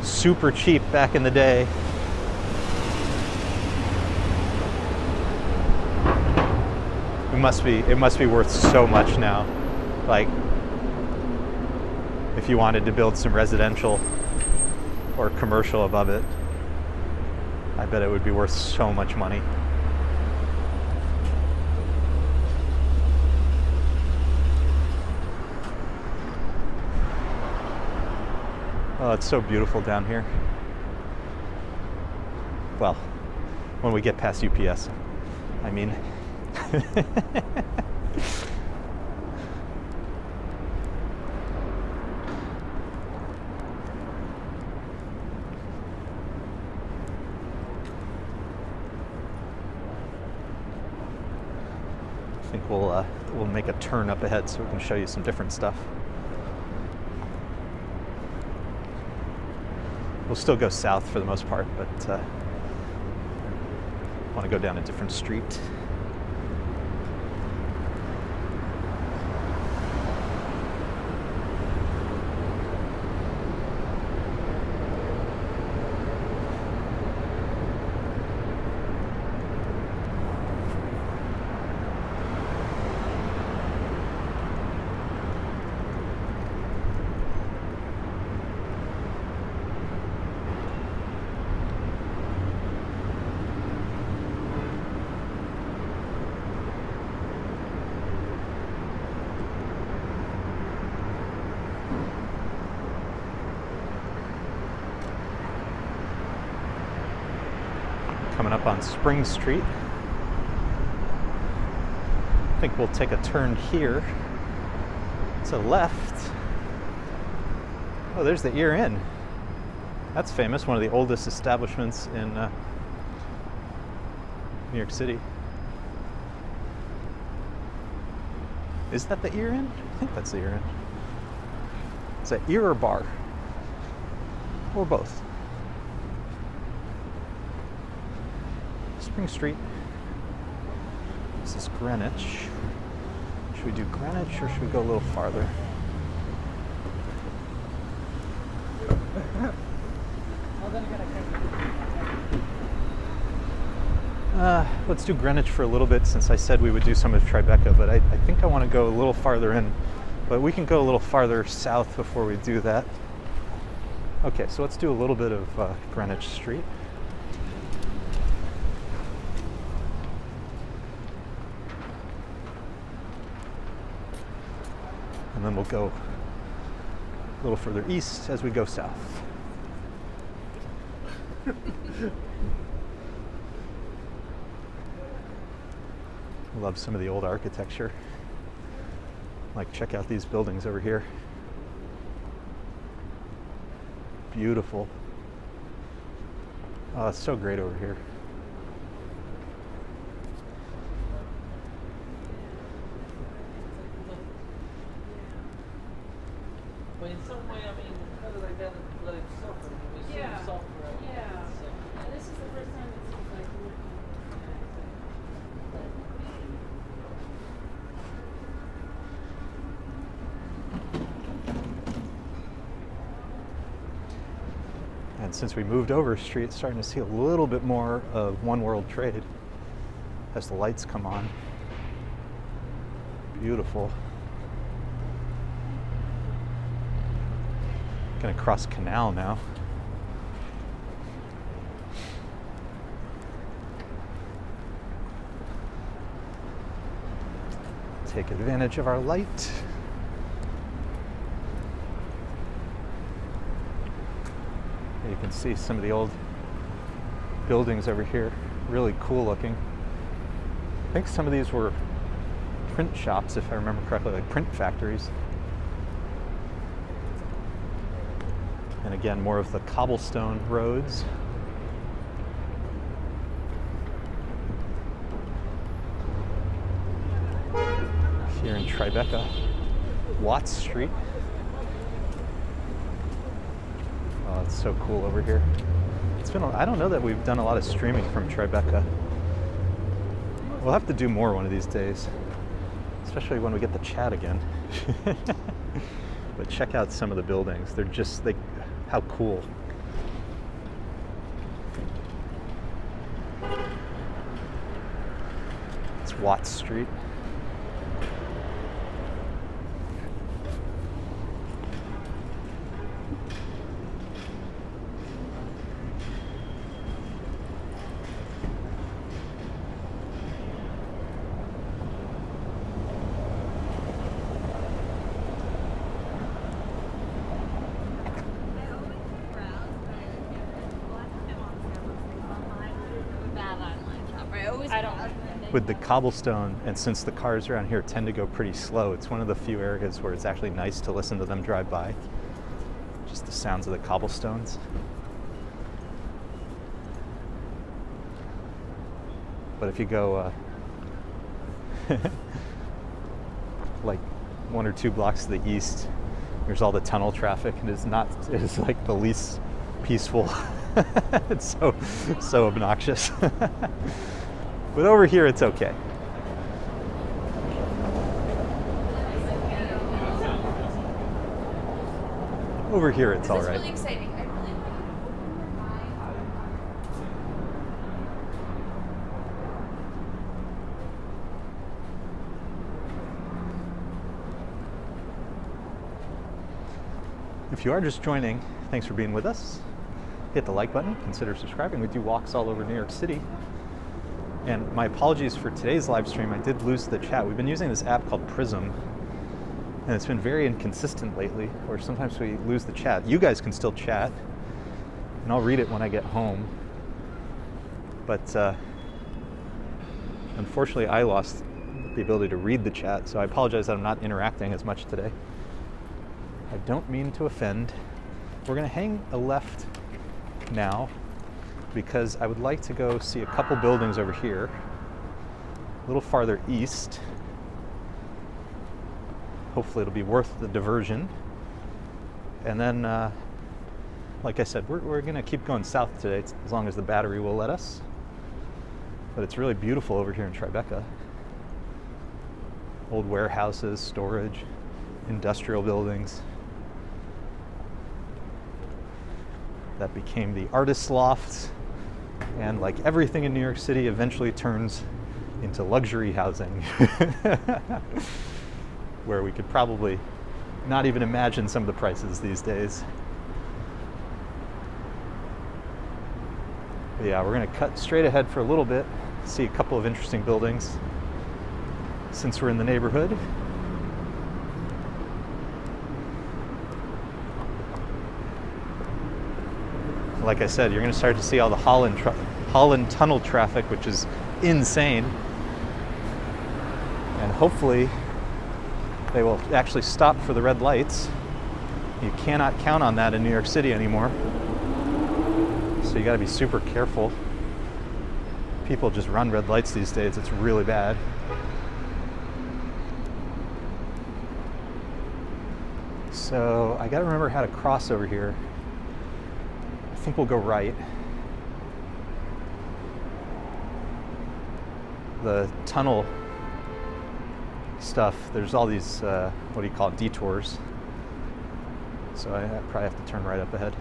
super cheap back in the day. It must be worth so much now. Like, if you wanted to build some residential or commercial above it, I bet it would be worth so much money. Oh, it's so beautiful down here. Well, when we get past UPS, I mean. I think we'll make a turn up ahead so we can show you some different stuff. We'll still go south for the most part, but want to go down a different street. coming up on Spring Street. I think we'll take a turn here to the left. Oh, there's the Ear Inn. That's famous, one of the oldest establishments in New York City. Is that the Ear Inn? I think that's the Ear Inn. It's an ear or bar, or both. Spring Street. This is Greenwich. Should we do Greenwich or should we go a little farther? Let's do Greenwich for a little bit since I said we would do some of Tribeca, but I think I want to go a little farther in. But we can go a little farther south before we do that. Okay, so let's do a little bit of Greenwich Street. And then we'll go a little further east as we go south. Love some of the old architecture. Like, check out these buildings over here. Beautiful. Oh, it's so great over here. But in some way, I mean, how did I get it, let it suffer? It was Yeah. so software. Yeah. And this is the first time it seems like working. And since we moved over street, it's starting to see a little bit more of One World Trade as the lights come on. Beautiful. Gonna cross Canal now. Take advantage of our light. You can see some of the old buildings over here, really cool looking. I think some of these were print shops, if I remember correctly, like print factories. And again, more of the cobblestone roads. Here in Tribeca, Watts Street. Oh, it's so cool over here. It's been, I don't know that we've done a lot of streaming from Tribeca. We'll have to do more one of these days, especially when we get the chat again. But check out some of the buildings. They're just, how cool. It's Watts Street. With the cobblestone, and since the cars around here tend to go pretty slow, it's one of the few areas where it's actually nice to listen to them drive by. Just the sounds of the cobblestones. But if you go like 1 or 2 blocks to the east, there's all the tunnel traffic, and it is like the least peaceful. It's so obnoxious. But over here, it's okay. Over here, it's all right. Really exciting. I really If you are just joining, thanks for being with us. Hit the like button, consider subscribing. We do walks all over New York City. And my apologies for today's live stream. I did lose the chat. We've been using this app called Prism, and it's been very inconsistent lately, where sometimes we lose the chat. You guys can still chat, and I'll read it when I get home. But unfortunately, I lost the ability to read the chat, so I apologize that I'm not interacting as much today. I don't mean to offend. We're going to hang a left now because I would like to go see a couple buildings over here, a little farther east. Hopefully it'll be worth the diversion. And then, like I said, we're going to keep going south today as long as the battery will let us. But it's really beautiful over here in Tribeca. Old warehouses, storage, industrial buildings. That became the artist's lofts. And like everything in New York City eventually turns into luxury housing. Where we could probably not even imagine some of the prices these days. But yeah, we're gonna cut straight ahead for a little bit, see a couple of interesting buildings since we're in the neighborhood. Like I said, you're gonna start to see all the Holland Tunnel traffic, which is insane. And hopefully they will actually stop for the red lights. You cannot count on that in New York City anymore. So you gotta be super careful. People just run red lights these days. It's really bad. So I gotta remember how to cross over here. I think we'll go right. The tunnel stuff, there's all these, what do you call it, detours. So I probably have to turn right up ahead.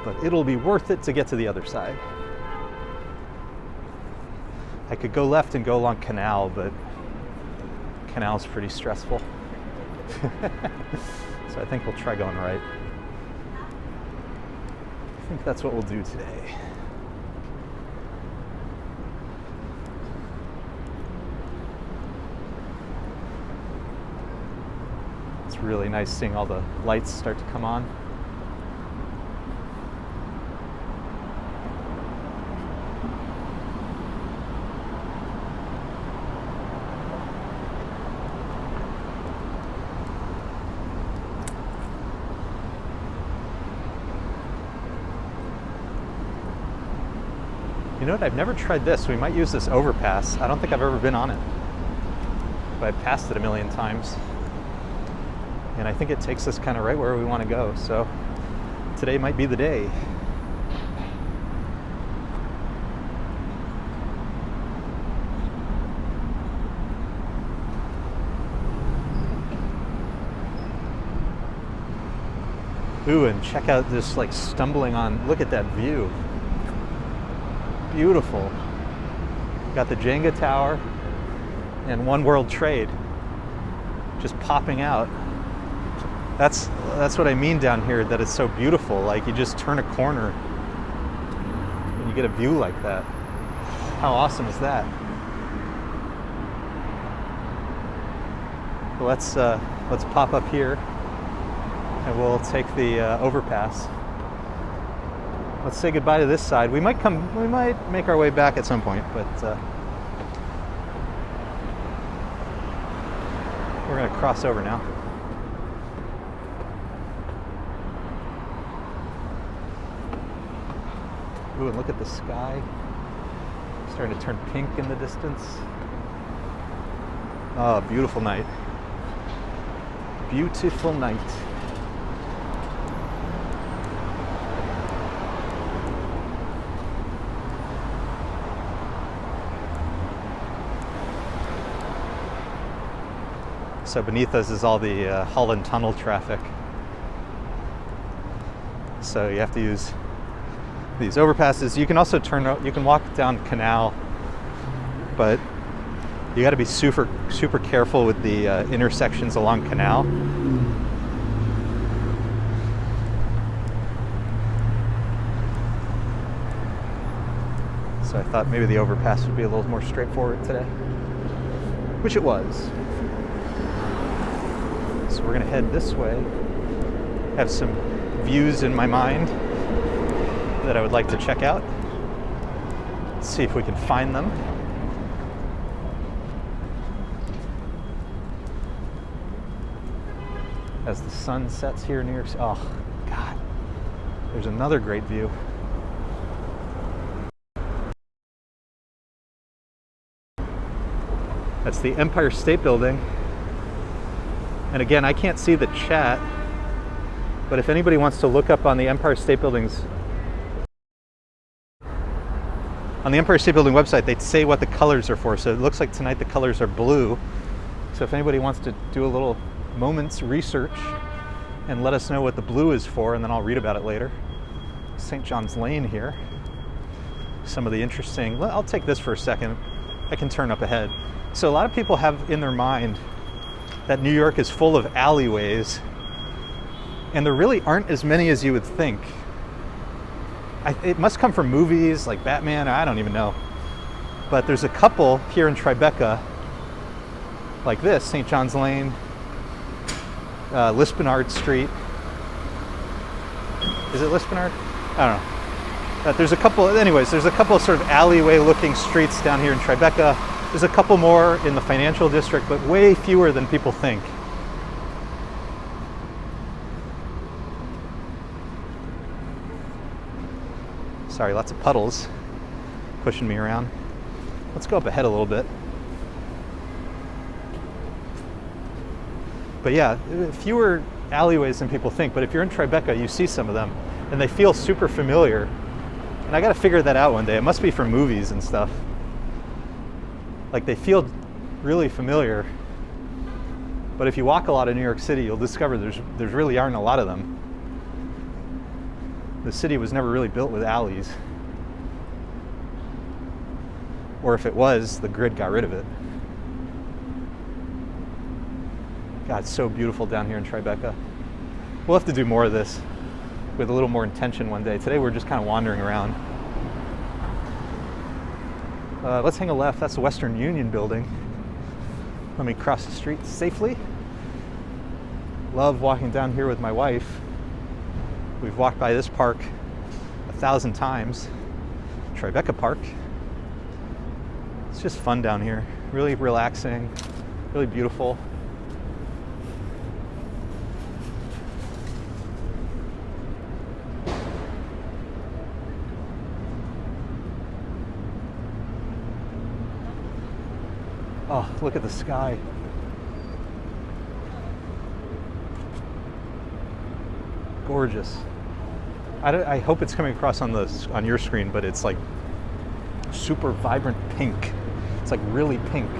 But it'll be worth it to get to the other side. I could go left and go along Canal, but Canal's pretty stressful. So I think we'll try going right. I think that's what we'll do today. It's really nice seeing all the lights start to come on. You know what? I've never tried this. We might use this overpass. I don't think I've ever been on it, but I've passed it a million times. And I think it takes us kind of right where we want to go. So today might be the day. Ooh, and check out this, like, stumbling on, look at that view. Beautiful. Got the Jenga Tower and One World Trade just popping out. That's what I mean down here, that it's so beautiful. Like, you just turn a corner and you get a view like that. How awesome is that? Let's pop up here and we'll take the overpass. Let's say goodbye to this side. We might make our way back at some point, but we're gonna cross over now. Ooh, and look at the sky. Starting to turn pink in the distance. Oh, beautiful night. Beautiful night. So beneath us is all the Holland Tunnel traffic. So you have to use these overpasses. You can also you can walk down Canal, but you got to be super careful with the intersections along Canal. So I thought maybe the overpass would be a little more straightforward today, which it was. So we're gonna head this way. Have some views in my mind that I would like to check out. Let's see if we can find them. As the sun sets here in New York City. Oh, God. There's another great view. That's the Empire State Building. And again, I can't see the chat, but if anybody wants to look up on the Empire State Building's website, they say what the colors are for. So it looks like tonight the colors are blue. So if anybody wants to do a little moment's research and let us know what the blue is for, and then I'll read about it later. St. John's Lane here. Some of the interesting, I'll take this for a second. I can turn up ahead. So a lot of people have in their mind that New York is full of alleyways, and there really aren't as many as you would think. It must come from movies like Batman, I don't even know. But there's a couple here in Tribeca, like this, St. John's Lane, Lispenard Street. Is it Lispenard? I don't know. There's a couple, anyways, there's a couple of sort of alleyway looking streets down here in Tribeca. There's a couple more in the financial district, but way fewer than people think. Sorry, lots of puddles pushing me around. Let's go up ahead a little bit. But yeah, fewer alleyways than people think, but if you're in Tribeca, you see some of them, and they feel super familiar. And I gotta figure that out one day. It must be from movies and stuff. Like, they feel really familiar. But if you walk a lot in New York City, you'll discover there's really aren't a lot of them. The city was never really built with alleys. Or if it was, the grid got rid of it. God, it's so beautiful down here in Tribeca. We'll have to do more of this with a little more intention one day. Today we're just kind of wandering around. Let's hang a left. That's the Western Union building. Let me cross the street safely. Love walking down here with my wife. We've walked by this park 1,000 times. Tribeca Park. It's just fun down here. Really relaxing, really beautiful. Oh, look at the sky. Gorgeous. I hope it's coming across on your screen, but it's like super vibrant pink. It's like really pink.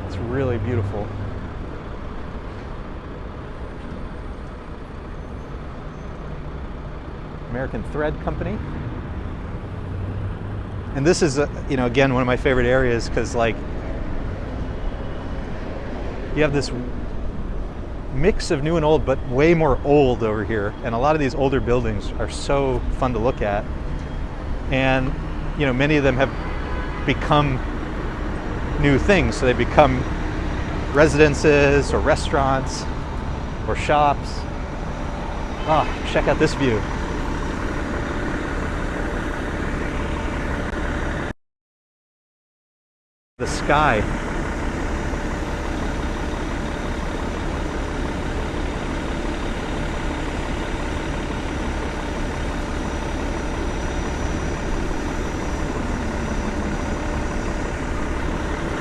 It's really beautiful. American Thread Company. And this is, again, one of my favorite areas because, like, you have this mix of new and old, but way more old over here. And a lot of these older buildings are so fun to look at. And, many of them have become new things. So they become residences or restaurants or shops. Oh, check out this view. The sky.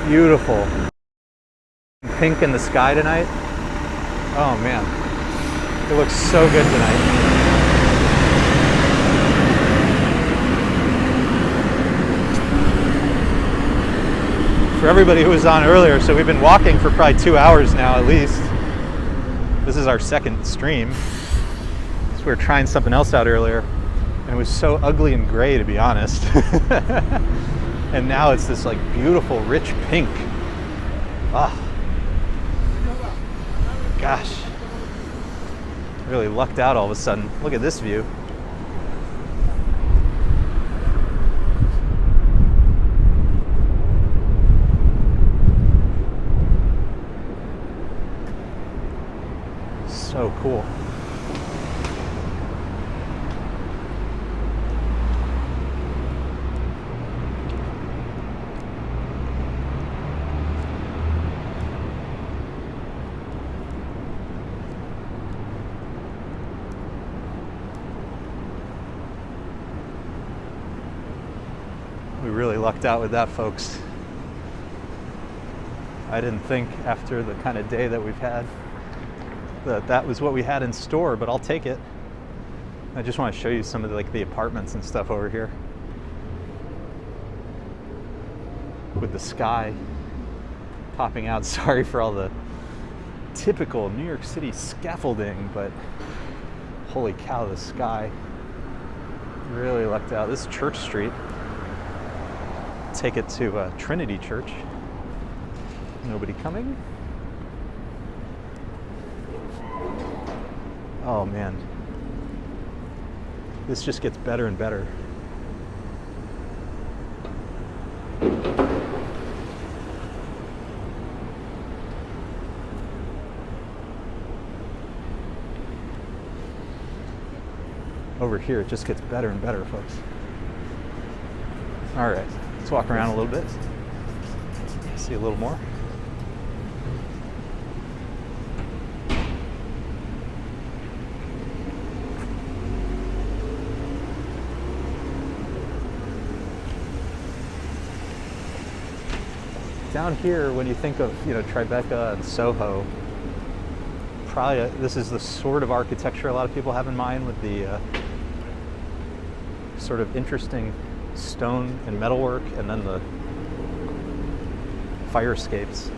Beautiful. Pink in the sky tonight. Oh man, it looks so good tonight. For everybody who was on earlier, so we've been walking for probably 2 hours now at least. This is our second stream. So we were trying something else out earlier, and it was so ugly and gray, to be honest. And now it's this like beautiful, rich pink. Ah, gosh, really lucked out all of a sudden. Look at this view. So cool. We really lucked out with that, folks. I didn't think after the kind of day that we've had that that was what we had in store, but I'll take it. I just want to show you some of the apartments and stuff over here with the sky popping out. Sorry for all the typical New York City scaffolding, but holy cow, the sky. Really lucked out. This is Church Street. Take it to Trinity Church. Nobody coming. Oh man. This just gets better and better. Over here, it just gets better and better, folks. All right, let's walk around a little bit. See a little more. Down here, when you think of Tribeca and Soho, probably this is the sort of architecture a lot of people have in mind, with the sort of interesting stone and metalwork, and then the fire escapes.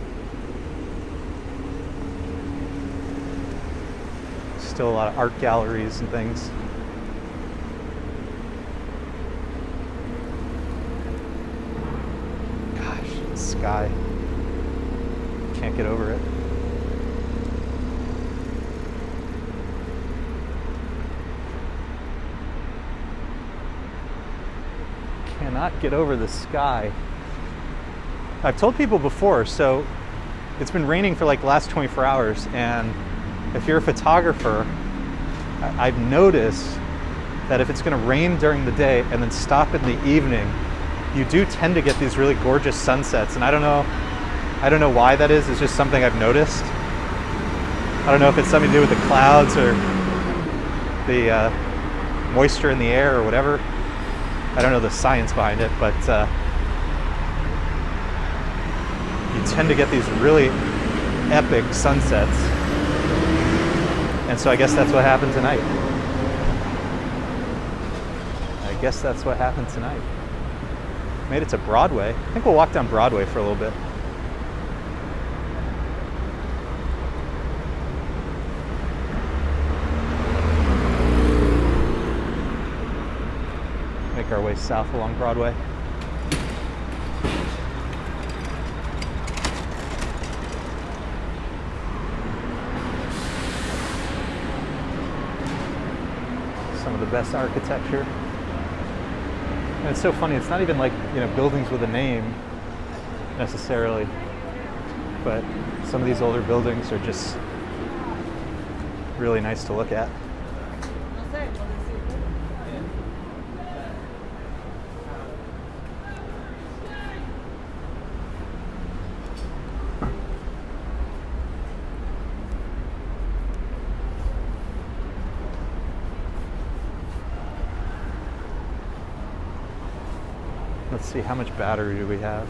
Still a lot of art galleries and things. Sky. Can't get over it. Cannot get over the sky. I've told people before, so it's been raining for like the last 24 hours, and if you're a photographer, I've noticed that if it's going to rain during the day and then stop in the evening, you do tend to get these really gorgeous sunsets. And I don't know why that is. It's just something I've noticed. I don't know if it's something to do with the clouds or the moisture in the air or whatever. I don't know the science behind it, but you tend to get these really epic sunsets. And so I guess that's what happened tonight. Made it to Broadway. I think we'll walk down Broadway for a little bit. Make our way south along Broadway. Some of the best architecture. And it's so funny, it's not even like, buildings with a name necessarily, but some of these older buildings are just really nice to look at. Let's see, how much battery do we have?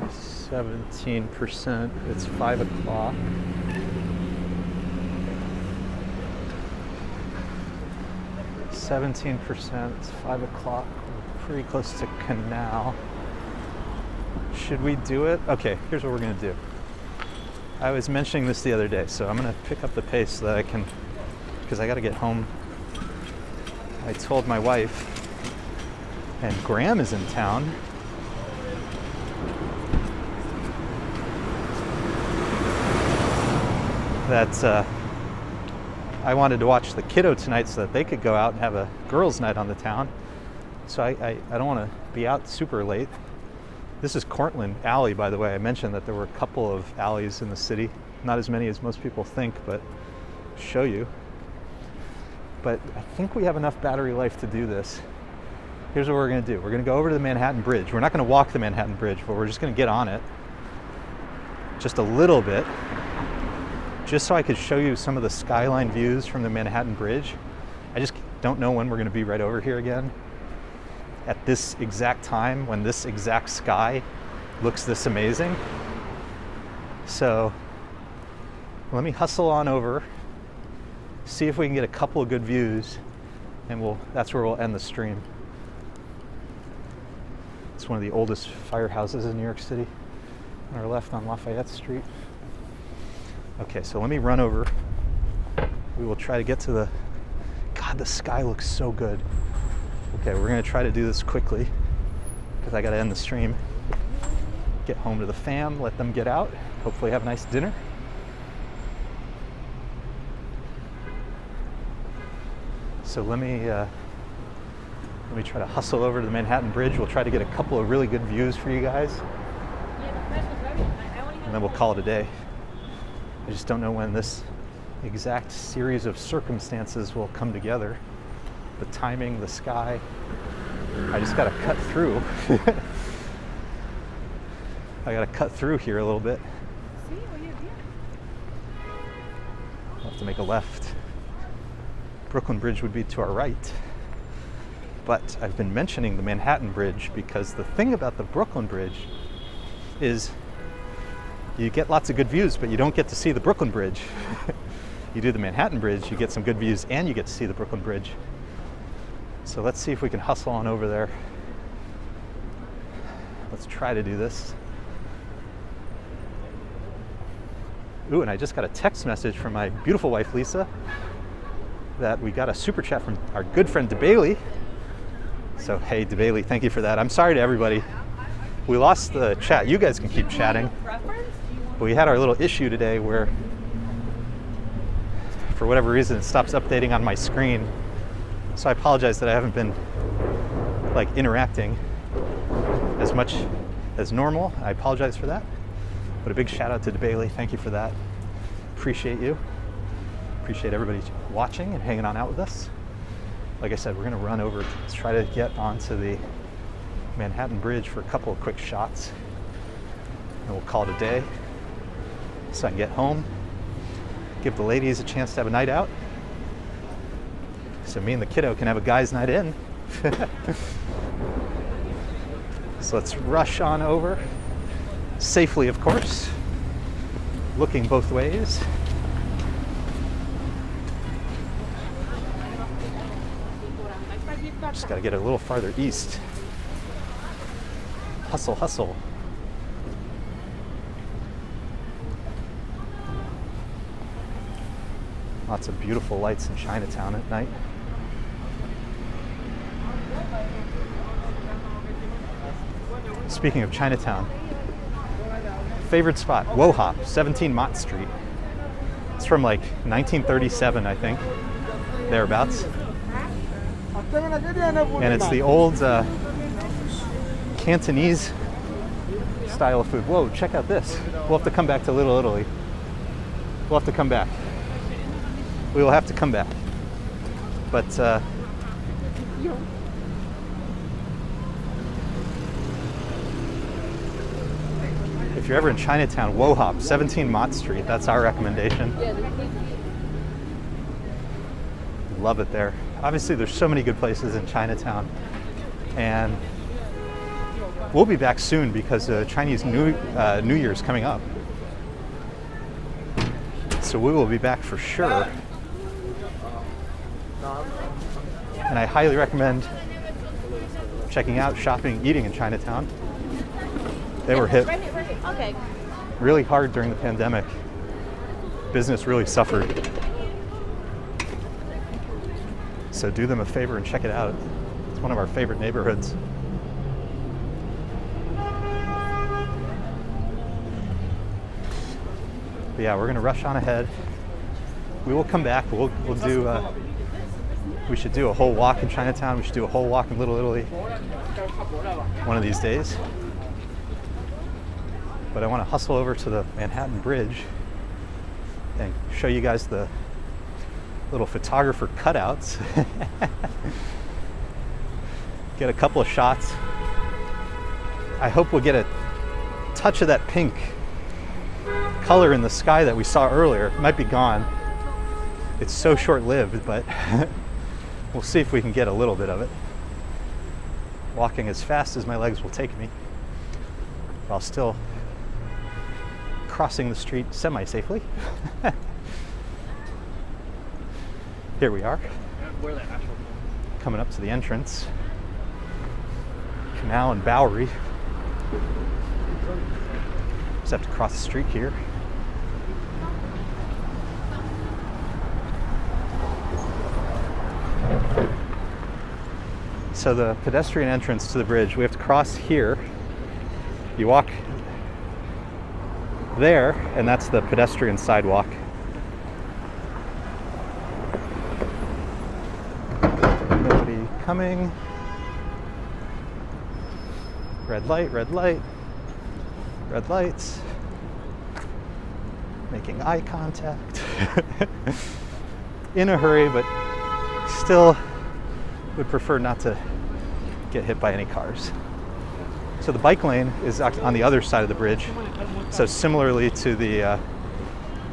17%. It's 5 o'clock. It's 5 o'clock. We're pretty close to Canal. Should we do it? Okay, here's what we're gonna do. I was mentioning this the other day, so I'm gonna pick up the pace so that I can, because I gotta get home. I told my wife, and Graham is in town, that I wanted to watch the kiddo tonight so that they could go out and have a girls' night on the town. So I don't want to be out super late. This is Cortlandt Alley, by the way. I mentioned that there were a couple of alleys in the city. Not as many as most people think, but I'll show you. But I think we have enough battery life to do this. Here's what we're going to do. We're going to go over to the Manhattan Bridge. We're not going to walk the Manhattan Bridge, but we're just going to get on it just a little bit, just so I could show you some of the skyline views from the Manhattan Bridge. I just don't know when we're going to be right over here again. at this exact time when this exact sky looks this amazing. So let me hustle on over, see if we can get a couple of good views, and that's where we'll end the stream. It's one of the oldest firehouses in New York City, on our left on Lafayette Street. Okay, so let me run over. We will try to get to God, the sky looks so good. Okay, we're gonna try to do this quickly because I gotta end the stream. Get home to the fam, let them get out, hopefully have a nice dinner. So let me try to hustle over to the Manhattan Bridge. We'll try to get a couple of really good views for you guys, and then we'll call it a day. I just don't know when this exact series of circumstances will come together. The timing, the sky. I just gotta cut through. I gotta cut through here a little bit. I'll have to make a left. Brooklyn Bridge would be to our right. But I've been mentioning the Manhattan Bridge because the thing about the Brooklyn Bridge is you get lots of good views, but you don't get to see the Brooklyn Bridge. You do the Manhattan Bridge, you get some good views, and you get to see the Brooklyn Bridge. So let's see if we can hustle on over there. Let's try to do this. Ooh, and I just got a text message from my beautiful wife, Lisa, that we got a super chat from our good friend DeBailey. So, hey, DeBailey, thank you for that. I'm sorry to everybody. We lost the chat. You guys can keep chatting. But we had our little issue today where, for whatever reason, it stops updating on my screen. So I apologize that I haven't been interacting as much as normal. I apologize for that. But a big shout out to DeBailey. Thank you for that. Appreciate you. Appreciate everybody watching and hanging on out with us. Like I said, we're gonna run over to try to get onto the Manhattan Bridge for a couple of quick shots. And we'll call it a day so I can get home, give the ladies a chance to have a night out, so me and the kiddo can have a guy's night in. So let's rush on over, safely of course, looking both ways. Just gotta get a little farther east. Hustle, hustle. Lots of beautiful lights in Chinatown at night. Speaking of Chinatown, favorite spot, Wohop, 17 Mott Street. It's from 1937, I think, thereabouts. And it's the old Cantonese style of food. Whoa, check out this. We'll have to come back to Little Italy. We'll have to come back. We will have to come back. But if you're ever in Chinatown, Wohop, 17 Mott Street, that's our recommendation. Love it there. Obviously, there's so many good places in Chinatown. And we'll be back soon because Chinese New Year's coming up. So we will be back for sure. And I highly recommend checking out, shopping, eating in Chinatown. They were hit really hard during the pandemic. Business really suffered. So do them a favor and check it out. It's one of our favorite neighborhoods. But yeah, we're gonna rush on ahead. We will come back. We'll do. We should do a whole walk in Chinatown. We should do a whole walk in Little Italy one of these days. But I want to hustle over to the Manhattan Bridge and show you guys the little photographer cutouts. Get a couple of shots. I hope we'll get a touch of that pink color in the sky that we saw earlier. It might be gone. It's so short-lived, but we'll see if we can get a little bit of it. walking as fast as my legs will take me, while still crossing the street semi-safely. Here we are, coming up to the entrance. Canal and Bowery. Just have to cross the street here. So the pedestrian entrance to the bridge, we have to cross here. You walk there, and that's the pedestrian sidewalk. Nobody coming. Red light, red light, red lights. Making eye contact. In a hurry, but still would prefer not to get hit by any cars. So the bike lane is on the other side of the bridge. So similarly to the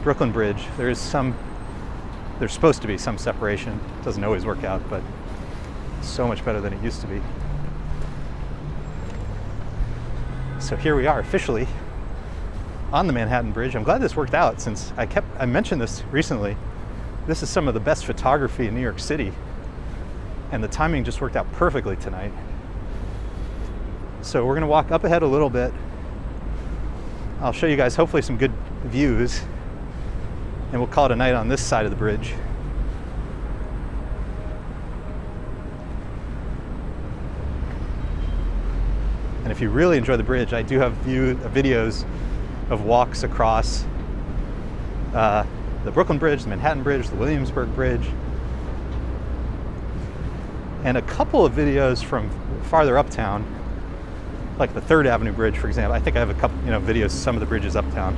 Brooklyn Bridge, there's supposed to be some separation. It doesn't always work out, but it's so much better than it used to be. So here we are officially on the Manhattan Bridge. I'm glad this worked out, since I mentioned this recently. This is some of the best photography in New York City, and the timing just worked out perfectly tonight. So we're gonna walk up ahead a little bit. I'll show you guys hopefully some good views, and we'll call it a night on this side of the bridge. And if you really enjoy the bridge, I do have videos of walks across the Brooklyn Bridge, the Manhattan Bridge, the Williamsburg Bridge, and a couple of videos from farther uptown, like the 3rd Avenue Bridge, for example. I think I have a couple, videos of some of the bridges uptown.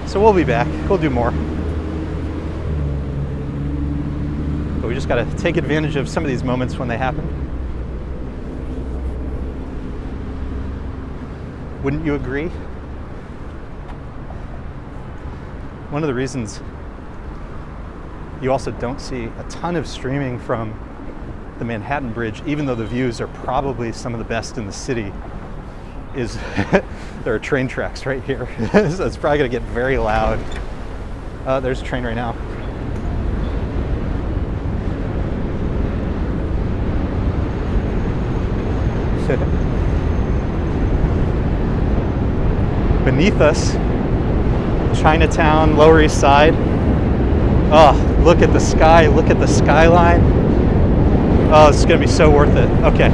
So we'll be back. We'll do more. But we just got to take advantage of some of these moments when they happen. Wouldn't you agree? One of the reasons you also don't see a ton of streaming from the Manhattan Bridge, even though the views are probably some of the best in the city, is there are train tracks right here. So it's probably going to get very loud. There's a train right now. Beneath us, Chinatown, Lower East Side. Oh, look at the sky, look at the skyline. Oh, it's gonna be so worth it. Okay.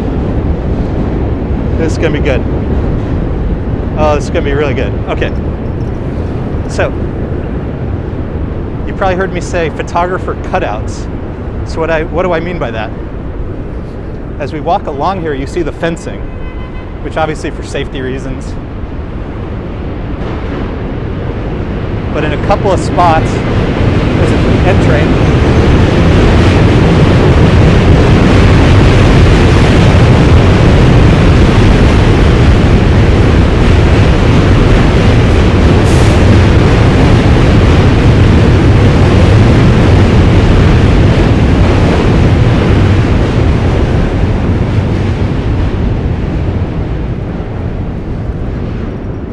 This is gonna be good. Oh, this is gonna be really good. Okay. So, you probably heard me say photographer cutouts. So what do I mean by that? As we walk along here, you see the fencing, which obviously for safety reasons. But in a couple of spots, there's an end train.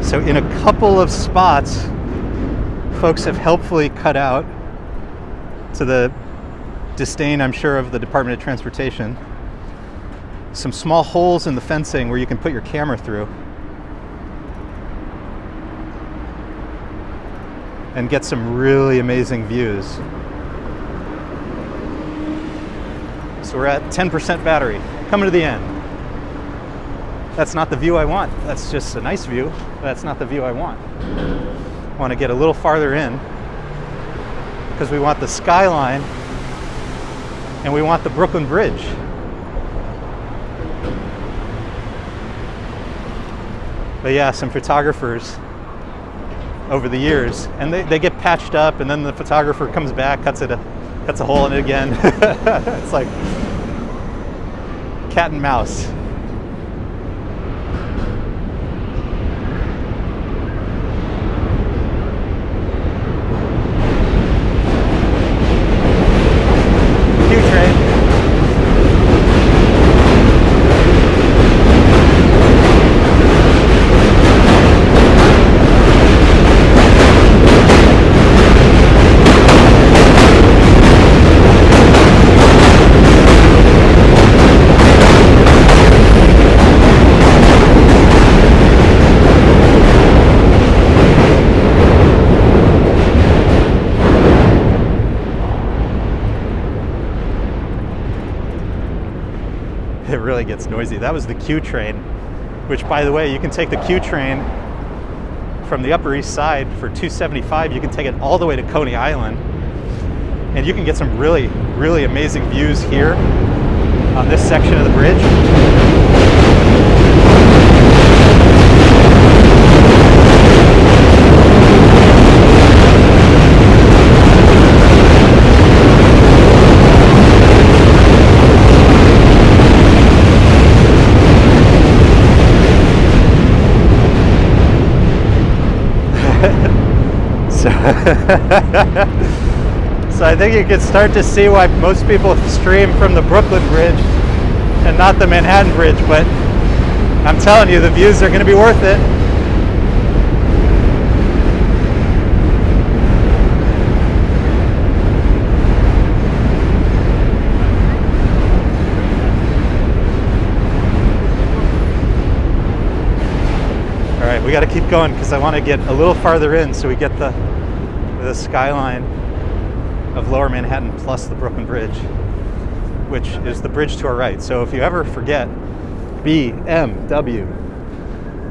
So in a couple of spots, folks have helpfully cut out, to the disdain, I'm sure, of the Department of Transportation, some small holes in the fencing where you can put your camera through and get some really amazing views. So we're at 10% battery, coming to the end. That's not the view I want. That's just a nice view, but that's not the view I want. I want to get a little farther in because we want the skyline and we want the Brooklyn Bridge. But yeah, some photographers over the years, and they get patched up, and then the photographer comes back, cuts a hole in it again. It's like cat and mouse. Train. It really gets noisy. That was the Q train, which, by the way, you can take the Q train from the Upper East Side for $275. You can take it all the way to Coney Island, and you can get some really, really amazing views here on this section of the bridge. So I think you can start to see why most people stream from the Brooklyn Bridge and not the Manhattan Bridge, but I'm telling you, the views are going to be worth it. All right, we got to keep going because I want to get a little farther in so we get the skyline of Lower Manhattan plus the Brooklyn Bridge, which is the bridge to our right. So if you ever forget BMW,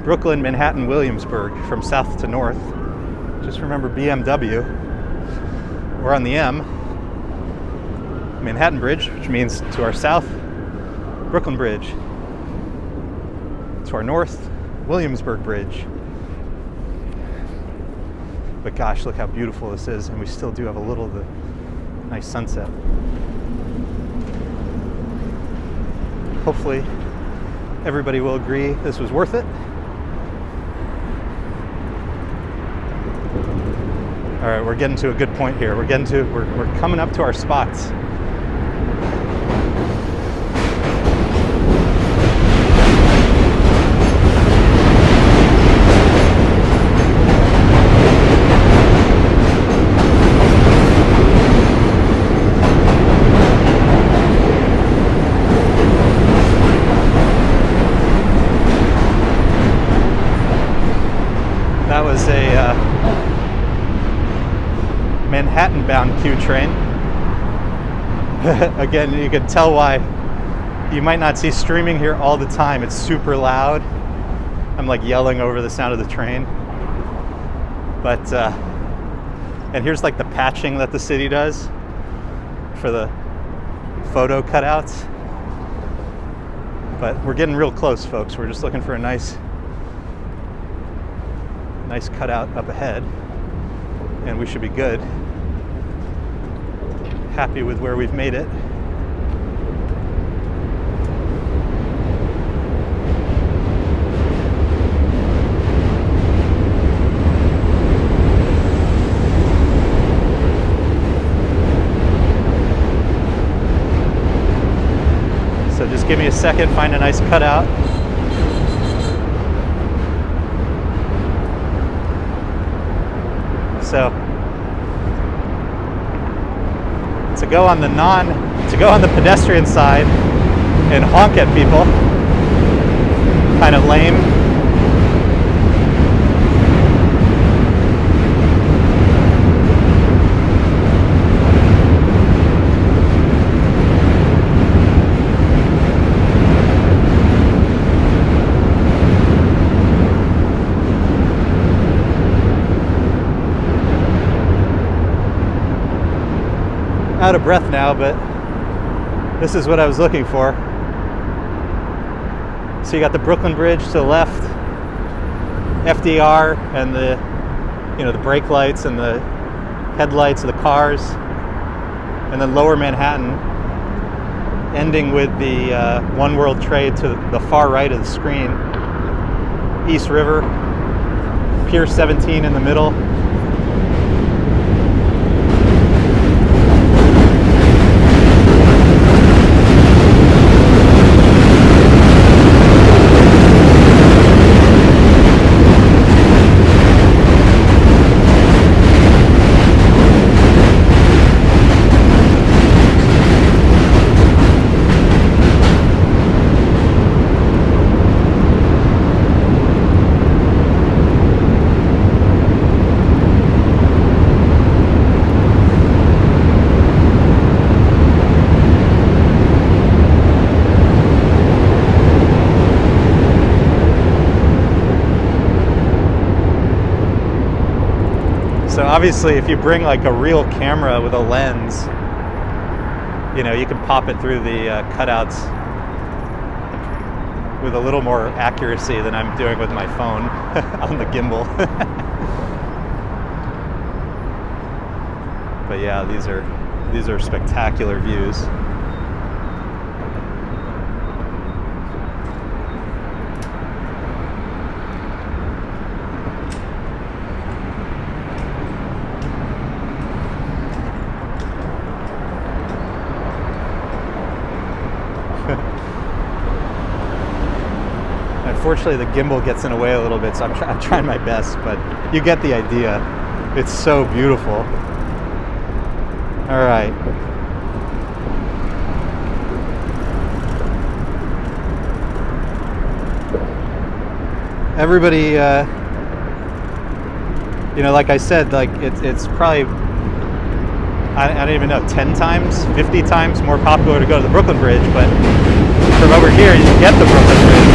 Brooklyn, Manhattan, Williamsburg, from south to north, just remember BMW. We're on the M, Manhattan Bridge, which means to our south, Brooklyn Bridge. To our north, Williamsburg Bridge. But gosh, look how beautiful this is, and we still do have a little of the nice sunset. Hopefully everybody will agree this was worth it. All right, we're getting to a good point here. We're coming up to our spots. That was a Manhattan-bound Q train. Again, you can tell why you might not see streaming here all the time. It's super loud. I'm like yelling over the sound of the train. But, and here's like the patching that the city does for the photo cutouts. But we're getting real close, folks. We're just looking for a nice cutout up ahead, and we should be good. Happy with where we've made it. So just give me a second, find a nice cutout. So to go on the pedestrian side and honk at people, kind of lame. Out of breath now, but this is what I was looking for. So you got the Brooklyn Bridge to the left, FDR, and the brake lights and the headlights of the cars, and then Lower Manhattan, ending with the One World Trade to the far right of the screen, East River, Pier 17 in the middle. Obviously, if you bring like a real camera with a lens, you know, you can pop it through the cutouts with a little more accuracy than I'm doing with my phone on the gimbal. But yeah, these are spectacular views. Unfortunately, the gimbal gets in the way a little bit, so I'm trying my best, but you get the idea. It's so beautiful. All right. Everybody, you know, like I said, like it's probably, I don't even know, 10 times, 50 times more popular to go to the Brooklyn Bridge, but from over here you can get the Brooklyn Bridge.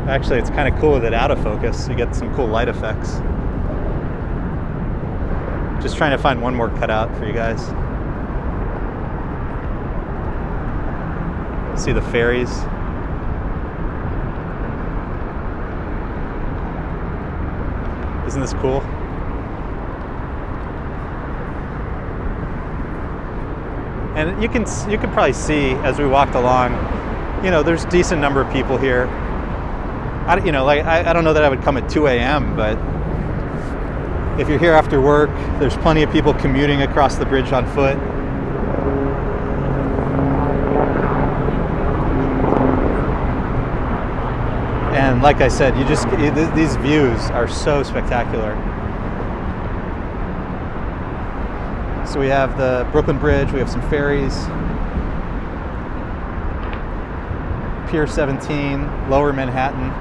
Actually, it's kind of cool with it out of focus. You get some cool light effects. Just trying to find one more cutout for you guys. See the ferries. Isn't this cool? And you can probably see as we walked along, you know, there's a decent number of people here. I don't know that I would come at 2 a.m., but if you're here after work, there's plenty of people commuting across the bridge on foot. And like I said, these views are so spectacular. So we have the Brooklyn Bridge, we have some ferries, Pier 17, Lower Manhattan.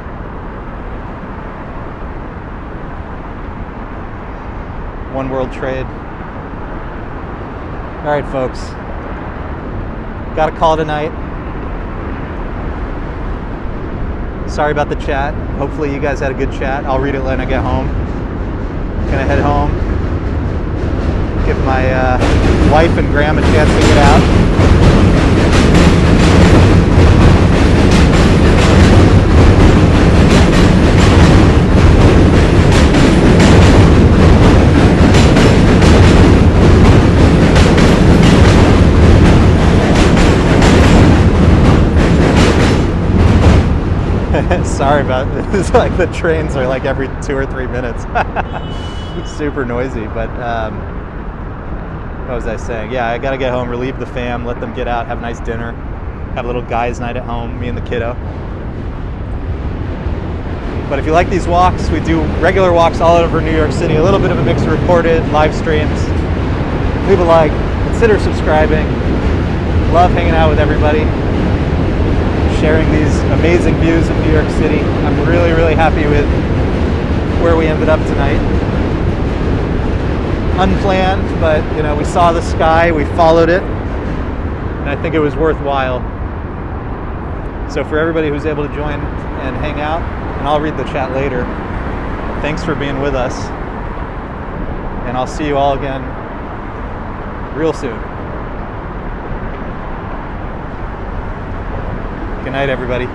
One World Trade. All right, folks. Got a call tonight. Sorry about the chat. Hopefully you guys had a good chat. I'll read it when I get home. Gonna head home. Give my wife and Graham a chance to get out. Sorry about it. It's like the trains are like every 2 or 3 minutes. Super noisy, but what was I saying? Yeah, I gotta get home, relieve the fam, let them get out, have a nice dinner, have a little guys' night at home, me and the kiddo. But if you like these walks, we do regular walks all over New York City, a little bit of a mix of recorded, live streams. Leave a like, consider subscribing. Love hanging out with everybody, sharing these amazing views of New York City. I'm really, really happy with where we ended up tonight. Unplanned, but you know, we saw the sky, we followed it, and I think it was worthwhile. So for everybody who's able to join and hang out, and I'll read the chat later, thanks for being with us, and I'll see you all again real soon. Good night, everybody.